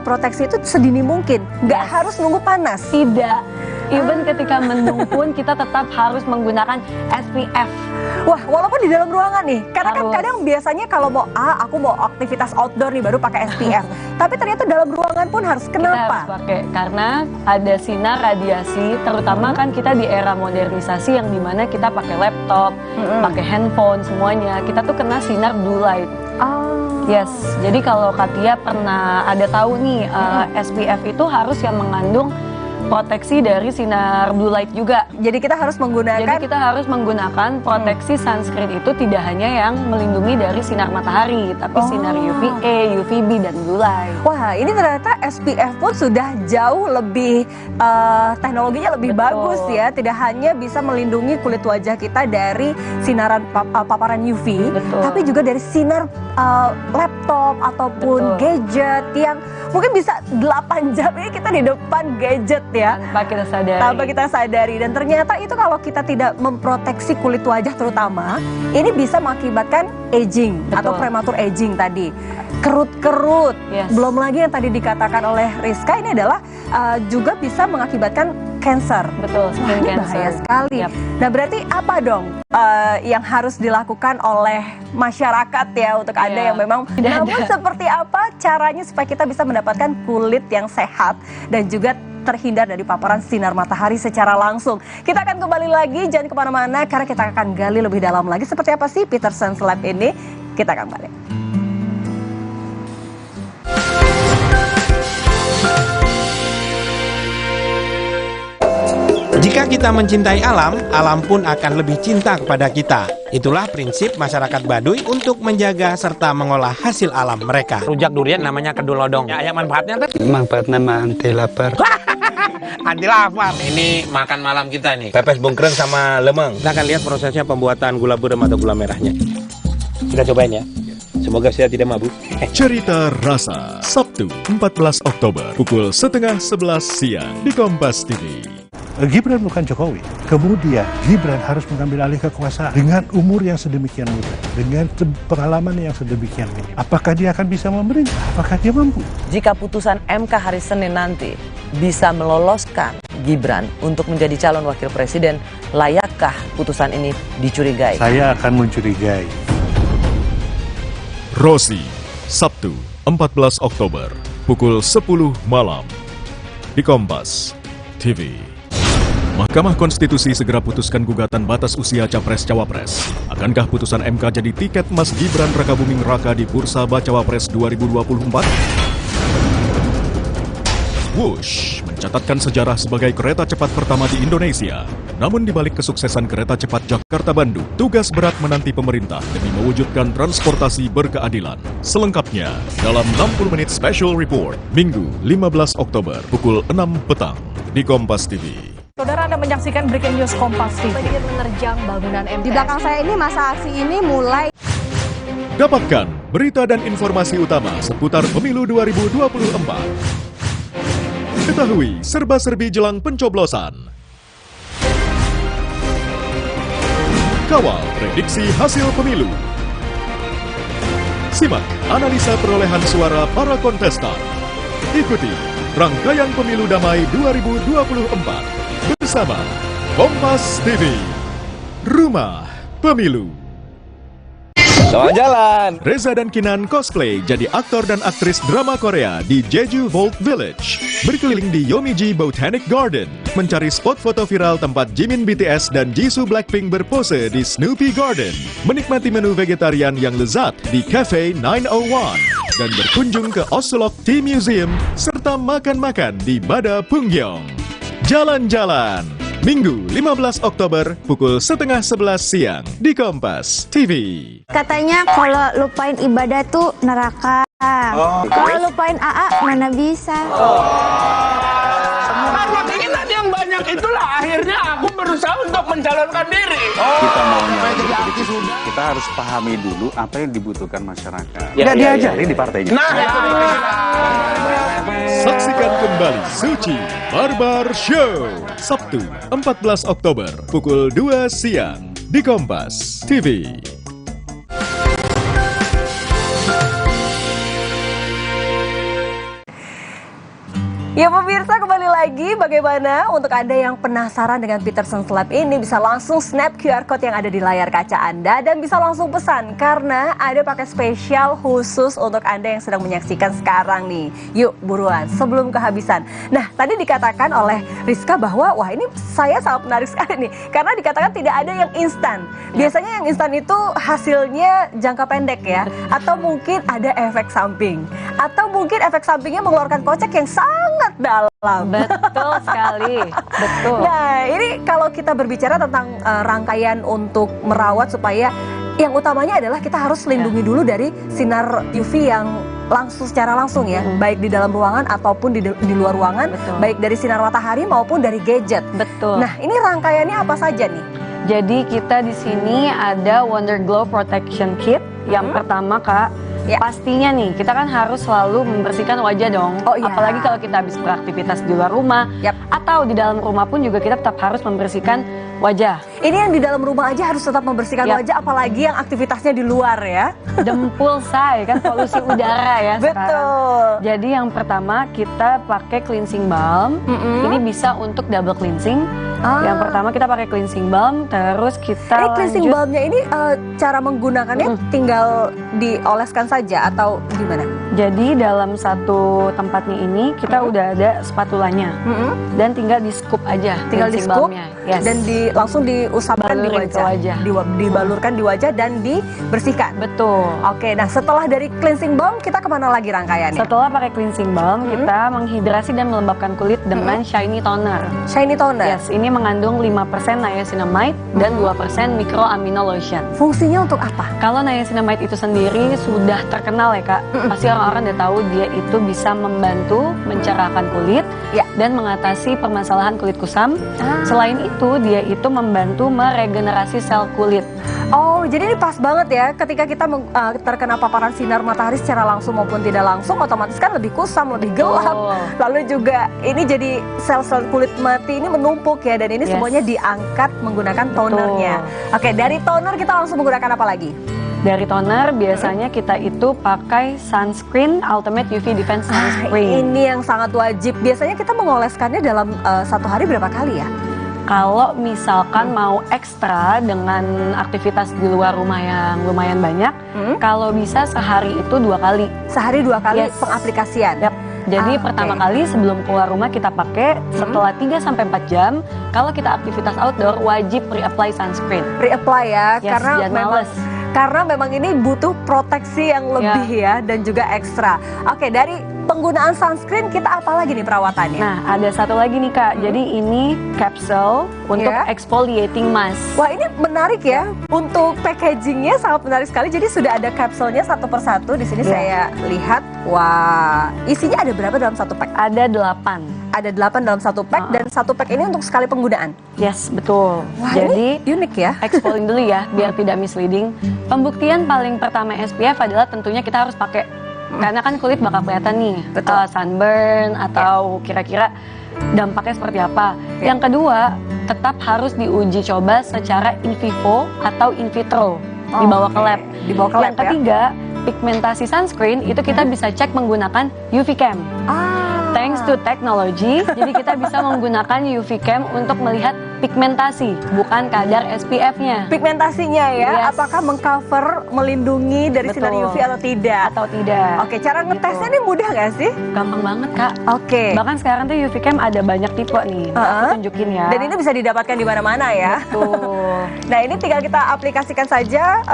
proteksi itu sedini mungkin, nggak harus nunggu panas. Tidak. Even ketika mendung pun kita tetap harus menggunakan SPF. Wah, walaupun di dalam ruangan nih, karena kan kadang biasanya kalau mau aku mau aktivitas outdoor nih baru pakai SPF. Tapi ternyata dalam ruangan pun harus. Kenapa? Kita harus pakai karena ada sinar radiasi, terutama kan kita di era modernisasi yang dimana kita pakai laptop, pakai handphone semuanya, kita tuh kena sinar blue light. Yes, jadi kalau Katia pernah ada tahu nih SPF itu harus yang mengandung proteksi dari sinar blue light juga. Jadi kita harus menggunakan proteksi sunscreen itu tidak hanya yang melindungi dari sinar matahari, tapi sinar UVA, UVB dan blue light. Wah, ini ternyata SPF pun sudah jauh lebih teknologinya lebih bagus ya. Tidak hanya bisa melindungi kulit wajah kita dari sinaran paparan UV, tapi juga dari sinar laptop ataupun gadget yang mungkin bisa 8 jam ini kita di depan gadget ya. Tanpa kita sadari. Dan ternyata itu kalau kita tidak memproteksi kulit wajah terutama, ini bisa mengakibatkan aging atau premature aging tadi. Kerut-kerut. Belum lagi yang tadi dikatakan oleh Rizka, ini adalah juga bisa mengakibatkan cancer. Betul, skin cancer. Bahaya sekali. Nah, berarti apa dong yang harus dilakukan oleh masyarakat ya untuk Anda yang memang seperti apa caranya supaya kita bisa mendapatkan kulit yang sehat dan juga terhindar dari paparan sinar matahari secara langsung. Kita akan kembali lagi, jangan kemana-mana karena kita akan gali lebih dalam lagi seperti apa sih Peterson Lab ini. Kita akan balik. Jika kita mencintai alam, alam pun akan lebih cinta kepada kita. Itulah prinsip masyarakat Baduy untuk menjaga serta mengolah hasil alam mereka. Rujak durian namanya kedulodong. Ya, yang manfaatnya kan? Manfaatnya anti lapar. Anti lapar. Ini makan malam kita nih. Pepes bungkreng sama lemang. Kita akan lihat prosesnya pembuatan gula burem atau gula merahnya. Kita cobain ya. Semoga saya tidak mabuk. Cerita Rasa, Sabtu 14 Oktober, pukul 10:30 siang di Kompas TV. Gibran bukan Jokowi. Kemudian Gibran harus mengambil alih kekuasaan dengan umur yang sedemikian muda, dengan pengalaman yang sedemikian minim. Apakah dia akan bisa memerintah? Apakah dia mampu? Jika putusan MK hari Senin nanti bisa meloloskan Gibran untuk menjadi calon wakil presiden, layakkah putusan ini dicurigai? Saya akan mencurigai. Rosi, Sabtu 14 Oktober, pukul 10 malam. Di Kompas TV. Mahkamah Konstitusi segera putuskan gugatan batas usia Capres-Cawapres. Akankah putusan MK jadi tiket Mas Gibran Rakabuming Raka di Bursa Bacawapres 2024? Wush mencatatkan sejarah sebagai kereta cepat pertama di Indonesia. Namun di balik kesuksesan kereta cepat Jakarta-Bandung, tugas berat menanti pemerintah demi mewujudkan transportasi berkeadilan. Selengkapnya dalam 60 menit special report, Minggu 15 Oktober pukul 6 petang di Kompas TV. Saudara, Anda menyaksikan Breaking News Kompas TV. Banjir menerjang bangunan MTS. Di belakang saya ini masa aksi ini mulai. Dapatkan berita dan informasi utama seputar pemilu 2024. Ketahui serba-serbi jelang pencoblosan. Kawal prediksi hasil pemilu. Simak analisa perolehan suara para kontestan. Ikuti rangkaian pemilu damai 2024 bersama Kompas TV. Rumah Pemilu. Selamat jalan. Reza dan Kinan cosplay jadi aktor dan aktris drama Korea di Jeju Vault Village. Berkeliling di Yomiji Botanic Garden, mencari spot foto viral tempat Jimin BTS dan Jisoo Blackpink berpose di Snoopy Garden. Menikmati menu vegetarian yang lezat di Cafe 901 dan berkunjung ke Osulok Tea Museum serta makan-makan di Bada Punggyeong. Jalan-jalan. Minggu 15 Oktober pukul 10:30 siang di Kompas TV. Katanya kalau lupain ibadah tuh neraka. Kalau lupain AA mana bisa. Karena keinginan yang banyak itulah akhirnya aku berusaha untuk mencalonkan diri. Kita maunya kita harus pahami dulu apa yang dibutuhkan masyarakat. Ya, diajari di partainya. Saksikan kembali Suci Barbar Show Sabtu 14 Oktober pukul 2 siang di Kompas TV. Ya pemirsa, kembali lagi, bagaimana untuk Anda yang penasaran dengan Peterson Lab ini bisa langsung snap QR Code yang ada di layar kaca Anda dan bisa langsung pesan karena ada paket spesial khusus untuk Anda yang sedang menyaksikan sekarang nih. Yuk buruan sebelum kehabisan. Nah tadi dikatakan oleh Rizka bahwa wah ini saya sangat menarik sekali nih karena dikatakan tidak ada yang instan. Biasanya yang instan itu hasilnya jangka pendek ya, atau mungkin ada efek samping, atau mungkin efek sampingnya mengeluarkan kocek yang sangat dalam. Betul sekali, betul. Nah, ini kalau kita berbicara tentang rangkaian untuk merawat supaya yang utamanya adalah kita harus lindungi dulu dari sinar UV yang secara langsung ya, baik di dalam ruangan ataupun di luar ruangan, baik dari sinar matahari maupun dari gadget. Betul. Nah, ini rangkaiannya apa saja nih? Jadi kita di sini ada Wonder Glow Protection Kit. Yang pertama Kak, pastinya nih kita kan harus selalu membersihkan wajah dong. Apalagi kalau kita habis beraktivitas di luar rumah atau di dalam rumah pun juga kita tetap harus membersihkan wajah. Ini yang di dalam rumah aja harus tetap membersihkan wajah, apalagi yang aktivitasnya di luar ya. Dempul say kan polusi udara ya. Betul. Sekarang. Jadi yang pertama kita pakai cleansing balm. Ini bisa untuk double cleansing. Yang pertama kita pakai cleansing balm, terus kita cleansing balmnya ini cara menggunakannya tinggal dioleskan saja atau gimana? Jadi dalam satu tempatnya ini kita udah ada spatulanya dan tinggal di scoop aja. Tinggal di scoop dan langsung diusapkan di wajah. Dibalurkan di wajah dan dibersihkan. Betul. Oke, nah setelah dari cleansing balm kita kemana lagi rangkaiannya? Setelah pakai cleansing balm kita menghidrasi dan melembabkan kulit dengan shiny toner. Shiny toner? Yes, ini mengandung 5% niacinamide dan 2% microamino-lotion. Fungsinya untuk apa? Kalau niacinamide itu sendiri sudah terkenal ya Kak. Pasti orang-orang udah tahu dia itu bisa membantu mencerahkan kulit dan mengatasi permasalahan kulit kusam. Selain itu dia itu membantu meregenerasi sel kulit. Oh, jadi ini pas banget ya ketika kita terkena paparan sinar matahari secara langsung maupun tidak langsung, otomatis kan lebih kusam, lebih gelap. Lalu juga ini jadi sel-sel kulit mati ini menumpuk ya, dan ini semuanya diangkat menggunakan tonernya. Oke, dari toner kita langsung menggunakan apa lagi? Dari toner biasanya kita itu pakai sunscreen, Ultimate UV Defense Sunscreen. Ini yang sangat wajib. Biasanya kita mengoleskannya dalam satu hari berapa kali ya? Kalau misalkan mau ekstra dengan aktivitas di luar rumah yang lumayan banyak, kalau bisa sehari itu 2 kali. Sehari 2 kali pengaplikasian? Yap. Jadi pertama kali sebelum keluar rumah kita pakai, setelah 3-4 jam, kalau kita aktivitas outdoor wajib pre-apply sunscreen. Pre-apply ya, karena memang ini butuh proteksi yang lebih ya, dan juga ekstra. Oke, dari penggunaan sunscreen kita apa lagi nih perawatannya? Nah, ada satu lagi nih Kak. Jadi ini capsule untuk exfoliating mask. Wah, ini menarik ya. Untuk packagingnya sangat menarik sekali. Jadi sudah ada kapsulnya satu persatu. Di sini saya lihat. Wah, isinya ada berapa dalam satu pack? Ada 8. Ada 8 dalam satu pack, dan satu pack ini untuk sekali penggunaan. Yes, betul. Wah, jadi ini unik ya. Exfoliating dulu ya, biar tidak misleading. Pembuktian paling pertama SPF adalah tentunya kita harus pakai. Karena kan kulit bakal kelihatan nih, sunburn atau kira-kira dampaknya seperti apa. Yang kedua, tetap harus diuji coba secara in vivo atau in vitro, dibawa ke lab. Yang ketiga, pigmentasi sunscreen itu kita bisa cek menggunakan UV cam. Thanks to technology, jadi kita bisa menggunakan UV cam untuk melihat pigmentasi, bukan kadar SPF-nya. Pigmentasinya ya, apakah mengcover, melindungi dari sinar UV atau tidak? Oke, cara ngetesnya ini mudah nggak sih? Gampang banget Kak. Oke. Bahkan sekarang tuh UV cam ada banyak tipe nih, aku tunjukin ya. Dan ini bisa didapatkan di mana-mana ya. Betul. Nah, ini tinggal kita aplikasikan saja.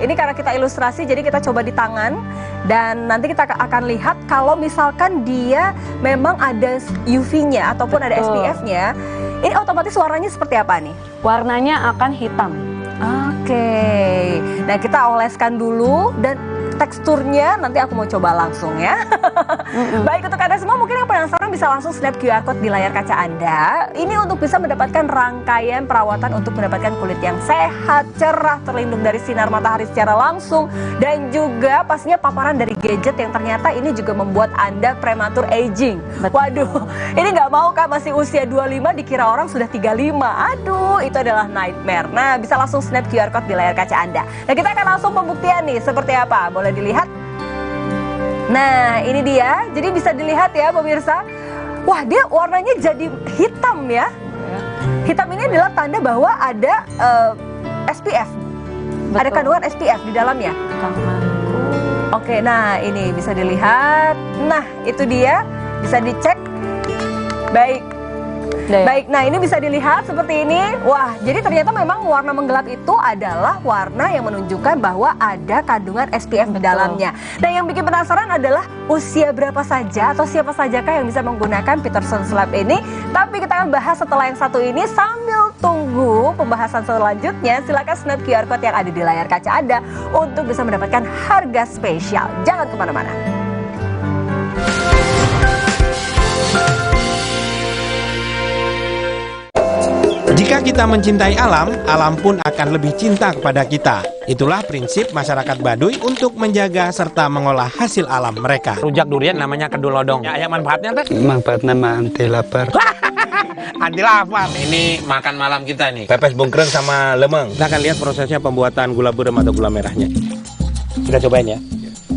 Ini karena kita ilustrasi, jadi kita coba di tangan. Dan nanti kita akan lihat kalau misalkan dia memang ada UV-nya ataupun ada SPF-nya, ini otomatis warnanya seperti apa nih? Warnanya akan hitam. Oke. Nah, kita oleskan dulu dan teksturnya nanti aku mau coba langsung ya. Baik, untuk Anda semua mungkin yang penasaran bisa langsung snap QR code di layar kaca Anda. Ini untuk bisa mendapatkan rangkaian perawatan untuk mendapatkan kulit yang sehat, cerah, terlindung dari sinar matahari secara langsung, dan juga pastinya paparan dari gadget yang ternyata ini juga membuat Anda prematur aging. Waduh, ini nggak mau Kak, masih usia 25 dikira orang sudah 35. Aduh, itu adalah nightmare. Nah, bisa langsung snap QR code di layar kaca Anda. Nah, kita akan langsung pembuktian nih seperti apa. Boleh dilihat. Nah, ini dia. Jadi bisa dilihat ya pemirsa. Wah, dia warnanya jadi hitam ya. Hitam ini adalah tanda bahwa ada SPF. Ada kandungan SPF di dalamnya. Oke, nah ini bisa dilihat. Nah, itu dia. Bisa dicek. Baik. Baik, nah ini bisa dilihat seperti ini. Wah, jadi ternyata memang warna menggelap itu adalah warna yang menunjukkan bahwa ada kandungan SPF di dalamnya. Dan yang bikin penasaran adalah usia berapa saja atau siapa sajakah yang bisa menggunakan Peterson Lab ini. Tapi kita akan bahas setelah yang satu ini. Sambil tunggu pembahasan selanjutnya, silakan snap QR code yang ada di layar kaca Anda untuk bisa mendapatkan harga spesial. Jangan kemana-mana. Jika kita mencintai alam, alam pun akan lebih cinta kepada kita. Itulah prinsip masyarakat Baduy untuk menjaga serta mengolah hasil alam mereka. Rujak durian namanya kedulodong. Ya, yang manfaatnya apa? Manfaatnya anti lapar. Anti lapar. Ini makan malam kita nih. Pepes bungkreng sama lemeng. Kita akan lihat prosesnya pembuatan gula burem atau gula merahnya. Kita cobain ya.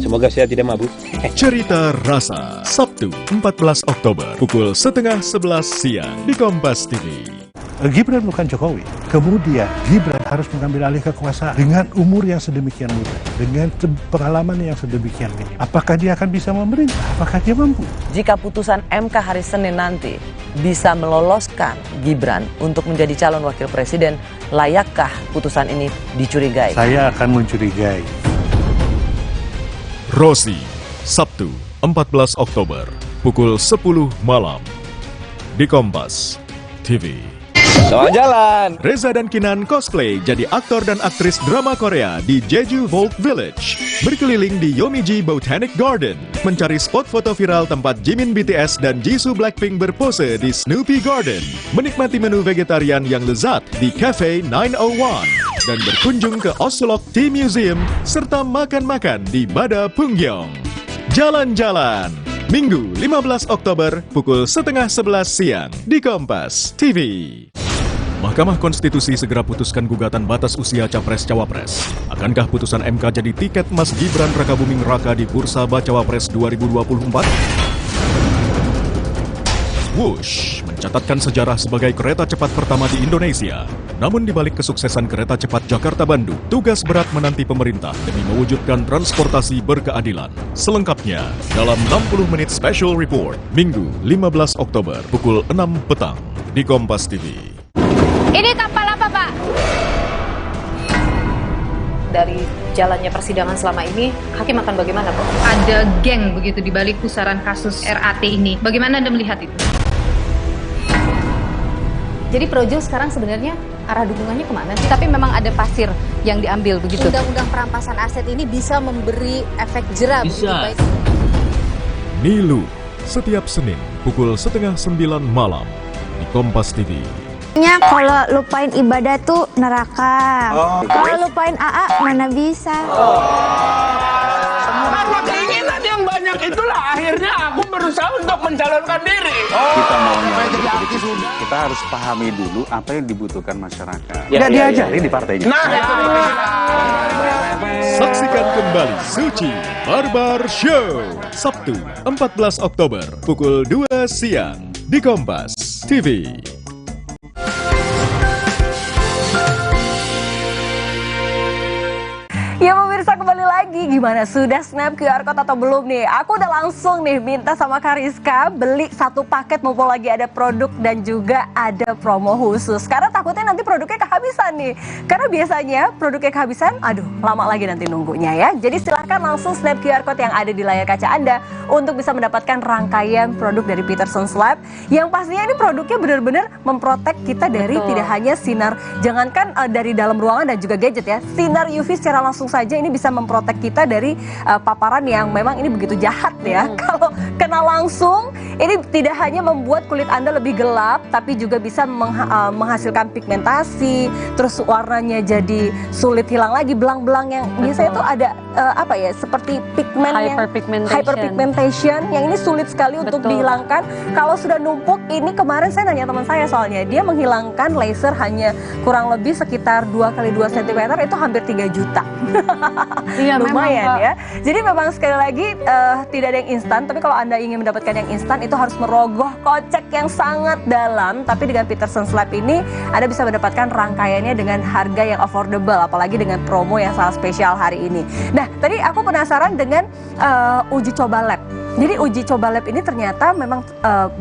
Semoga saya tidak mabuk. Cerita Rasa, Sabtu 14 Oktober pukul 10:30 siang di Kompas TV. Gibran bukan Jokowi. Kemudian Gibran harus mengambil alih kekuasaan dengan umur yang sedemikian muda, dengan pengalaman yang sedemikian minim. Apakah dia akan bisa memerintah? Apakah dia mampu? Jika putusan MK hari Senin nanti bisa meloloskan Gibran untuk menjadi calon wakil presiden, layakkah putusan ini dicurigai? Saya akan mencurigai. Rosi, Sabtu 14 Oktober pukul 10 malam di Kompas TV. Selamat jalan. Reza dan Kinan cosplay jadi aktor dan aktris drama Korea di Jeju Volk Village. Berkeliling di Yomiji Botanic Garden. Mencari spot foto viral tempat Jimin BTS dan Jisoo Blackpink berpose di Snoopy Garden. Menikmati menu vegetarian yang lezat di Cafe 901. dan berkunjung ke Oslok Tea Museum serta makan-makan di Bada Punggyong. Jalan-jalan, Minggu 15 Oktober pukul 10:30 siang di Kompas TV. Mahkamah Konstitusi segera putuskan gugatan batas usia Capres-Cawapres. Akankah putusan MK jadi tiket Mas Gibran Rakabuming Raka di Bursa Bacawapres 2024? Wush mencatatkan sejarah sebagai kereta cepat pertama di Indonesia. Namun di balik kesuksesan kereta cepat Jakarta-Bandung, tugas berat menanti pemerintah demi mewujudkan transportasi berkeadilan. Selengkapnya dalam 60 menit special report, Minggu 15 Oktober pukul 6 petang di Kompas TV. Ini kapal apa, Pak? Dari jalannya persidangan selama ini, hakim akan bagaimana, Pak? Ada geng begitu di balik pusaran kasus RAT ini. Bagaimana Anda melihat itu? Jadi Projo sekarang sebenarnya arah dukungannya kemana sih? Tapi memang ada pasir yang diambil begitu. Undang-undang perampasan aset ini bisa memberi efek jera. Bisa. Nilu, setiap Senin pukul 8:30 malam di Kompas TV. Kalau lupain ibadah tuh neraka. Kalau lupain AA mana bisa. Karena keinginan yang banyak itulah akhirnya aku berusaha untuk mencalonkan diri. Kita maunya kita harus pahami dulu apa yang dibutuhkan masyarakat. Ya, Nggak diajari di partainya. Saksikan kembali Suci Barbar Show Sabtu 14 Oktober pukul 2 siang di Kompas TV. Ya pemirsa, kembali lagi. Gimana, sudah snap QR Code atau belum nih? Aku udah langsung nih minta sama Kariska beli satu paket mumpung lagi ada produk dan juga ada promo khusus. Karena takutnya nanti produknya kehabisan nih. Karena biasanya produknya kehabisan, aduh lama lagi nanti nunggunya ya. Jadi silahkan langsung snap QR Code yang ada di layar kaca Anda untuk bisa mendapatkan rangkaian produk dari Peterson's Lab. Yang pastinya ini produknya benar-benar memprotek kita dari tidak hanya sinar, jangankan dari dalam ruangan dan juga gadget ya. Sinar UV secara langsung saja ini bisa memprotek kita dari paparan yang memang ini begitu jahat ya. Kalau kena langsung, ini tidak hanya membuat kulit Anda lebih gelap, tapi juga bisa menghasilkan pigmentasi, terus warnanya jadi sulit hilang lagi, belang-belang yang biasanya itu ada apa ya, seperti pigmen hyperpigmentation yang ini sulit sekali untuk dihilangkan. Kalau sudah numpuk, ini kemarin saya nanya teman saya soalnya, dia menghilangkan laser hanya kurang lebih sekitar 2x2 cm itu hampir 3 juta. Iya, lumayan ya. Jadi memang sekali lagi tidak ada yang instan, tapi kalau Anda ingin mendapatkan yang instan itu harus merogoh kocek yang sangat dalam. Tapi dengan Peterson's Lab ini Anda bisa mendapatkan rangkaiannya dengan harga yang affordable, apalagi dengan promo yang sangat spesial hari ini. Nah, tadi aku penasaran dengan uji coba lab. Jadi uji coba lab ini ternyata memang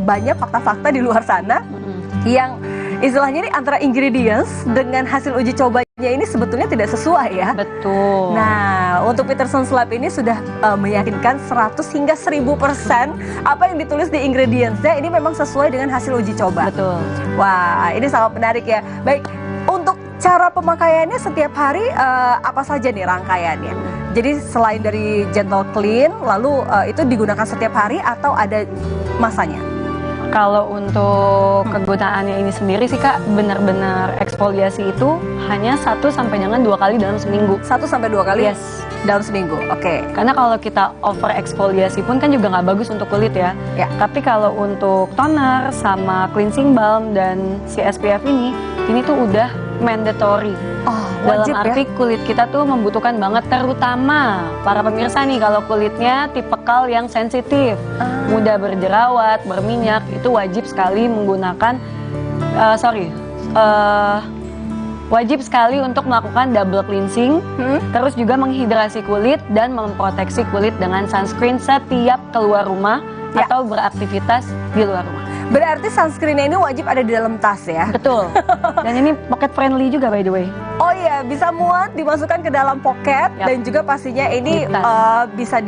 banyak fakta-fakta di luar sana yang istilahnya ini antara ingredients dengan hasil uji cobanya ini sebetulnya tidak sesuai ya. Betul. Nah, untuk Peterson's Lab ini sudah meyakinkan 100 hingga 1000% apa yang ditulis di ingredientsnya ini memang sesuai dengan hasil uji coba. Betul. Wah, ini sangat menarik ya. Baik, untuk cara pemakaiannya setiap hari apa saja nih rangkaiannya? Jadi selain dari gentle clean, lalu itu digunakan setiap hari atau ada masanya? Kalau untuk kegunaannya ini sendiri sih Kak, benar-benar eksfoliasi itu hanya 1 sampai dengan 2 kali dalam seminggu. 1 sampai 2 kali? Yes. Dalam seminggu, oke. Karena kalau kita over eksfoliasi pun kan juga nggak bagus untuk kulit ya. Tapi kalau untuk toner sama cleansing balm dan si SPF ini tuh udah mandatory. Dalam arti kulit kita tuh membutuhkan banget, terutama para pemirsa nih kalau kulitnya tipikal yang sensitif, mudah berjerawat, berminyak, itu wajib sekali menggunakan wajib sekali untuk melakukan double cleansing, terus juga menghidrasi kulit dan memproteksi kulit dengan sunscreen setiap keluar rumah atau beraktivitas di luar rumah. Berarti sunscreennya ini wajib ada di dalam tas ya? Betul. Dan ini pocket friendly juga by the way. Oh iya, bisa muat, dimasukkan ke dalam pocket dan juga pastinya ini bisa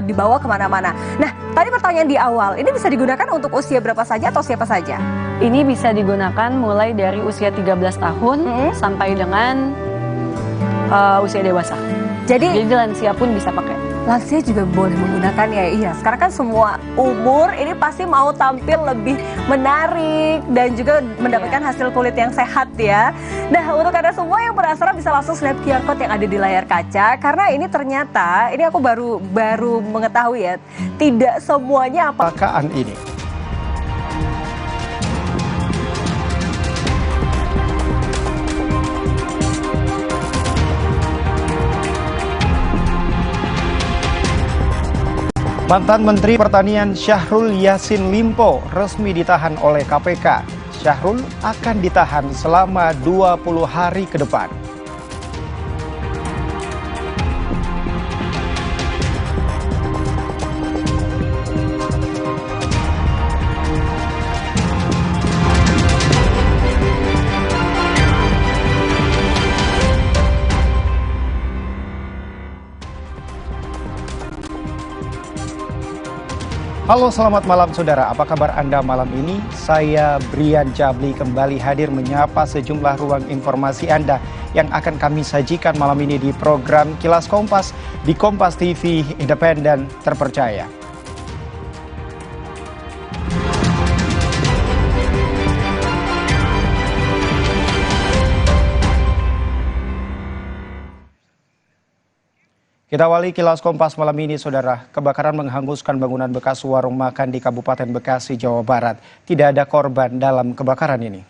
dibawa kemana-mana. Nah, tadi pertanyaan di awal, ini bisa digunakan untuk usia berapa saja atau siapa saja? Ini bisa digunakan mulai dari usia 13 tahun sampai dengan usia dewasa. Jadi lansia pun bisa pakai. lansia juga boleh menggunakan ya. Iya, sekarang kan semua umur ini pasti mau tampil lebih menarik dan juga mendapatkan hasil kulit yang sehat ya. Nah, untuk Anda semua yang penasaran bisa langsung snap QR code yang ada di layar kaca, karena ini ternyata, ini aku baru mengetahui ya, tidak semuanya apakah ini. Mantan Menteri Pertanian Syahrul Yassin Limpo resmi ditahan oleh KPK. Syahrul akan ditahan selama 20 hari ke depan. Halo, selamat malam saudara. Apa kabar Anda malam ini? Saya Brian Jabli kembali hadir menyapa sejumlah ruang informasi Anda yang akan kami sajikan malam ini di program Kilas Kompas di Kompas TV Independen Terpercaya. Kita awali Kilas Kompas malam ini, saudara. Kebakaran menghanguskan bangunan bekas warung makan di Kabupaten Bekasi, Jawa Barat. Tidak ada korban dalam kebakaran ini.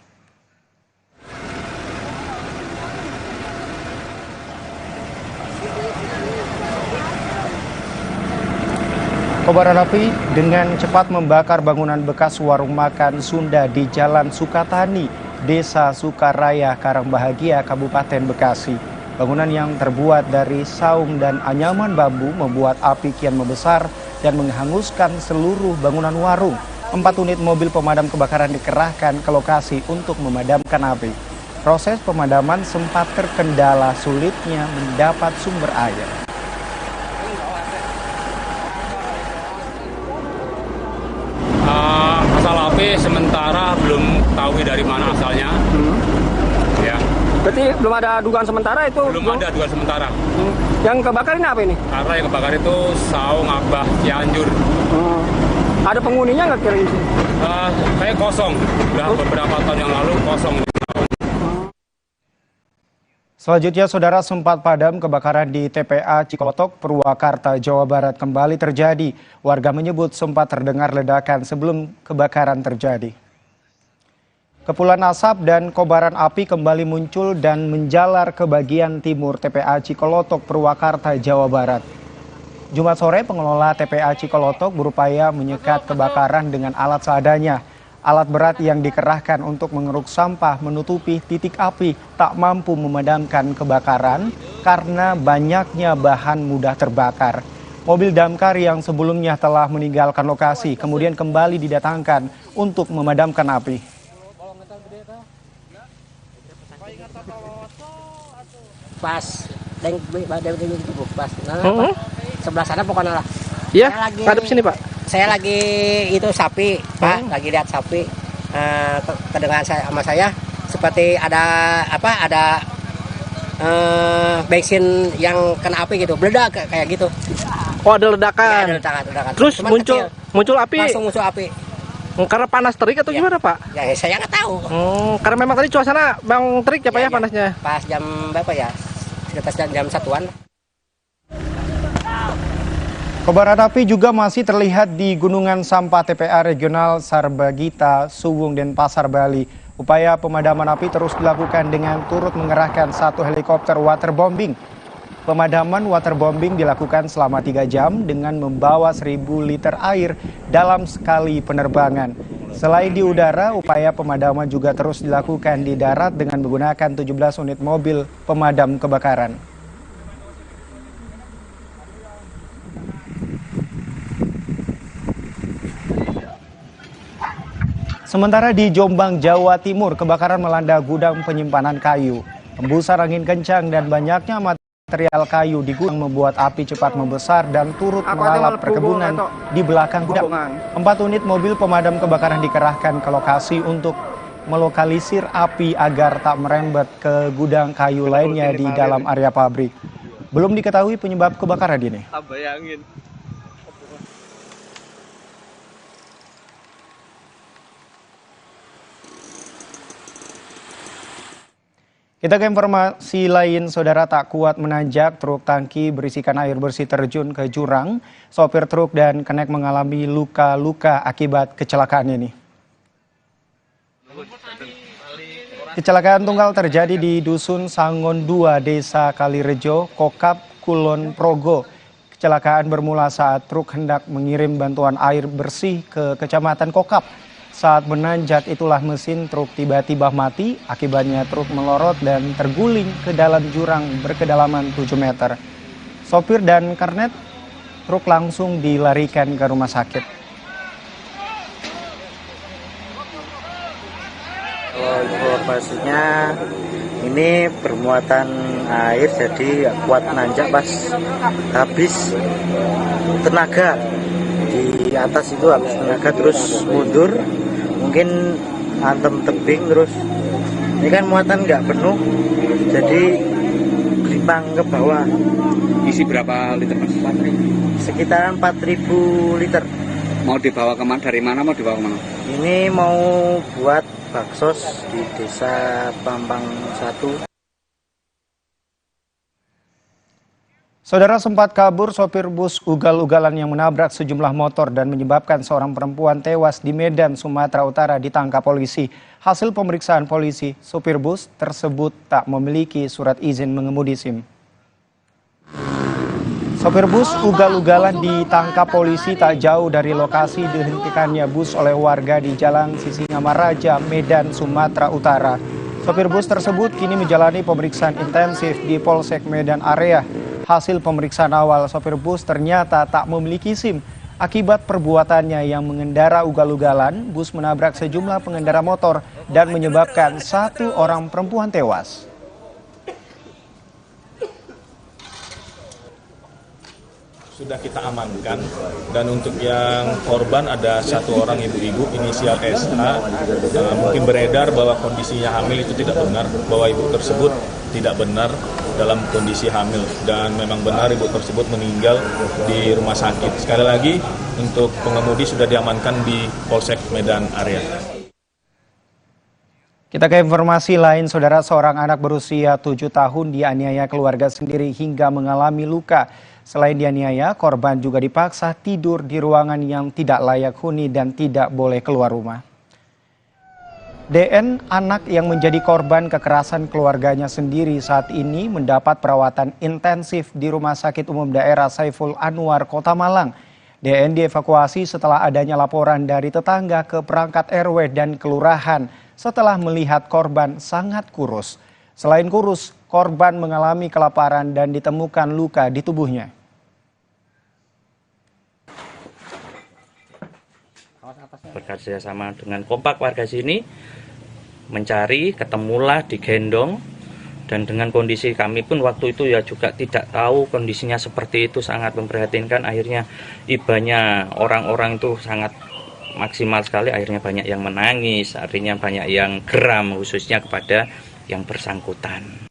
Kobaran api dengan cepat membakar bangunan bekas warung makan Sunda di Jalan Sukatani, Desa Sukaraya, Karangbahagia, Kabupaten Bekasi. Bangunan yang terbuat dari saung dan anyaman bambu membuat api kian membesar dan menghanguskan seluruh bangunan warung. 4 unit mobil pemadam kebakaran dikerahkan ke lokasi untuk memadamkan api. Proses pemadaman sempat terkendala sulitnya mendapat sumber air. Asal api sementara belum tahu dari mana asalnya. Ya. Berarti belum ada dugaan sementara itu? Belum ada dugaan sementara. Yang kebakar ini apa ini? Karena yang kebakar itu saung Abah Cianjur. Ada penghuninya nggak kira-kira? Kayak kosong. Udah beberapa tahun yang lalu kosong. Selanjutnya, saudara, sempat padam kebakaran di TPA Cikolotok, Purwakarta, Jawa Barat kembali terjadi. Warga menyebut sempat terdengar ledakan sebelum kebakaran terjadi. Kepulan asap dan kobaran api kembali muncul dan menjalar ke bagian timur TPA Cikolotok, Purwakarta, Jawa Barat. Jumat sore, pengelola TPA Cikolotok berupaya menyekat kebakaran dengan alat seadanya. Alat berat yang dikerahkan untuk mengeruk sampah menutupi titik api tak mampu memadamkan kebakaran karena banyaknya bahan mudah terbakar. Mobil damkar yang sebelumnya telah meninggalkan lokasi kemudian kembali didatangkan untuk memadamkan api. Pas pas sebelah sana pokoknya lah. Iya, ngadep sini Pak. Saya lagi itu sapi Pak, lagi lihat sapi. Kedengaran saya sama saya seperti ada bensin yang kena api gitu, meledak kayak gitu. Oh, ada ledakan. Ya, ada ledakan. Terus cuman muncul api. Langsung muncul api. Karena panas terik atau gimana Pak? Ya saya nggak tahu. Karena memang tadi cuacanya bang terik ya Pak ya panasnya. Pas jam berapa ya? Sekitar jam 1-an. Kobaran api juga masih terlihat di Gunungan Sampah TPA Regional Sarbagita, Suwung, Denpasar, Bali. Upaya pemadaman api terus dilakukan dengan turut mengerahkan 1 helikopter waterbombing. Pemadaman waterbombing dilakukan selama 3 jam dengan membawa 1.000 liter air dalam sekali penerbangan. Selain di udara, upaya pemadaman juga terus dilakukan di darat dengan menggunakan 17 unit mobil pemadam kebakaran. Sementara di Jombang, Jawa Timur, kebakaran melanda gudang penyimpanan kayu. Hembusan angin kencang dan banyaknya material kayu di gudang membuat api cepat membesar dan turut melalap perkebunan di belakang gudang. 4 unit mobil pemadam kebakaran dikerahkan ke lokasi untuk melokalisir api agar tak merembet ke gudang kayu lainnya di dalam area pabrik. Belum diketahui penyebab kebakaran ini. Bayangin. Kita ke informasi lain, saudara. Tak kuat menanjak, truk tangki berisikan air bersih terjun ke jurang. Sopir truk dan kenek mengalami luka-luka akibat kecelakaan ini. Kecelakaan tunggal terjadi di Dusun Sangon 2, Desa Kalirejo, Kokap, Kulon Progo. Kecelakaan bermula saat truk hendak mengirim bantuan air bersih ke Kecamatan Kokap. Saat menanjak itulah mesin truk tiba-tiba mati, akibatnya truk melorot dan terguling ke dalam jurang berkedalaman 7 meter. Sopir dan kernet truk langsung dilarikan ke rumah sakit. Kalau informasinya ini bermuatan air jadi kuat nanjak pas habis tenaga. Di atas itu habis tenaga terus mundur, mungkin antem tebing terus. Ini kan muatan nggak penuh, jadi gelimpang ke bawah. Isi berapa liter mas? Sekitaran 4.000 liter. Mau dibawa kemana? Dari mana mau dibawa kemana? Ini mau buat baksos di Desa Pampang 1. Saudara, sempat kabur sopir bus ugal-ugalan yang menabrak sejumlah motor dan menyebabkan seorang perempuan tewas di Medan, Sumatera Utara ditangkap polisi. Hasil pemeriksaan polisi, sopir bus tersebut tak memiliki surat izin mengemudi SIM. Sopir bus ugal-ugalan ditangkap polisi tak jauh dari lokasi dihentikannya bus oleh warga di Jalan Sisingamaraja, Medan, Sumatera Utara. Sopir bus tersebut kini menjalani pemeriksaan intensif di Polsek Medan Area. Hasil pemeriksaan awal, sopir bus ternyata tak memiliki SIM. Akibat perbuatannya yang mengendara ugal-ugalan, bus menabrak sejumlah pengendara motor dan menyebabkan satu orang perempuan tewas. Sudah kita amankan, dan untuk yang korban ada satu orang ibu-ibu inisial SH. Mungkin beredar bahwa kondisinya hamil, itu tidak benar, bahwa ibu tersebut tidak benar dalam kondisi hamil, dan memang benar ibu tersebut meninggal di rumah sakit. Sekali lagi, untuk pengemudi sudah diamankan di Polsek Medan Area. Kita ke informasi lain, saudara. Seorang anak berusia 7 tahun dianiaya keluarga sendiri hingga mengalami luka. Selain dianiaya, korban juga dipaksa tidur di ruangan yang tidak layak huni dan tidak boleh keluar rumah. DN, anak yang menjadi korban kekerasan keluarganya sendiri, saat ini mendapat perawatan intensif di Rumah Sakit Umum Daerah Saiful Anwar, Kota Malang. DN dievakuasi setelah adanya laporan dari tetangga ke perangkat RW dan kelurahan setelah melihat korban sangat kurus. Selain kurus, korban mengalami kelaparan dan ditemukan luka di tubuhnya. Bekerja sama dengan kompak warga sini, mencari, ketemulah, digendong, dan dengan kondisi kami pun waktu itu ya juga tidak tahu kondisinya seperti itu, sangat memprihatinkan. Akhirnya ibanya orang-orang itu sangat maksimal sekali, akhirnya banyak yang menangis, akhirnya banyak yang geram, khususnya kepada yang bersangkutan.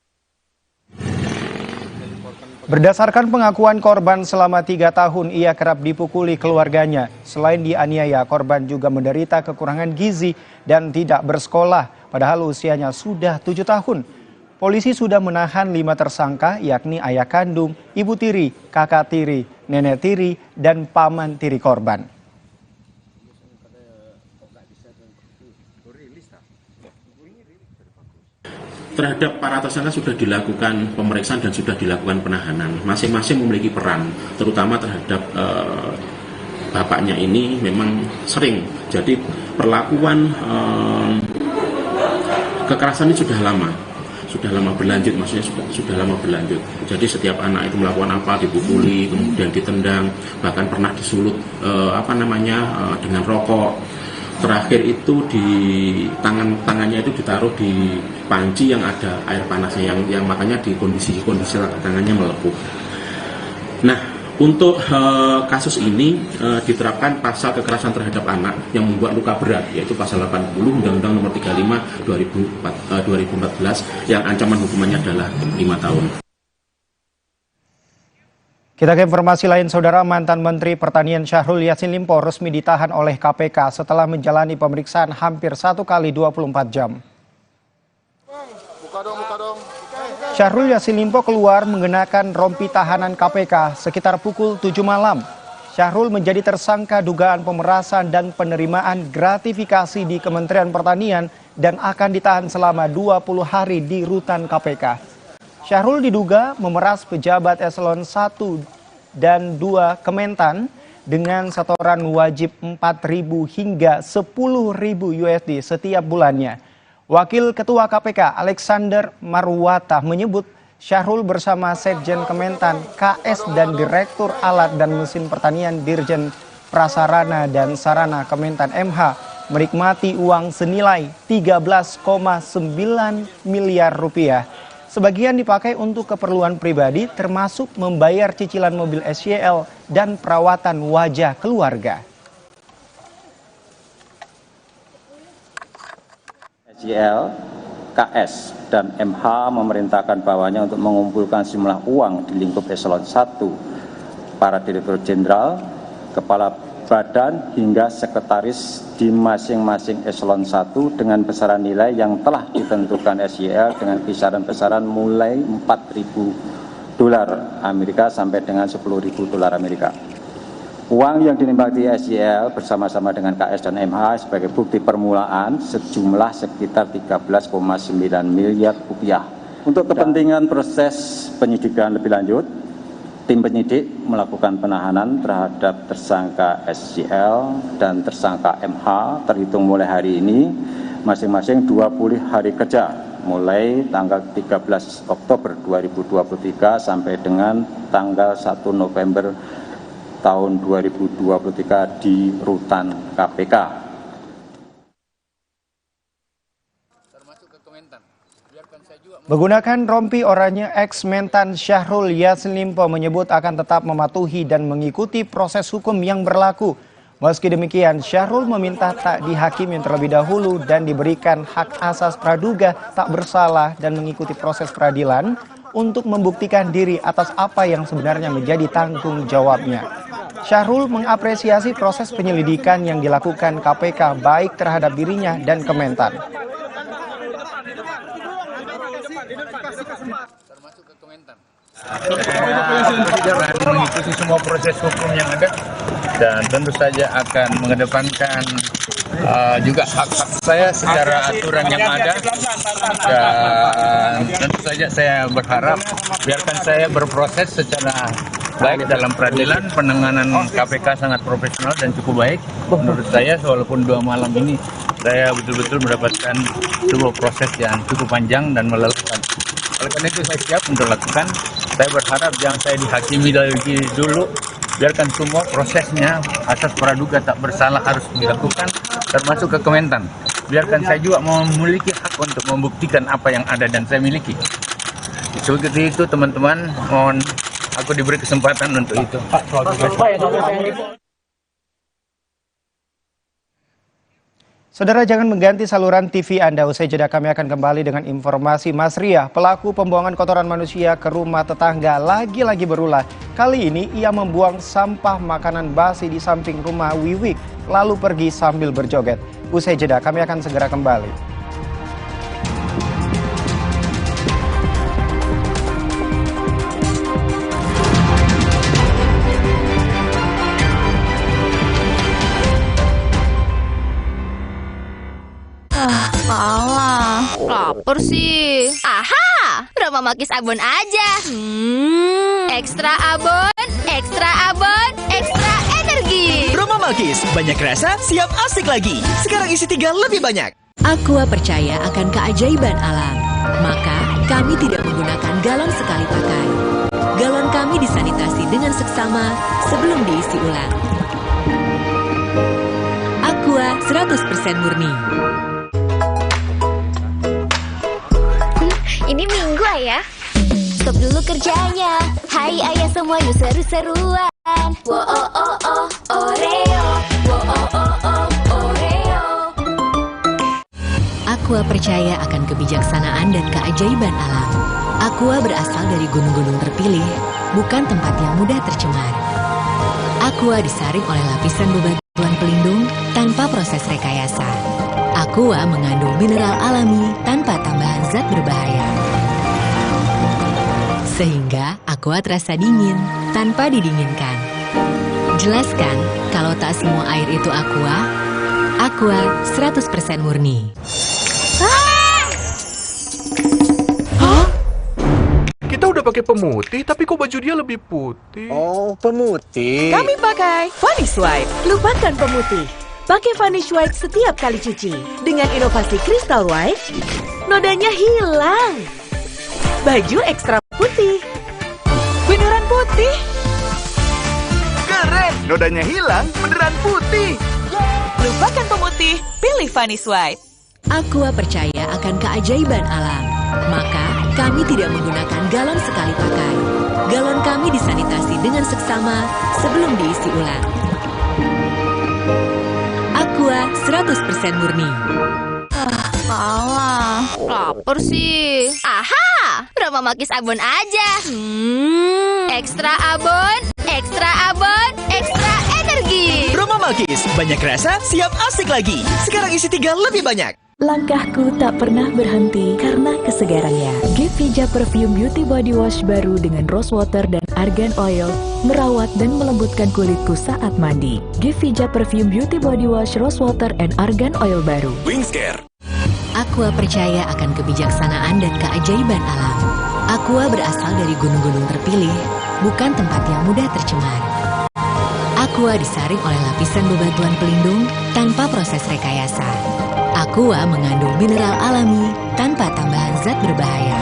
Berdasarkan pengakuan korban, selama 3 tahun ia kerap dipukuli keluarganya. Selain dianiaya, korban juga menderita kekurangan gizi dan tidak bersekolah, padahal usianya sudah 7 tahun. Polisi sudah menahan 5 tersangka, yakni ayah kandung, ibu tiri, kakak tiri, nenek tiri, dan paman tiri korban. Terhadap para tersangka sudah dilakukan pemeriksaan dan sudah dilakukan penahanan. Masing-masing memiliki peran, terutama terhadap bapaknya ini memang sering. Jadi perlakuan kekerasan ini sudah lama berlanjut, maksudnya sudah lama berlanjut. Jadi setiap anak itu melakukan apa, dipukuli, kemudian ditendang, bahkan pernah disulut dengan rokok. Terakhir itu di tangannya itu ditaruh di panci yang ada air panasnya, yang makanya di kondisi tangannya melepuh. Nah, untuk kasus ini diterapkan pasal kekerasan terhadap anak yang membuat luka berat, yaitu pasal 80 Undang-Undang Nomor 35 2014 yang ancaman hukumannya adalah 5 tahun. Kita ke informasi lain, Saudara. Mantan Menteri Pertanian Syahrul Yassin Limpo resmi ditahan oleh KPK setelah menjalani pemeriksaan hampir 1 kali 24 jam. Syahrul Yassin Limpo keluar mengenakan rompi tahanan KPK sekitar pukul 7 malam. Syahrul menjadi tersangka dugaan pemerasan dan penerimaan gratifikasi di Kementerian Pertanian dan akan ditahan selama 20 hari di rutan KPK. Syahrul diduga memeras pejabat eselon 1 dan 2 Kementan dengan setoran wajib 4.000 hingga 10.000 USD setiap bulannya. Wakil Ketua KPK Alexander Marwata menyebut Syahrul bersama Sekjen Kementan, KS dan Direktur Alat dan Mesin Pertanian Dirjen Prasarana dan Sarana Kementan MH menikmati uang senilai 13,9 miliar rupiah. Sebagian dipakai untuk keperluan pribadi termasuk membayar cicilan mobil SYL dan perawatan wajah keluarga. SYL, KS, dan MH memerintahkan bawahannya untuk mengumpulkan sejumlah uang di lingkup eselon 1, para direktur jenderal, kepala badan hingga sekretaris di masing-masing eselon 1 dengan besaran nilai yang telah ditentukan SYL dengan kisaran besaran mulai $4.000 Amerika sampai dengan $10.000 Amerika. Uang yang dinikmati SYL bersama-sama dengan KS dan MH sebagai bukti permulaan sejumlah sekitar 13,9 miliar rupiah. Untuk kepentingan proses penyidikan lebih lanjut, tim penyidik melakukan penahanan terhadap tersangka SYL dan tersangka MH terhitung mulai hari ini masing-masing 20 hari kerja mulai tanggal 13 Oktober 2023 sampai dengan tanggal 1 November tahun 2023 di rutan KPK. Menggunakan rompi oranye, ex-mentan Syahrul Yassin Limpo menyebut akan tetap mematuhi dan mengikuti proses hukum yang berlaku. Meski demikian, Syahrul meminta tak dihakimi terlebih dahulu dan diberikan hak asas praduga tak bersalah dan mengikuti proses peradilan untuk membuktikan diri atas apa yang sebenarnya menjadi tanggung jawabnya. Syahrul mengapresiasi proses penyelidikan yang dilakukan KPK baik terhadap dirinya dan Kementan. Saya akan mengikuti semua proses hukum yang ada dan tentu saja akan mengedepankan juga hak-hak saya secara aturan yang ada, dan tentu saja saya berharap biarkan saya berproses secara baik dalam peradilan. Penanganan KPK sangat profesional dan cukup baik menurut saya, walaupun 2 malam ini saya betul-betul mendapatkan sebuah proses yang cukup panjang dan melelahkan. Oleh karena itu saya siap untuk lakukan. Saya berharap jangan saya dihakimi lagi dulu, biarkan semua prosesnya asas praduga tak bersalah harus dilakukan, termasuk ke Kementan. Biarkan saya juga memiliki hak untuk membuktikan apa yang ada dan saya miliki. Seperti itu teman-teman, mohon aku diberi kesempatan untuk itu. Saudara, jangan mengganti saluran TV Anda. Usai jeda kami akan kembali dengan informasi Mas Riah, pelaku pembuangan kotoran manusia ke rumah tetangga lagi-lagi berulah. Kali ini ia membuang sampah makanan basi di samping rumah Wiwik, lalu pergi sambil berjoget. Usai jeda kami akan segera kembali. Lapar sih. Aha, Roma Makis Abon aja. Ekstra abon, ekstra abon, ekstra energi. Roma Makis, banyak rasa, siap asik lagi. Sekarang isi 3 lebih banyak. Aqua percaya akan keajaiban alam. Maka kami tidak menggunakan galon sekali pakai. Galon kami disanitasi dengan seksama sebelum diisi ulang. Aqua 100% murni. Ini Minggu ayah. Stop dulu kerjanya. Hai ayah semua yuk seru-seruan. Wo oh oh oh Oreo. Wo oh oh oh Oreo. Aqua percaya akan kebijaksanaan dan keajaiban alam. Aqua berasal dari gunung-gunung terpilih, bukan tempat yang mudah tercemar. Aqua disaring oleh lapisan bebatuan pelindung tanpa proses rekayasa. Aqua mengandung mineral alami tanpa tambahan zat berbahaya. Sehingga Aqua terasa dingin tanpa didinginkan. Jelaskan kalau tak semua air itu Aqua. Aqua 100% murni. Kita udah pakai pemutih, tapi kok baju dia lebih putih? Oh, pemutih. Kami pakai Vanish White. Lupakan pemutih. Pakai Vanish White setiap kali cuci. Dengan inovasi Crystal White, nodanya hilang. Baju ekstra putih. Beneran putih. Keren, nodanya hilang, beneran putih. Lupakan pemutih, pilih Vanish White. Aqua percaya akan keajaiban alam. Maka, kami tidak menggunakan galon sekali pakai. Galon kami disanitasi dengan seksama sebelum diisi ulang. Aqua 100% murni. Salah. Lapar sih. Aha, Roma Makis Abon aja. Ekstra abon, ekstra abon, ekstra energi. Roma Malkis, banyak rasa, siap asik lagi. Sekarang isi 3 lebih banyak. Langkahku tak pernah berhenti karena kesegarannya. Gevija Perfume Beauty Body Wash baru dengan rose water dan argan oil merawat dan melembutkan kulitku saat mandi. Gevija Perfume Beauty Body Wash rose water and argan oil baru. Wingscare. Aqua percaya akan kebijaksanaan dan keajaiban alam. Aqua berasal dari gunung-gunung terpilih, bukan tempat yang mudah tercemar. Aqua disaring oleh lapisan bebatuan pelindung tanpa proses rekayasa. Aqua mengandung mineral alami tanpa tambahan zat berbahaya.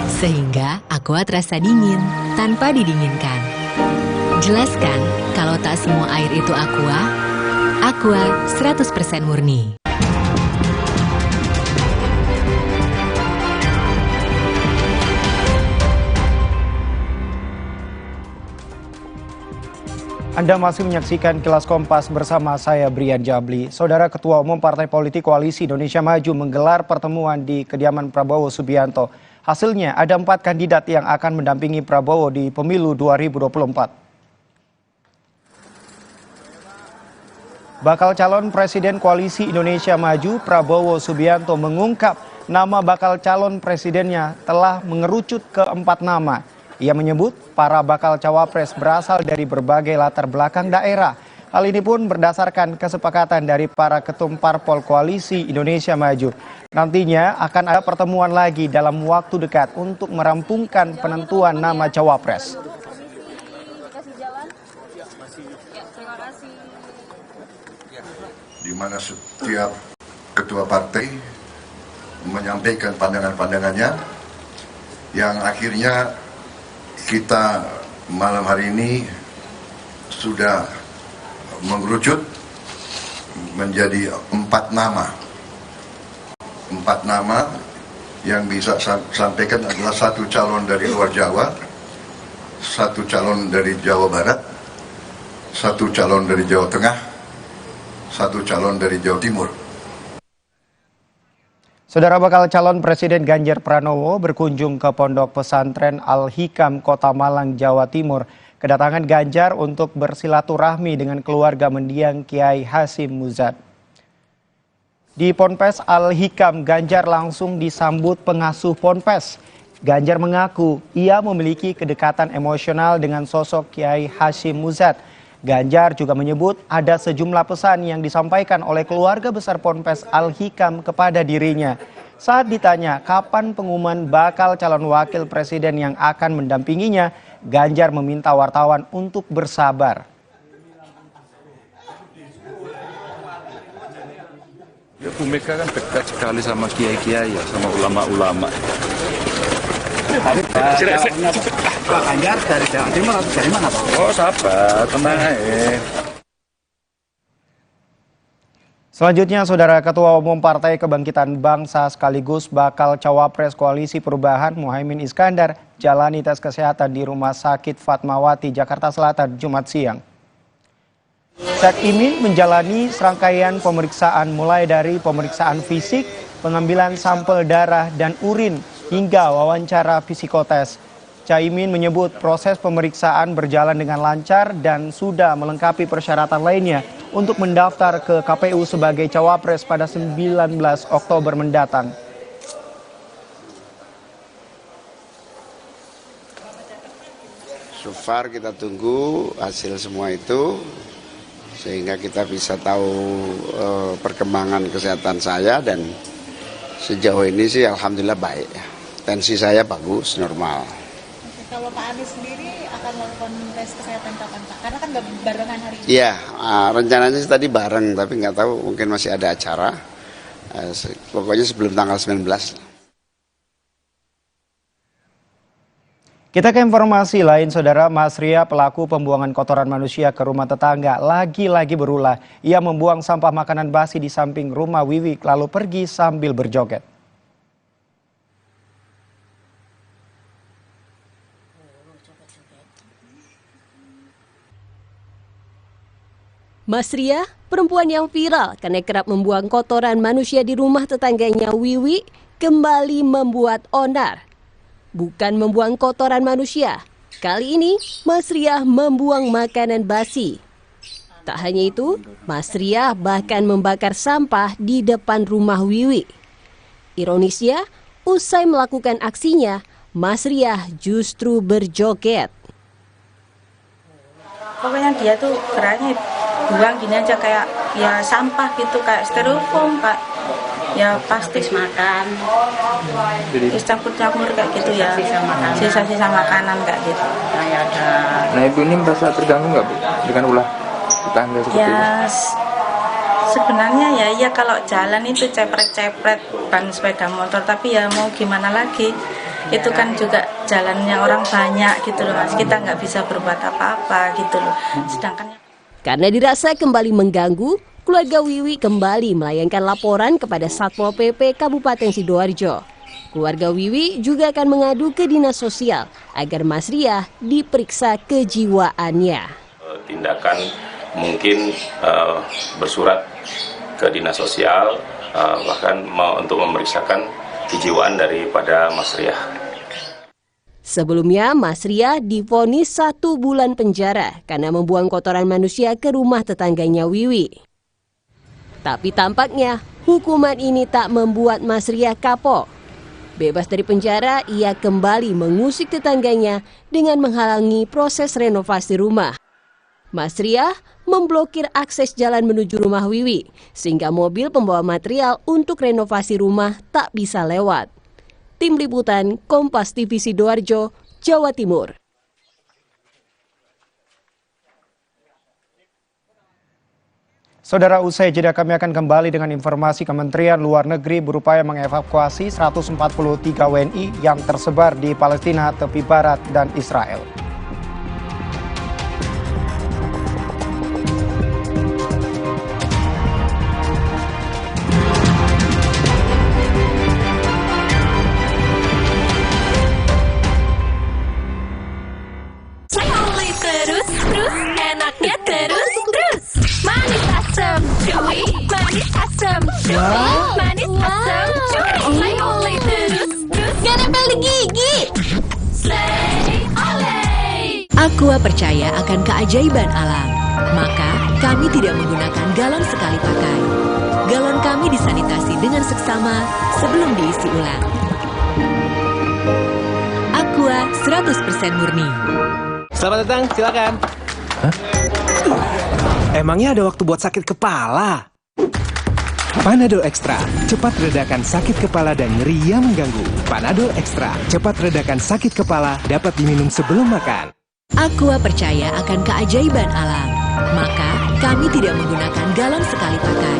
Sehingga Aqua terasa dingin tanpa didinginkan. Jelaskan kalau tak semua air itu Aqua. Aqua 100% murni. Anda masih menyaksikan Kilas Kompas bersama saya Brian Jabli. Saudara Ketua Umum Partai Politik Koalisi Indonesia Maju menggelar pertemuan di kediaman Prabowo Subianto. Hasilnya ada 4 kandidat yang akan mendampingi Prabowo di pemilu 2024. Bakal calon Presiden Koalisi Indonesia Maju Prabowo Subianto mengungkap nama bakal calon presidennya telah mengerucut ke 4 nama. Ia menyebut para bakal cawapres berasal dari berbagai latar belakang daerah. Hal ini pun berdasarkan kesepakatan dari para ketum parpol Koalisi Indonesia Maju. Nantinya akan ada pertemuan lagi dalam waktu dekat untuk merampungkan penentuan nama cawapres. Di mana setiap ketua partai menyampaikan pandangan-pandangannya yang akhirnya kita malam hari ini sudah mengerucut menjadi 4 nama. 4 nama yang bisa sampaikan adalah 1 calon dari luar Jawa, 1 calon dari Jawa Barat, 1 calon dari Jawa Tengah, 1 calon dari Jawa Timur. Saudara bakal calon Presiden Ganjar Pranowo berkunjung ke Pondok Pesantren Al-Hikam, Kota Malang, Jawa Timur. Kedatangan Ganjar untuk bersilaturahmi dengan keluarga mendiang Kiai Hasyim Muzad. Di Ponpes Al-Hikam, Ganjar langsung disambut pengasuh Ponpes. Ganjar mengaku ia memiliki kedekatan emosional dengan sosok Kiai Hasyim Muzad. Ganjar juga menyebut ada sejumlah pesan yang disampaikan oleh keluarga besar Ponpes Al-Hikam kepada dirinya. Saat ditanya kapan pengumuman bakal calon wakil presiden yang akan mendampinginya, Ganjar meminta wartawan untuk bersabar. Ya, Bu Mega kan dekat sekali sama kiai-kiai ya, sama ulama-ulama. Pak Ganjar dari Jawa Timur atau dari mana, Pak? Oh, sahabat, tenang aja. Selanjutnya, Saudara Ketua Umum Partai Kebangkitan Bangsa sekaligus bakal cawapres Koalisi Perubahan Muhaimin Iskandar jalani tes kesehatan di Rumah Sakit Fatmawati, Jakarta Selatan, Jumat siang. Cak Imin menjalani serangkaian pemeriksaan mulai dari pemeriksaan fisik, pengambilan sampel darah dan urin, hingga wawancara psikotes. Caimin menyebut proses pemeriksaan berjalan dengan lancar dan sudah melengkapi persyaratan lainnya untuk mendaftar ke KPU sebagai cawapres pada 19 Oktober mendatang. So far kita tunggu hasil semua itu sehingga kita bisa tahu perkembangan kesehatan saya, dan sejauh ini sih alhamdulillah baik. Tensi saya bagus, normal. Kalau Pak Anies sendiri akan melakukan tes kesehatan kapan Pak? Karena kan nggak barengan hari ini. Iya, rencananya sih tadi bareng, tapi nggak tahu mungkin masih ada acara. Pokoknya sebelum tanggal 19. Kita ke informasi lain, Saudara. Mas Ria, pelaku pembuangan kotoran manusia ke rumah tetangga, lagi-lagi berulah. Ia membuang sampah makanan basi di samping rumah Wiwi, lalu pergi sambil berjoget. Mas Ria, perempuan yang viral karena kerap membuang kotoran manusia di rumah tetangganya Wiwi, kembali membuat onar. Bukan membuang kotoran manusia, kali ini Mas Ria membuang makanan basi. Tak hanya itu, Mas Ria bahkan membakar sampah di depan rumah Wiwi. Ironisnya, usai melakukan aksinya, Mas Ria justru berjoget. Pokoknya dia tuh geraknya buang gini aja, kayak ya sampah gitu, kayak styrofoam, kayak ya plastik makan, campur-campur kayak gitu ya, sisa-sisa makanan kayak gitu. Nah ibu ini merasa terganggu nggak Bu dengan ulah tetangga seperti ya, ini? Sebenarnya ya kalau jalan itu cepret-cepret ban sepeda motor, tapi ya mau gimana lagi, itu kan juga jalannya orang banyak gitu loh Mas, kita nggak bisa berbuat apa-apa gitu loh. Sedangkan karena dirasa kembali mengganggu, keluarga Wiwi kembali melayangkan laporan kepada Satpol PP Kabupaten Sidoarjo. Keluarga Wiwi juga akan mengadu ke Dinas Sosial agar Mas Ria diperiksa kejiwaannya. Tindakan mungkin bersurat ke Dinas Sosial, bahkan untuk memeriksakan kejiwaan daripada Mas Ria. Sebelumnya, Mas Ria divonis 1 bulan penjara karena membuang kotoran manusia ke rumah tetangganya Wiwi. Tapi tampaknya hukuman ini tak membuat Mas Ria kapok. Bebas dari penjara, ia kembali mengusik tetangganya dengan menghalangi proses renovasi rumah. Mas Ria memblokir akses jalan menuju rumah Wiwi, sehingga mobil pembawa material untuk renovasi rumah tak bisa lewat. Tim Liputan Kompas TV Sidoarjo, Jawa Timur. Saudara, usai jeda kami akan kembali dengan informasi Kementerian Luar Negeri berupaya mengevakuasi 143 WNI yang tersebar di Palestina, tepi barat, dan Israel. Manis asam, oleh terus, gak nempel di gigi. Aqua percaya akan keajaiban alam, maka kami tidak menggunakan galon sekali pakai. Galon kami disanitasi dengan seksama sebelum diisi ulang. Aqua 100% murni. Selamat datang, silakan. Hah? Emangnya ada waktu buat sakit kepala? Panadol Extra, cepat redakan sakit kepala dan nyeri yang mengganggu. Panadol Extra, cepat redakan sakit kepala, dapat diminum sebelum makan. Aqua percaya akan keajaiban alam, maka kami tidak menggunakan galon sekali pakai.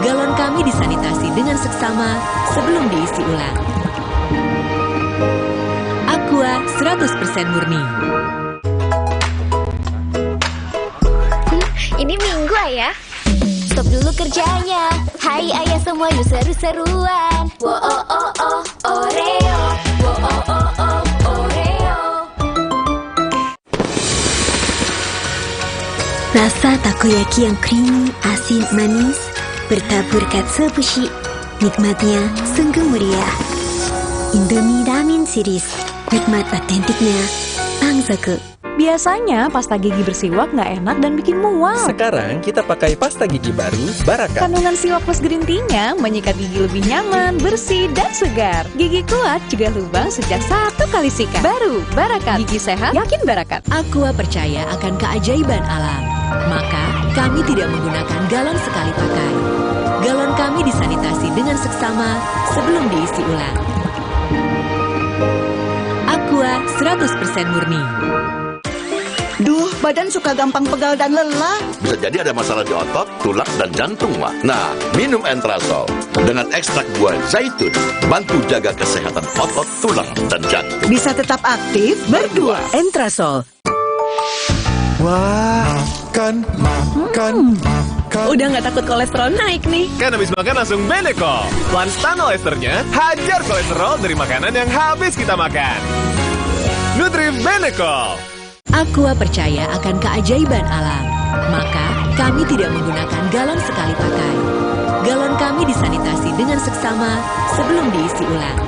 Galon kami disanitasi dengan seksama sebelum diisi ulang. Aqua 100% murni. Ini Minggu Ayah. Stop dulu kerjanya. Hai ayah semua yuk seru-seruan. Wo oh oh oh Oreo. Wo oh oh oh Oreo. Rasa takoyaki yang creamy, asin, manis bertabur katsuobushi. Nikmatnya sungguh meriah. Indomie Ramen Series, nikmat otentiknya Pangsaku. Biasanya pasta gigi bersiwak nggak enak dan bikin mual. Sekarang kita pakai pasta gigi baru Barakat. Kandungan siwak plus green tea-nya menyikat gigi lebih nyaman, bersih, dan segar. Gigi kuat juga lubang sejak 1 kali sikat. Baru Barakat, gigi sehat, yakin Barakat. Aqua percaya akan keajaiban alam. Maka kami tidak menggunakan galon sekali pakai. Galon kami disanitasi dengan seksama sebelum diisi ulang. Aqua 100% murni. Duh, badan suka gampang pegal dan lelah. Bisa jadi ada masalah di otot, tulang, dan jantung, Mak. Nah, minum Entrasol dengan ekstrak buah zaitun, bantu jaga kesehatan otot, tulang, dan jantung. Bisa tetap aktif berdua. Entrasol. Wah, makan. Udah nggak takut kolesterol naik nih. Kan habis makan langsung Benecol. Lanstan esternya hajar kolesterol dari makanan yang habis kita makan. Nutri Benecol. Aqua percaya akan keajaiban alam. Maka kami tidak menggunakan galon sekali pakai. Galon kami disanitasi dengan seksama sebelum diisi ulang.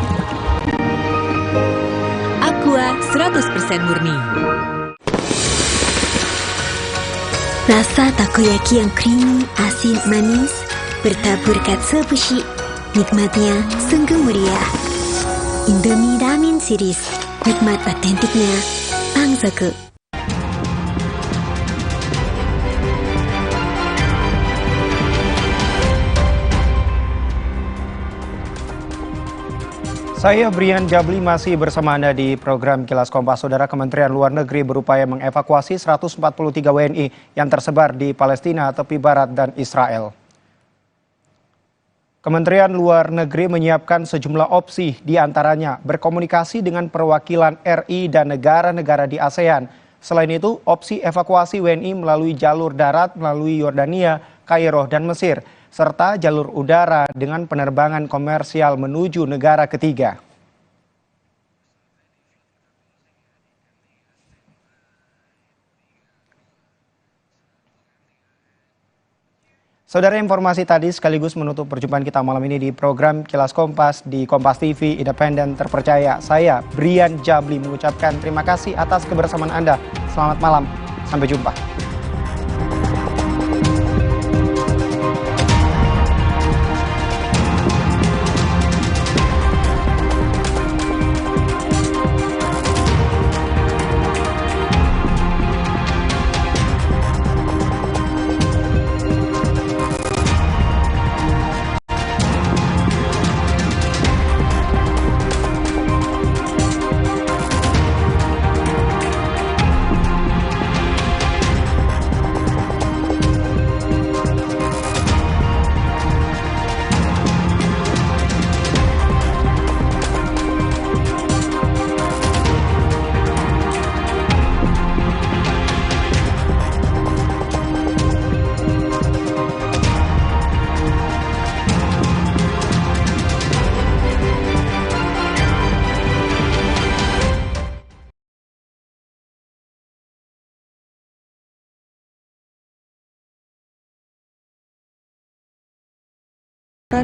Aqua 100% murni. Rasa takoyaki yang creamy, asin, manis, bertabur katsu obushi. Nikmatnya sungguh meriah. Indomie Ramen Series, nikmat otentiknya Pangsaku. Saya Brian Jabli masih bersama Anda di program Kilas Kompas. Saudara, Kementerian Luar Negeri berupaya mengevakuasi 143 WNI yang tersebar di Palestina, tepi barat, dan Israel. Kementerian Luar Negeri menyiapkan sejumlah opsi, diantaranya berkomunikasi dengan perwakilan RI dan negara-negara di ASEAN. Selain itu, opsi evakuasi WNI melalui jalur darat melalui Yordania, Kairo, dan Mesir, serta jalur udara dengan penerbangan komersial menuju negara ketiga. Saudara, informasi tadi sekaligus menutup perjumpaan kita malam ini di program Kilas Kompas di Kompas TV, independen, terpercaya. Saya Brian Jabli mengucapkan terima kasih atas kebersamaan Anda. Selamat malam, sampai jumpa.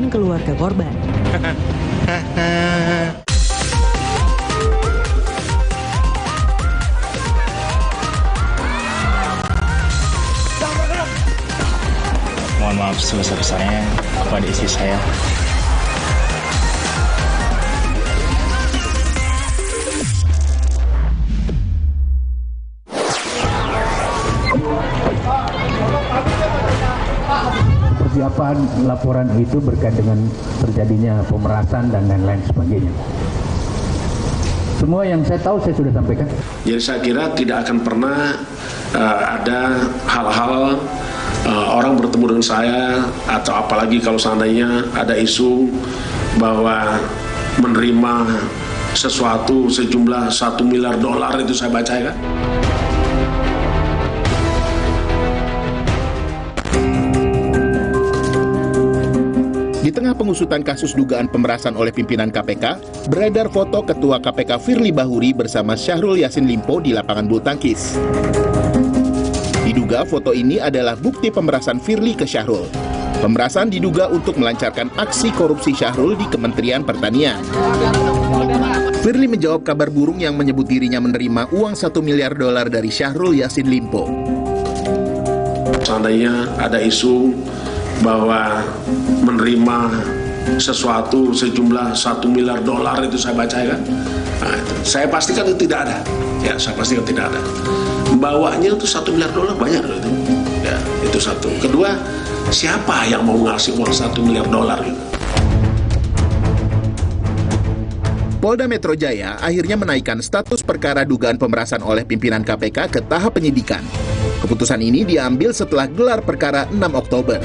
Keluarga korban. Mohon maaf sebesar-besarnya kepada istri saya. Persiapan laporan itu berkait dengan terjadinya pemerasan dan lain-lain sebagainya. Semua yang saya tahu saya sudah sampaikan. Jadi saya kira tidak akan pernah ada hal-hal orang bertemu dengan saya, atau apalagi kalau seandainya ada isu bahwa menerima sesuatu sejumlah $1 miliar itu saya baca, kan. Di tengah pengusutan kasus dugaan pemerasan oleh pimpinan KPK, beredar foto Ketua KPK Firly Bahuri bersama Syahrul Yassin Limpo di lapangan bulu tangkis. Diduga foto ini adalah bukti pemerasan Firly ke Syahrul. Pemerasan diduga untuk melancarkan aksi korupsi Syahrul di Kementerian Pertanian. Firly menjawab kabar burung yang menyebut dirinya menerima uang $1 miliar dari Syahrul Yassin Limpo. Seandainya ada isu bahwa menerima sesuatu sejumlah $1 miliar itu saya baca kan, nah, itu. Saya pastikan itu tidak ada. Ya, saya pastikan tidak ada. Bawanya itu $1 miliar banyak loh itu. Ya, itu satu. Kedua, siapa yang mau ngasih uang $1 miliar gitu? Polda Metro Jaya akhirnya menaikkan status perkara dugaan pemerasan oleh pimpinan KPK ke tahap penyidikan. Keputusan ini diambil setelah gelar perkara 6 Oktober.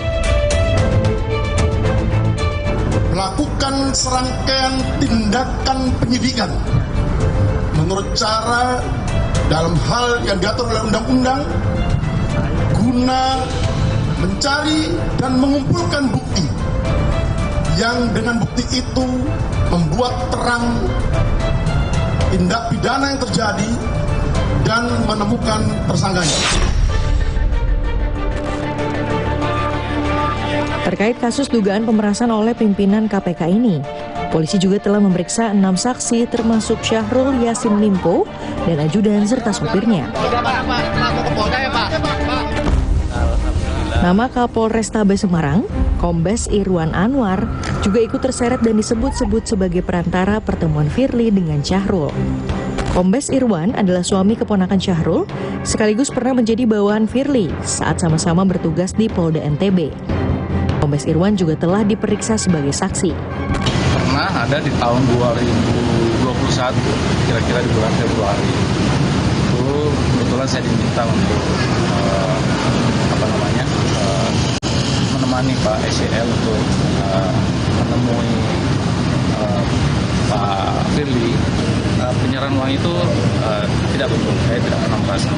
Melakukan serangkaian tindakan penyidikan menurut cara dalam hal yang diatur oleh undang-undang guna mencari dan mengumpulkan bukti yang dengan bukti itu membuat terang tindak pidana yang terjadi dan menemukan tersangkanya. Terkait kasus dugaan pemerasan oleh pimpinan KPK ini, polisi juga telah memeriksa 6 saksi termasuk Syahrul Yassin Limpo dan ajudan serta sopirnya. Nama Kapolrestabes Semarang, Kombes Irwan Anwar, juga ikut terseret dan disebut-sebut sebagai perantara pertemuan Firly dengan Syahrul. Kombes Irwan adalah suami keponakan Syahrul, sekaligus pernah menjadi bawahan Firly saat sama-sama bertugas di Polda NTB. Kombes Irwan juga telah diperiksa sebagai saksi. Pernah ada di tahun 2021, kira-kira di bulan Februari. Itu kebetulan saya diminta untuk menemani Pak SEL untuk menemui Pak Firly. Penyerahan uang itu tidak betul, saya tidak pernah merasa.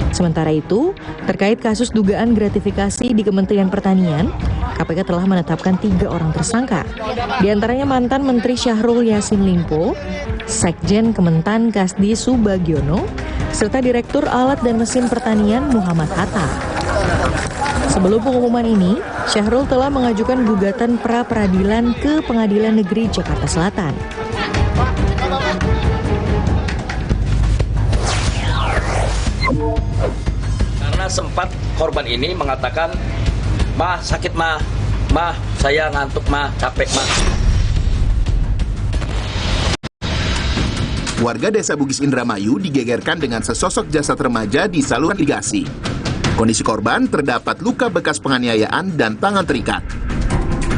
Sementara itu, terkait kasus dugaan gratifikasi di Kementerian Pertanian, KPK telah menetapkan 3 orang tersangka. Di antaranya mantan Menteri Syahrul Yassin Limpo, Sekjen Kementan Kasdi Subagiono, serta Direktur Alat dan Mesin Pertanian Muhammad Hatta. Sebelum pengumuman ini, Syahrul telah mengajukan gugatan pra-peradilan ke Pengadilan Negeri Jakarta Selatan. Karena sempat korban ini mengatakan, "Mah, sakit mah, mah, saya ngantuk mah, capek mah." Warga desa Bugis Indramayu digegerkan dengan sesosok jasad remaja di saluran irigasi. Kondisi korban terdapat luka bekas penganiayaan dan tangan terikat.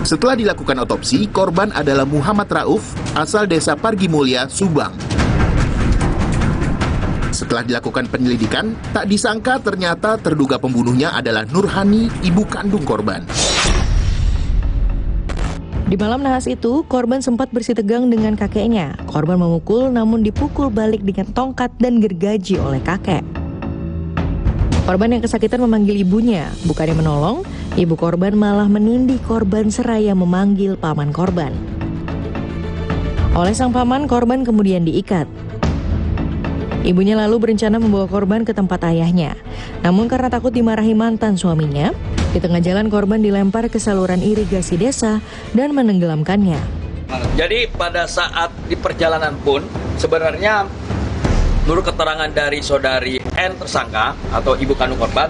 Setelah dilakukan otopsi, korban adalah Muhammad Rauf, asal desa Pargi Mulya, Subang. Setelah dilakukan penyelidikan, tak disangka ternyata terduga pembunuhnya adalah Nurhani, ibu kandung korban. Di malam nahas itu, korban sempat bersitegang dengan kakeknya. Korban memukul namun dipukul balik dengan tongkat dan gergaji oleh kakek. Korban yang kesakitan memanggil ibunya. Bukannya menolong, ibu korban malah menindih korban seraya memanggil paman korban. Oleh sang paman, korban kemudian diikat. Ibunya lalu berencana membawa korban ke tempat ayahnya. Namun karena takut dimarahi mantan suaminya, di tengah jalan korban dilempar ke saluran irigasi desa dan menenggelamkannya. Jadi pada saat di perjalanan pun sebenarnya menurut keterangan dari saudari N tersangka atau ibu kandung korban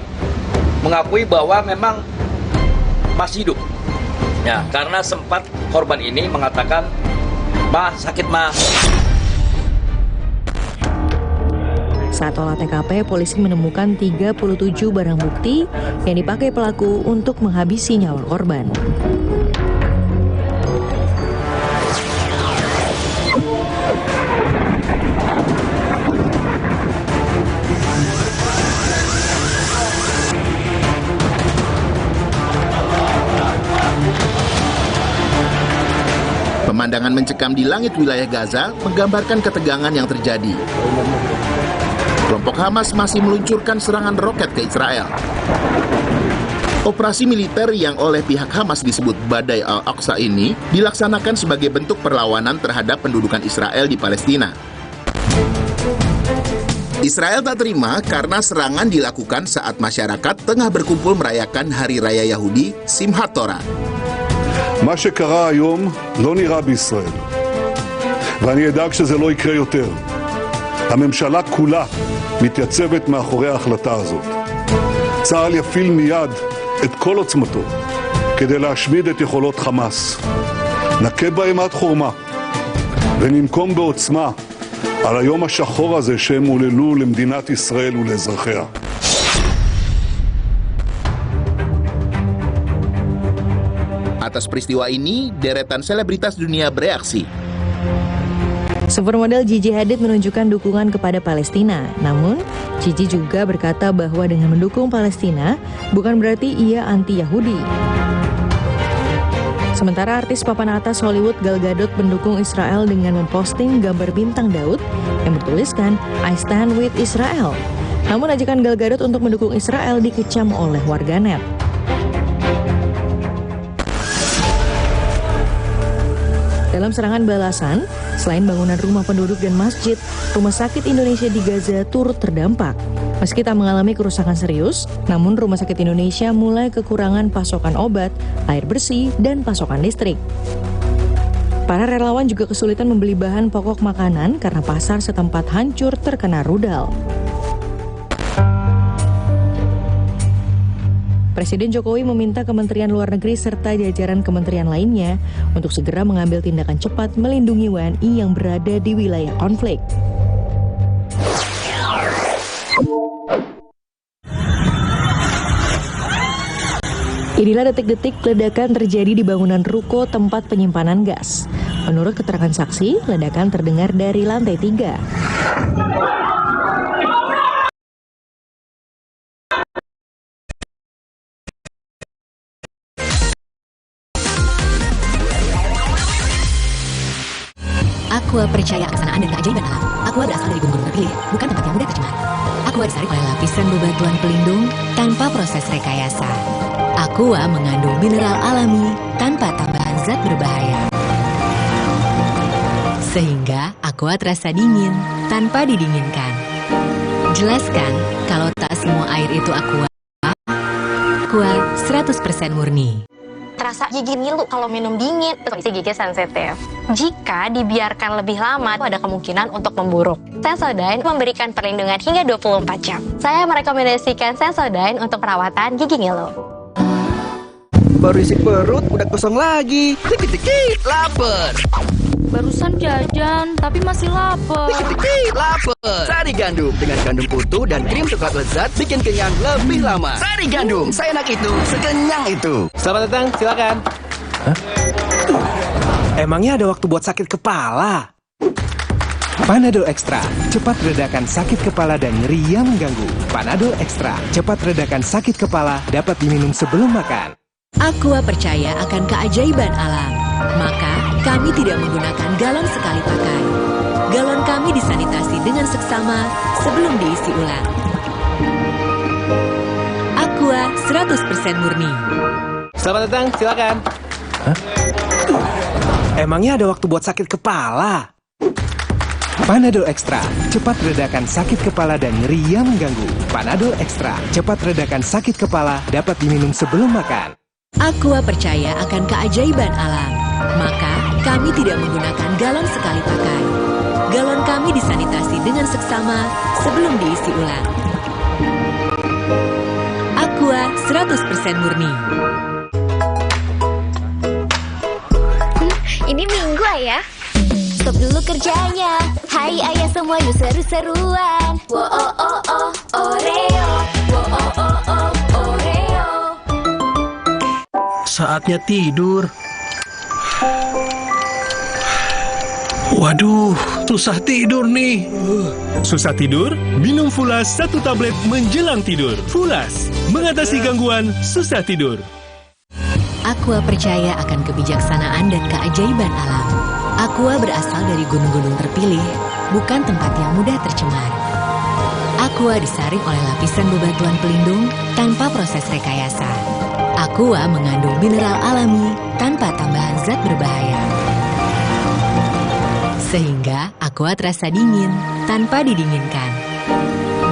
mengakui bahwa memang masih hidup. Ya, karena sempat korban ini mengatakan, "Mah, sakit mah." Saat olah TKP, polisi menemukan 37 barang bukti yang dipakai pelaku untuk menghabisi nyawa korban. Pemandangan mencekam di langit wilayah Gaza menggambarkan ketegangan yang terjadi. Kelompok Hamas masih meluncurkan serangan roket ke Israel. Operasi militer yang oleh pihak Hamas disebut Badai Al-Aqsa ini dilaksanakan sebagai bentuk perlawanan terhadap pendudukan Israel di Palestina. Israel tak terima karena serangan dilakukan saat masyarakat tengah berkumpul merayakan Hari Raya Yahudi Simchat Torah. מה שקרה היום לא נראה בישראל, ואני אדאג שזה לא יקרה יותר. הממשלה כולה מתייצבת מאחורי ההחלטה הזאת. צה"ל יפעיל מיד את כל עוצמתו כדי להשמיד את יכולות חמאס. נכה בהם עד חורמה וננקום בעוצמה על היום השחור הזה שהם עוללו למדינת ישראל ולאזרחיה. Atas peristiwa ini, deretan selebritas dunia bereaksi. Supermodel Gigi Hadid menunjukkan dukungan kepada Palestina. Namun, Gigi juga berkata bahwa dengan mendukung Palestina, bukan berarti ia anti-Yahudi. Sementara artis papan atas Hollywood Gal Gadot mendukung Israel dengan memposting gambar bintang Daud yang bertuliskan I stand with Israel. Namun ajakan Gal Gadot untuk mendukung Israel dikecam oleh warganet. Dalam serangan balasan, selain bangunan rumah penduduk dan masjid, rumah sakit Indonesia di Gaza turut terdampak. Meski tak mengalami kerusakan serius, namun rumah sakit Indonesia mulai kekurangan pasokan obat, air bersih, dan pasokan listrik. Para relawan juga kesulitan membeli bahan pokok makanan karena pasar setempat hancur terkena rudal. Presiden Jokowi meminta Kementerian Luar Negeri serta jajaran kementerian lainnya untuk segera mengambil tindakan cepat melindungi WNI yang berada di wilayah konflik. Inilah detik-detik ledakan terjadi di bangunan ruko tempat penyimpanan gas. Menurut keterangan saksi, ledakan terdengar dari lantai 3. Aqua percaya kesanaan dan keajaiban alam. Aqua berasal dari gunung-gunung terpilih, bukan tempat yang mudah tercemar. Aqua disaring oleh lapisan bebatuan pelindung tanpa proses rekayasa. Aqua mengandung mineral alami tanpa tambahan zat berbahaya. Sehingga Aqua terasa dingin tanpa didinginkan. Jelaskan kalau tak semua air itu Aqua. Aqua 100% murni. Terasa gigi ngilu kalau minum dingin, kondisi gigi sensitif. Jika dibiarkan lebih lama, ada kemungkinan untuk memburuk. Sensodyne memberikan perlindungan hingga 24 jam. Saya merekomendasikan Sensodyne untuk perawatan gigi ngilu. Baru isi perut, udah kosong lagi. Dikit-dikit, lapar. Barusan jajan, tapi masih lapar. Dikit-dikit, lapar. Sari Gandum dengan gandum utuh dan krim coklat lezat bikin kenyang lebih lama. Sari Gandum, seenak itu, sekenyang itu. Selamat datang, silakan. Hah? Emangnya ada waktu buat sakit kepala? Panadol Extra, cepat redakan sakit kepala dan nyeri yang mengganggu. Panadol Extra, cepat redakan sakit kepala, dapat diminum sebelum makan. Aqua percaya akan keajaiban alam. Maka, kami tidak menggunakan galon sekali pakai. Galon kami disanitasi dengan seksama sebelum diisi ulang. Aqua 100% murni. Selamat datang, silakan. Hah? Emangnya ada waktu buat sakit kepala? Panadol Extra, cepat redakan sakit kepala dan nyeri yang mengganggu. Panadol Extra, cepat redakan sakit kepala, dapat diminum sebelum makan. Aqua percaya akan keajaiban alam. Maka, kami tidak menggunakan galon sekali pakai. Galon kami disanitasi dengan seksama sebelum diisi ulang. Aqua 100% murni. Ini Minggu ayah. Stop dulu kerjanya. Hai ayah semua yuk seru-seruan. Wo oh oh oh Oreo. Wo oh oh oh Oreo. Saatnya tidur. Waduh, susah tidur nih. Susah tidur? Minum Fulas 1 tablet menjelang tidur. Fulas, mengatasi gangguan susah tidur. Aqua percaya akan kebijaksanaan dan keajaiban alam. Aqua berasal dari gunung-gunung terpilih, bukan tempat yang mudah tercemar. Aqua disaring oleh lapisan bebatuan pelindung tanpa proses rekayasa. Aqua mengandung mineral alami tanpa tambahan zat berbahaya. Sehingga Aqua terasa dingin tanpa didinginkan.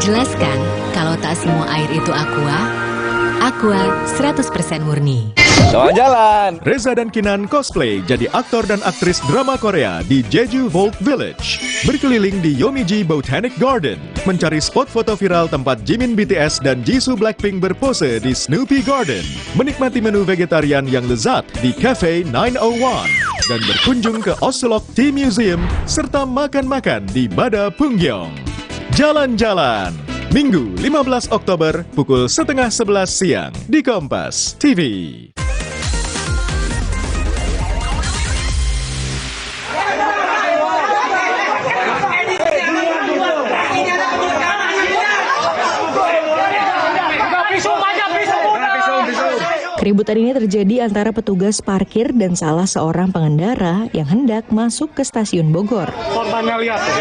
Jelaskan kalau tak semua air itu Aqua. Aqua 100% murni. Jalan-jalan. Reza dan Kinan cosplay jadi aktor dan aktris drama Korea di Jeju Vault Village. Berkeliling di Yomiji Botanic Garden. Mencari spot foto viral tempat Jimin BTS dan Jisoo Blackpink berpose di Snoopy Garden. Menikmati menu vegetarian yang lezat di Cafe 901. Dan berkunjung ke Ocelot Tea Museum serta makan-makan di Bada Punggyeong. Jalan-jalan. Minggu 15 Oktober pukul 10:30 siang di Kompas TV. Keributan ini terjadi antara petugas parkir dan salah seorang pengendara yang hendak masuk ke stasiun Bogor. Korbannya lihat tuh.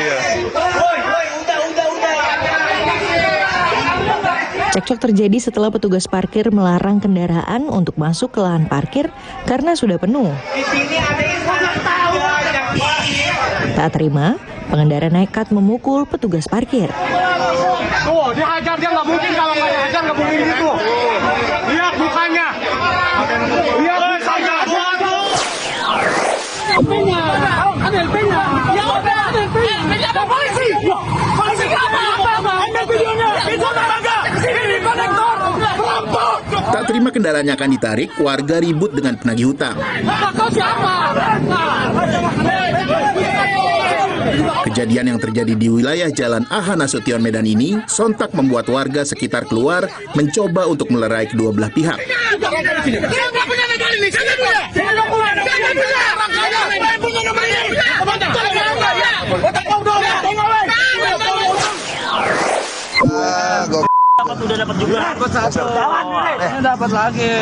Cekcok terjadi setelah petugas parkir melarang kendaraan untuk masuk ke lahan parkir karena sudah penuh. Tak terima, pengendara nekat memukul petugas parkir. Tuh, dihajar dia nggak mungkin, kalau nggak dihajar nggak mungkin gitu. Lihat mukanya. Lihat mukanya. Ada LP-nya. Ya udah, ada LP-nya. Ada polisi. Polisi apa? Ambil videonya. Itu tenaga. Ini konektor. Perampok. Tak terima kendaraannya akan ditarik, warga ribut dengan penagih hutang. Kau siapa? Kejadian yang terjadi di wilayah Jalan AH Nasution Medan ini sontak membuat warga sekitar keluar mencoba untuk melerai kedua belah pihak. Udah dapat juga. Dapat satu. Dapat lagi.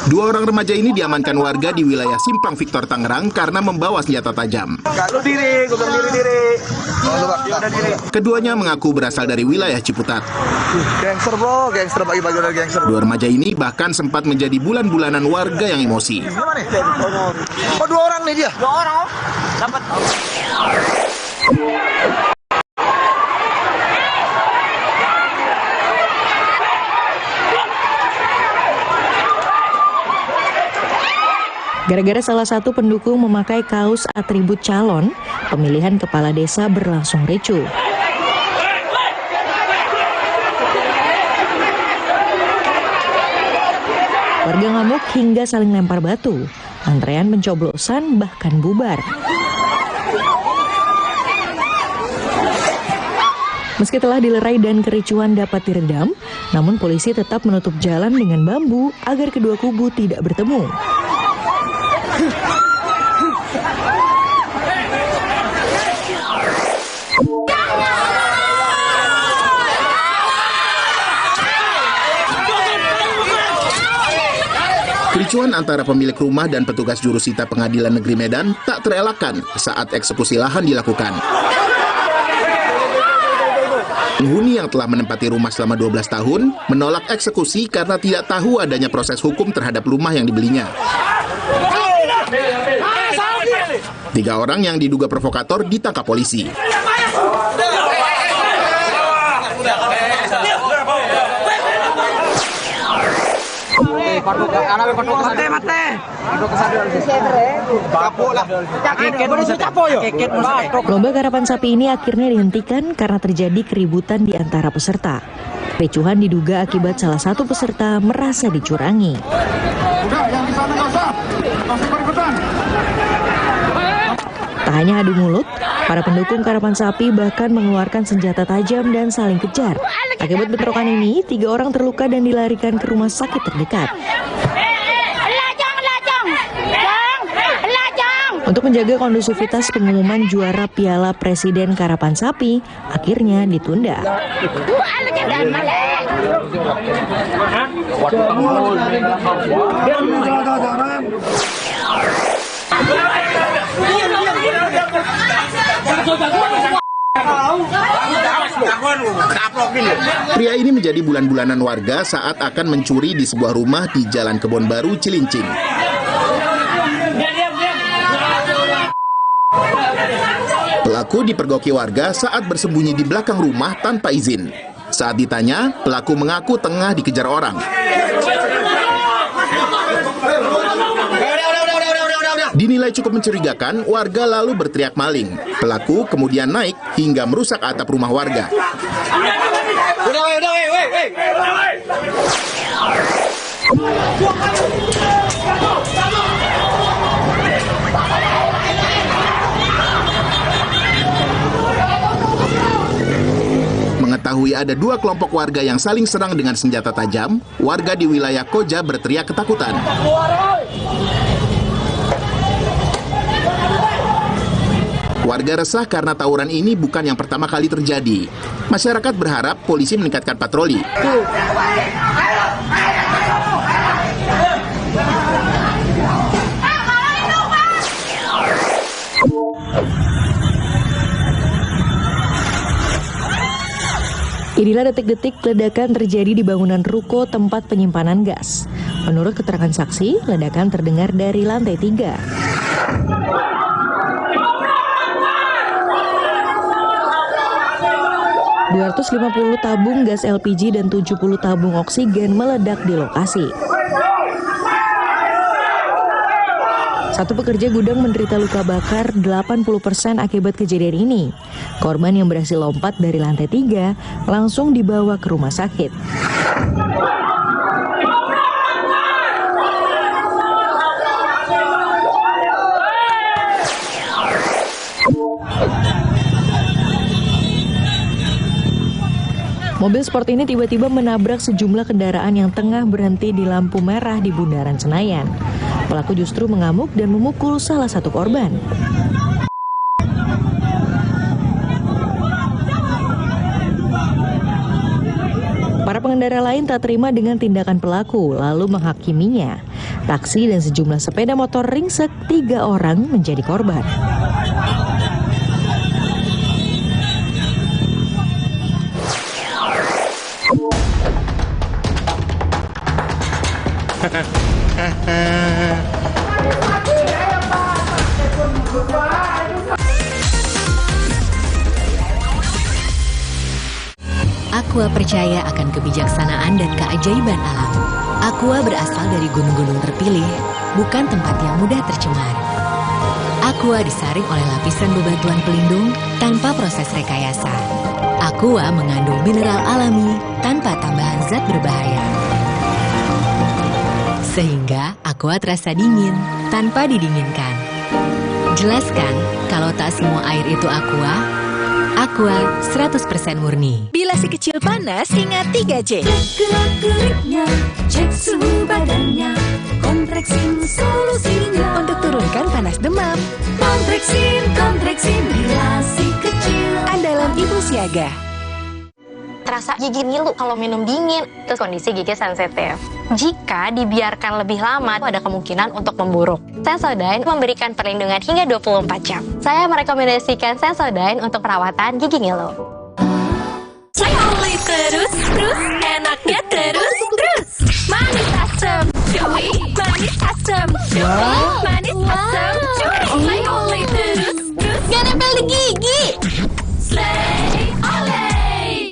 Dua orang remaja ini diamankan warga di wilayah Simpang Victor Tangerang karena membawa senjata tajam. Keduanya mengaku berasal dari wilayah Ciputat. Gangster bro, gangster bagi-bagi dari gangster. Dua remaja ini bahkan sempat menjadi bulan-bulanan warga yang emosi. Oh, dua orang nih dia. Dua orang. Dapat. Gara-gara salah satu pendukung memakai kaos atribut calon, pemilihan kepala desa berlangsung ricuh. Warga ngamuk hingga saling lempar batu. Antrean pencoblosan bahkan bubar. Meski telah dilerai dan kericuan dapat diredam, namun polisi tetap menutup jalan dengan bambu agar kedua kubu tidak bertemu. Kericuan antara pemilik rumah dan petugas jurusita Pengadilan Negeri Medan tak terelakkan saat eksekusi lahan dilakukan. Penghuni yang telah menempati rumah selama 12 tahun menolak eksekusi karena tidak tahu adanya proses hukum terhadap rumah yang dibelinya. 3 orang yang diduga provokator ditangkap polisi. Lomba karapan sapi ini akhirnya dihentikan karena terjadi keributan di antara peserta. Kericuhan diduga akibat salah satu peserta merasa dicurangi. Tak hanya adu mulut, para pendukung karapan sapi bahkan mengeluarkan senjata tajam dan saling kejar. Akibat bentrokan ini, 3 orang terluka dan dilarikan ke rumah sakit terdekat. Untuk menjaga kondusivitas pengumuman juara Piala Presiden Karapan Sapi, akhirnya ditunda. Pria ini menjadi bulan-bulanan warga saat akan mencuri di sebuah rumah di Jalan Kebon Baru, Cilincing. Pelaku dipergoki warga saat bersembunyi di belakang rumah tanpa izin. Saat ditanya, pelaku mengaku tengah dikejar orang. Dinilai cukup mencurigakan, warga lalu berteriak maling. Pelaku kemudian naik hingga merusak atap rumah warga. Mengetahui ada dua kelompok warga yang saling serang dengan senjata tajam, warga di wilayah Koja berteriak ketakutan. Warga resah karena tawuran ini bukan yang pertama kali terjadi. Masyarakat berharap polisi meningkatkan patroli. Inilah detik-detik ledakan terjadi di bangunan ruko tempat penyimpanan gas. Menurut keterangan saksi, ledakan terdengar dari lantai 3. 250 tabung gas LPG dan 70 tabung oksigen meledak di lokasi. Satu pekerja gudang menderita luka bakar 80% akibat kejadian ini. Korban yang berhasil lompat dari lantai 3 langsung dibawa ke rumah sakit. Mobil sport ini tiba-tiba menabrak sejumlah kendaraan yang tengah berhenti di lampu merah di Bundaran Senayan. Pelaku justru mengamuk dan memukul salah satu korban. Para pengendara lain tak terima dengan tindakan pelaku, lalu menghakiminya. Taksi dan sejumlah sepeda motor ringsek, 3 orang menjadi korban. Aqua percaya akan kebijaksanaan dan keajaiban alam. Aqua berasal dari gunung-gunung terpilih, bukan tempat yang mudah tercemar. Aqua disaring oleh lapisan bebatuan pelindung tanpa proses rekayasa. Aqua mengandung mineral alami tanpa tambahan zat berbahaya. Sehingga Aqua terasa dingin tanpa didinginkan. Jelaskan kalau tak semua air itu Aqua. Aqua 100% murni. Bila si kecil panas, ingat 3C. Gerak-geriknya, cek suhu badannya, kontreksin solusinya. Untuk turunkan panas demam. Kontreksin, bila si kecil. Andalan ibu siaga. Terasa gigi ngilu kalau minum dingin, terus kondisi gigi sensitif. Jika dibiarkan lebih lama, ada kemungkinan untuk memburuk. Sensodyne memberikan perlindungan hingga 24 jam. Saya merekomendasikan Sensodyne untuk perawatan gigi ngilu. Coli terus, enaknya terus. Manis asam, chewy, manis asam, chewy, manis asam, chewy. Coli terus, gak nempel di gigi. Slay, olay.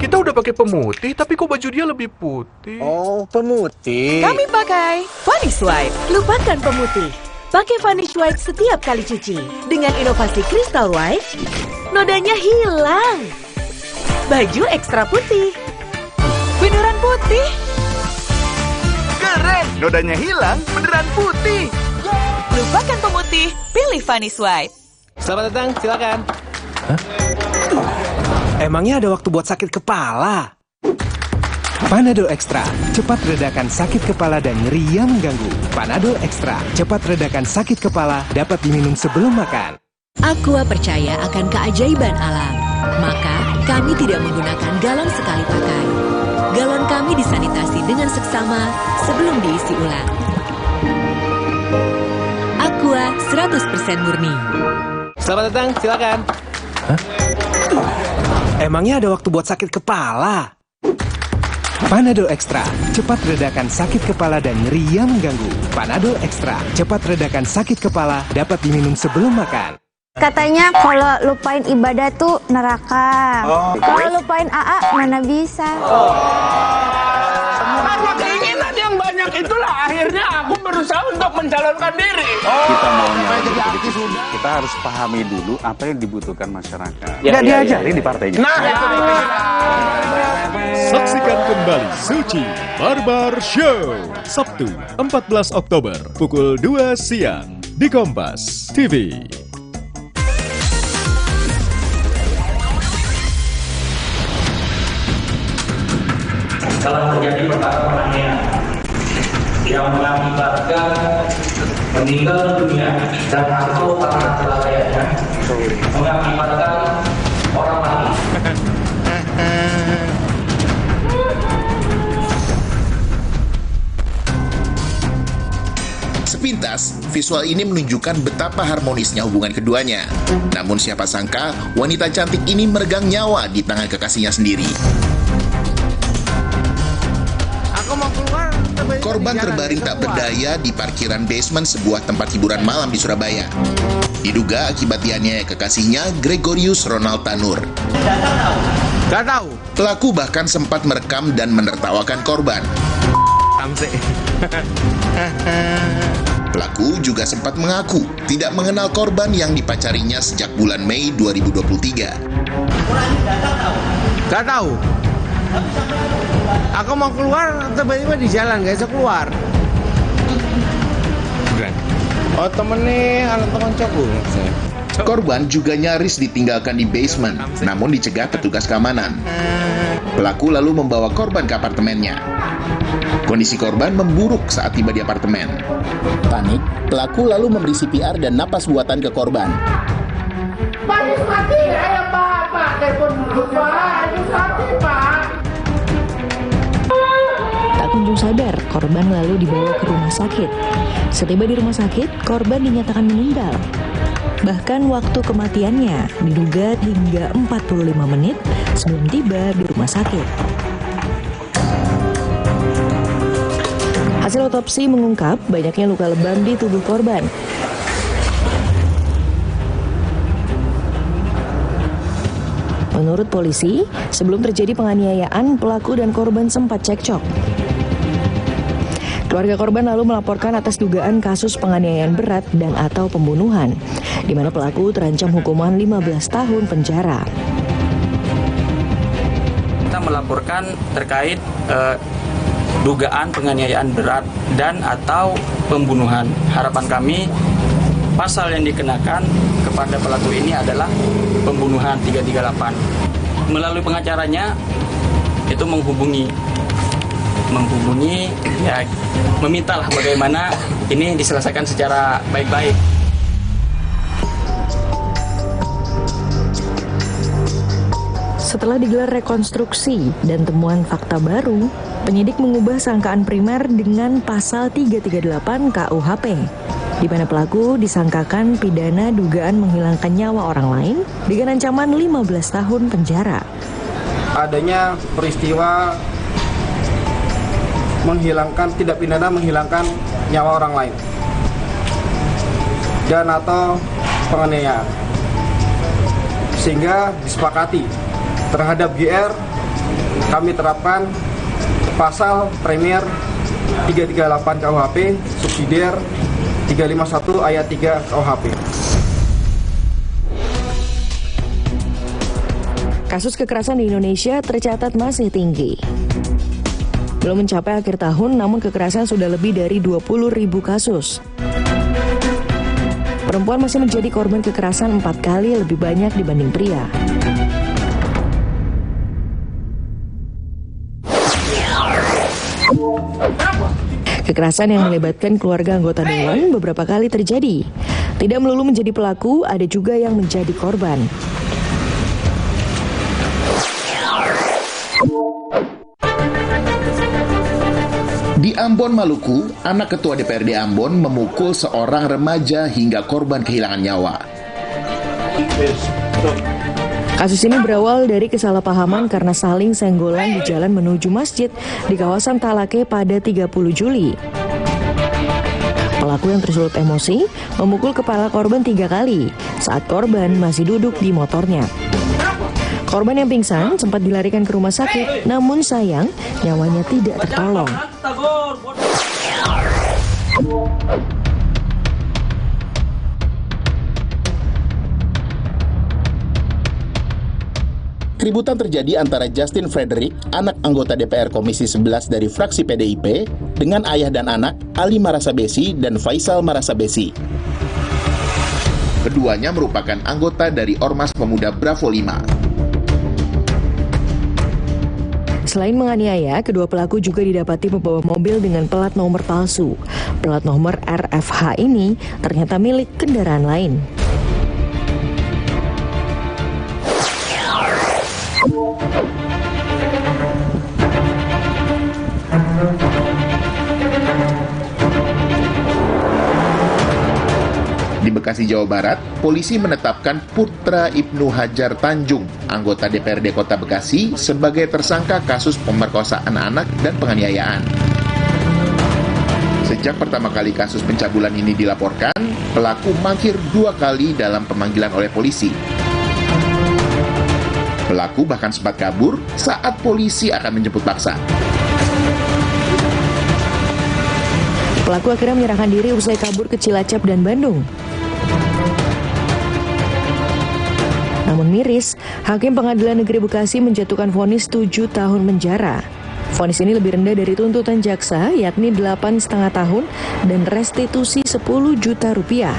Kita udah pakai pemutih, tapi kok baju dia lebih putih? Oh, pemutih. Kami pakai Vanish White. Lupakan pemutih. Pakai Vanish White setiap kali cuci. Dengan inovasi Crystal White, nodanya hilang. Baju ekstra putih. Beneran putih. Keren, nodanya hilang, beneran putih. Lupakan pemutih, pilih Vanish White. Selamat datang, silakan. Hah? Emangnya ada waktu buat sakit kepala? Panadol Extra, cepat redakan sakit kepala dan nyeri yang mengganggu. Panadol Extra, cepat redakan sakit kepala, dapat diminum sebelum makan. Aqua percaya akan keajaiban alam. Maka, kami tidak menggunakan galon sekali pakai. Galon kami disanitasi dengan seksama sebelum diisi ulang. Aqua 100% murni. Selamat datang, silakan. Hah? Emangnya ada waktu buat sakit kepala? Panadol Extra, cepat redakan sakit kepala dan nyeri yang mengganggu. Panadol Extra, cepat redakan sakit kepala, dapat diminum sebelum makan. Katanya kalau lupain ibadah tuh neraka. Kalau lupain AA mana bisa. Karena keinginan yang banyak itulah akhirnya aku berusaha untuk mencalonkan diri. Kita maunya begitu. Kita harus pahami dulu apa yang dibutuhkan masyarakat. Ya, Nggak diajari di partainya. Nah, itu dia. Saksikan kembali Suci Barbar Show Sabtu 14 Oktober pukul 2 siang di Kompas TV. Telah terjadi perkara penganiayaan yang mengakibatkan meninggal dunia dan atau karena kelalaiannya mengakibatkan orang mati. Sepintas, visual ini menunjukkan betapa harmonisnya hubungan keduanya. Namun siapa sangka, wanita cantik ini meregang nyawa di tangan kekasihnya sendiri. Korban terbaring tak berdaya di parkiran basement sebuah tempat hiburan malam di Surabaya. Diduga akibat dianiaya kekasihnya Gregorius Ronald Tanur. Gak tahu. Pelaku bahkan sempat merekam dan menertawakan korban. Pelaku juga sempat mengaku tidak mengenal korban yang dipacarinya sejak bulan Mei 2023. Gak tahu. Aku mau keluar, tiba-tiba di jalan gak bisa keluar. Oh temennya anak teman cokku. Korban juga nyaris ditinggalkan di basement, namun dicegah petugas keamanan. Pelaku lalu membawa korban ke apartemennya. Kondisi korban memburuk saat tiba di apartemen. Panik, pelaku lalu memberi CPR dan napas buatan ke korban. Panik mati ya Pak, telepon dulu Pak, mati Pak. Tak kunjung sadar, korban lalu dibawa ke rumah sakit. Setiba di rumah sakit, korban dinyatakan meninggal. Bahkan waktu kematiannya diduga hingga 45 menit sebelum tiba di rumah sakit. Hasil otopsi mengungkap banyaknya luka lebam di tubuh korban. Menurut polisi, sebelum terjadi penganiayaan, pelaku dan korban sempat cekcok. Keluarga korban lalu melaporkan atas dugaan kasus penganiayaan berat dan atau pembunuhan, di mana pelaku terancam hukuman 15 tahun penjara. Kita melaporkan terkait dugaan penganiayaan berat dan atau pembunuhan. Harapan kami pasal yang dikenakan kepada pelaku ini adalah pembunuhan 338. Melalui pengacaranya itu menghubungi ya, memintalah bagaimana ini diselesaikan secara baik-baik. Setelah digelar rekonstruksi dan temuan fakta baru, penyidik mengubah sangkaan primer dengan pasal 338 KUHP, di mana pelaku disangkakan pidana dugaan menghilangkan nyawa orang lain dengan ancaman 15 tahun penjara. Adanya peristiwa tindak pidana menghilangkan nyawa orang lain dan atau penganiayaan, sehingga disepakati terhadap GR kami terapkan pasal Premier 338 KUHP subsidiar 351 ayat 3 KUHP. Kasus kekerasan di Indonesia tercatat masih tinggi. Belum mencapai akhir tahun, namun kekerasan sudah lebih dari 20.000 kasus. Perempuan masih menjadi korban kekerasan 4 kali lebih banyak dibanding pria. Kekerasan yang melibatkan keluarga anggota dewan beberapa kali terjadi. Tidak melulu menjadi pelaku, ada juga yang menjadi korban. Di Ambon, Maluku, anak ketua DPRD Ambon memukul seorang remaja hingga korban kehilangan nyawa. Kasus ini berawal dari kesalahpahaman karena saling senggolan di jalan menuju masjid di kawasan Talake pada 30 Juli. Pelaku yang tersulut emosi memukul kepala korban 3 kali saat korban masih duduk di motornya. Korban yang pingsan sempat dilarikan ke rumah sakit, namun sayang nyawanya tidak tertolong. Keributan terjadi antara Justin Frederick, anak anggota DPR Komisi 11 dari fraksi PDIP, dengan ayah dan anak, Ali Marasabesi dan Faisal Marasabesi. Keduanya merupakan anggota dari Ormas Pemuda Bravo 5. Selain menganiaya, kedua pelaku juga didapati membawa mobil dengan plat nomor palsu. Plat nomor RFH ini ternyata milik kendaraan lain. Di Bekasi, Jawa Barat, polisi menetapkan Putra Ibnu Hajar Tanjung, anggota DPRD Kota Bekasi, sebagai tersangka kasus pemerkosaan anak dan penganiayaan. Sejak pertama kali kasus pencabulan ini dilaporkan, pelaku mangkir 2 kali dalam pemanggilan oleh polisi. Pelaku bahkan sempat kabur saat polisi akan menjemput paksa. Pelaku akhirnya menyerahkan diri usai kabur ke Cilacap dan Bandung. Namun miris, Hakim Pengadilan Negeri Bekasi menjatuhkan vonis 7 tahun penjara. Vonis ini lebih rendah dari tuntutan jaksa, yakni 8,5 tahun dan restitusi 10 juta rupiah.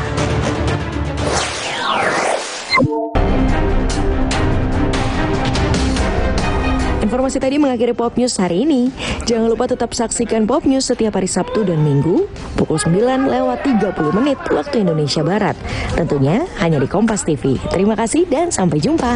Informasi tadi mengakhiri Pop News hari ini. Jangan lupa tetap saksikan Pop News setiap hari Sabtu dan Minggu pukul 9:30 waktu Indonesia Barat. Tentunya hanya di Kompas TV. Terima kasih dan sampai jumpa.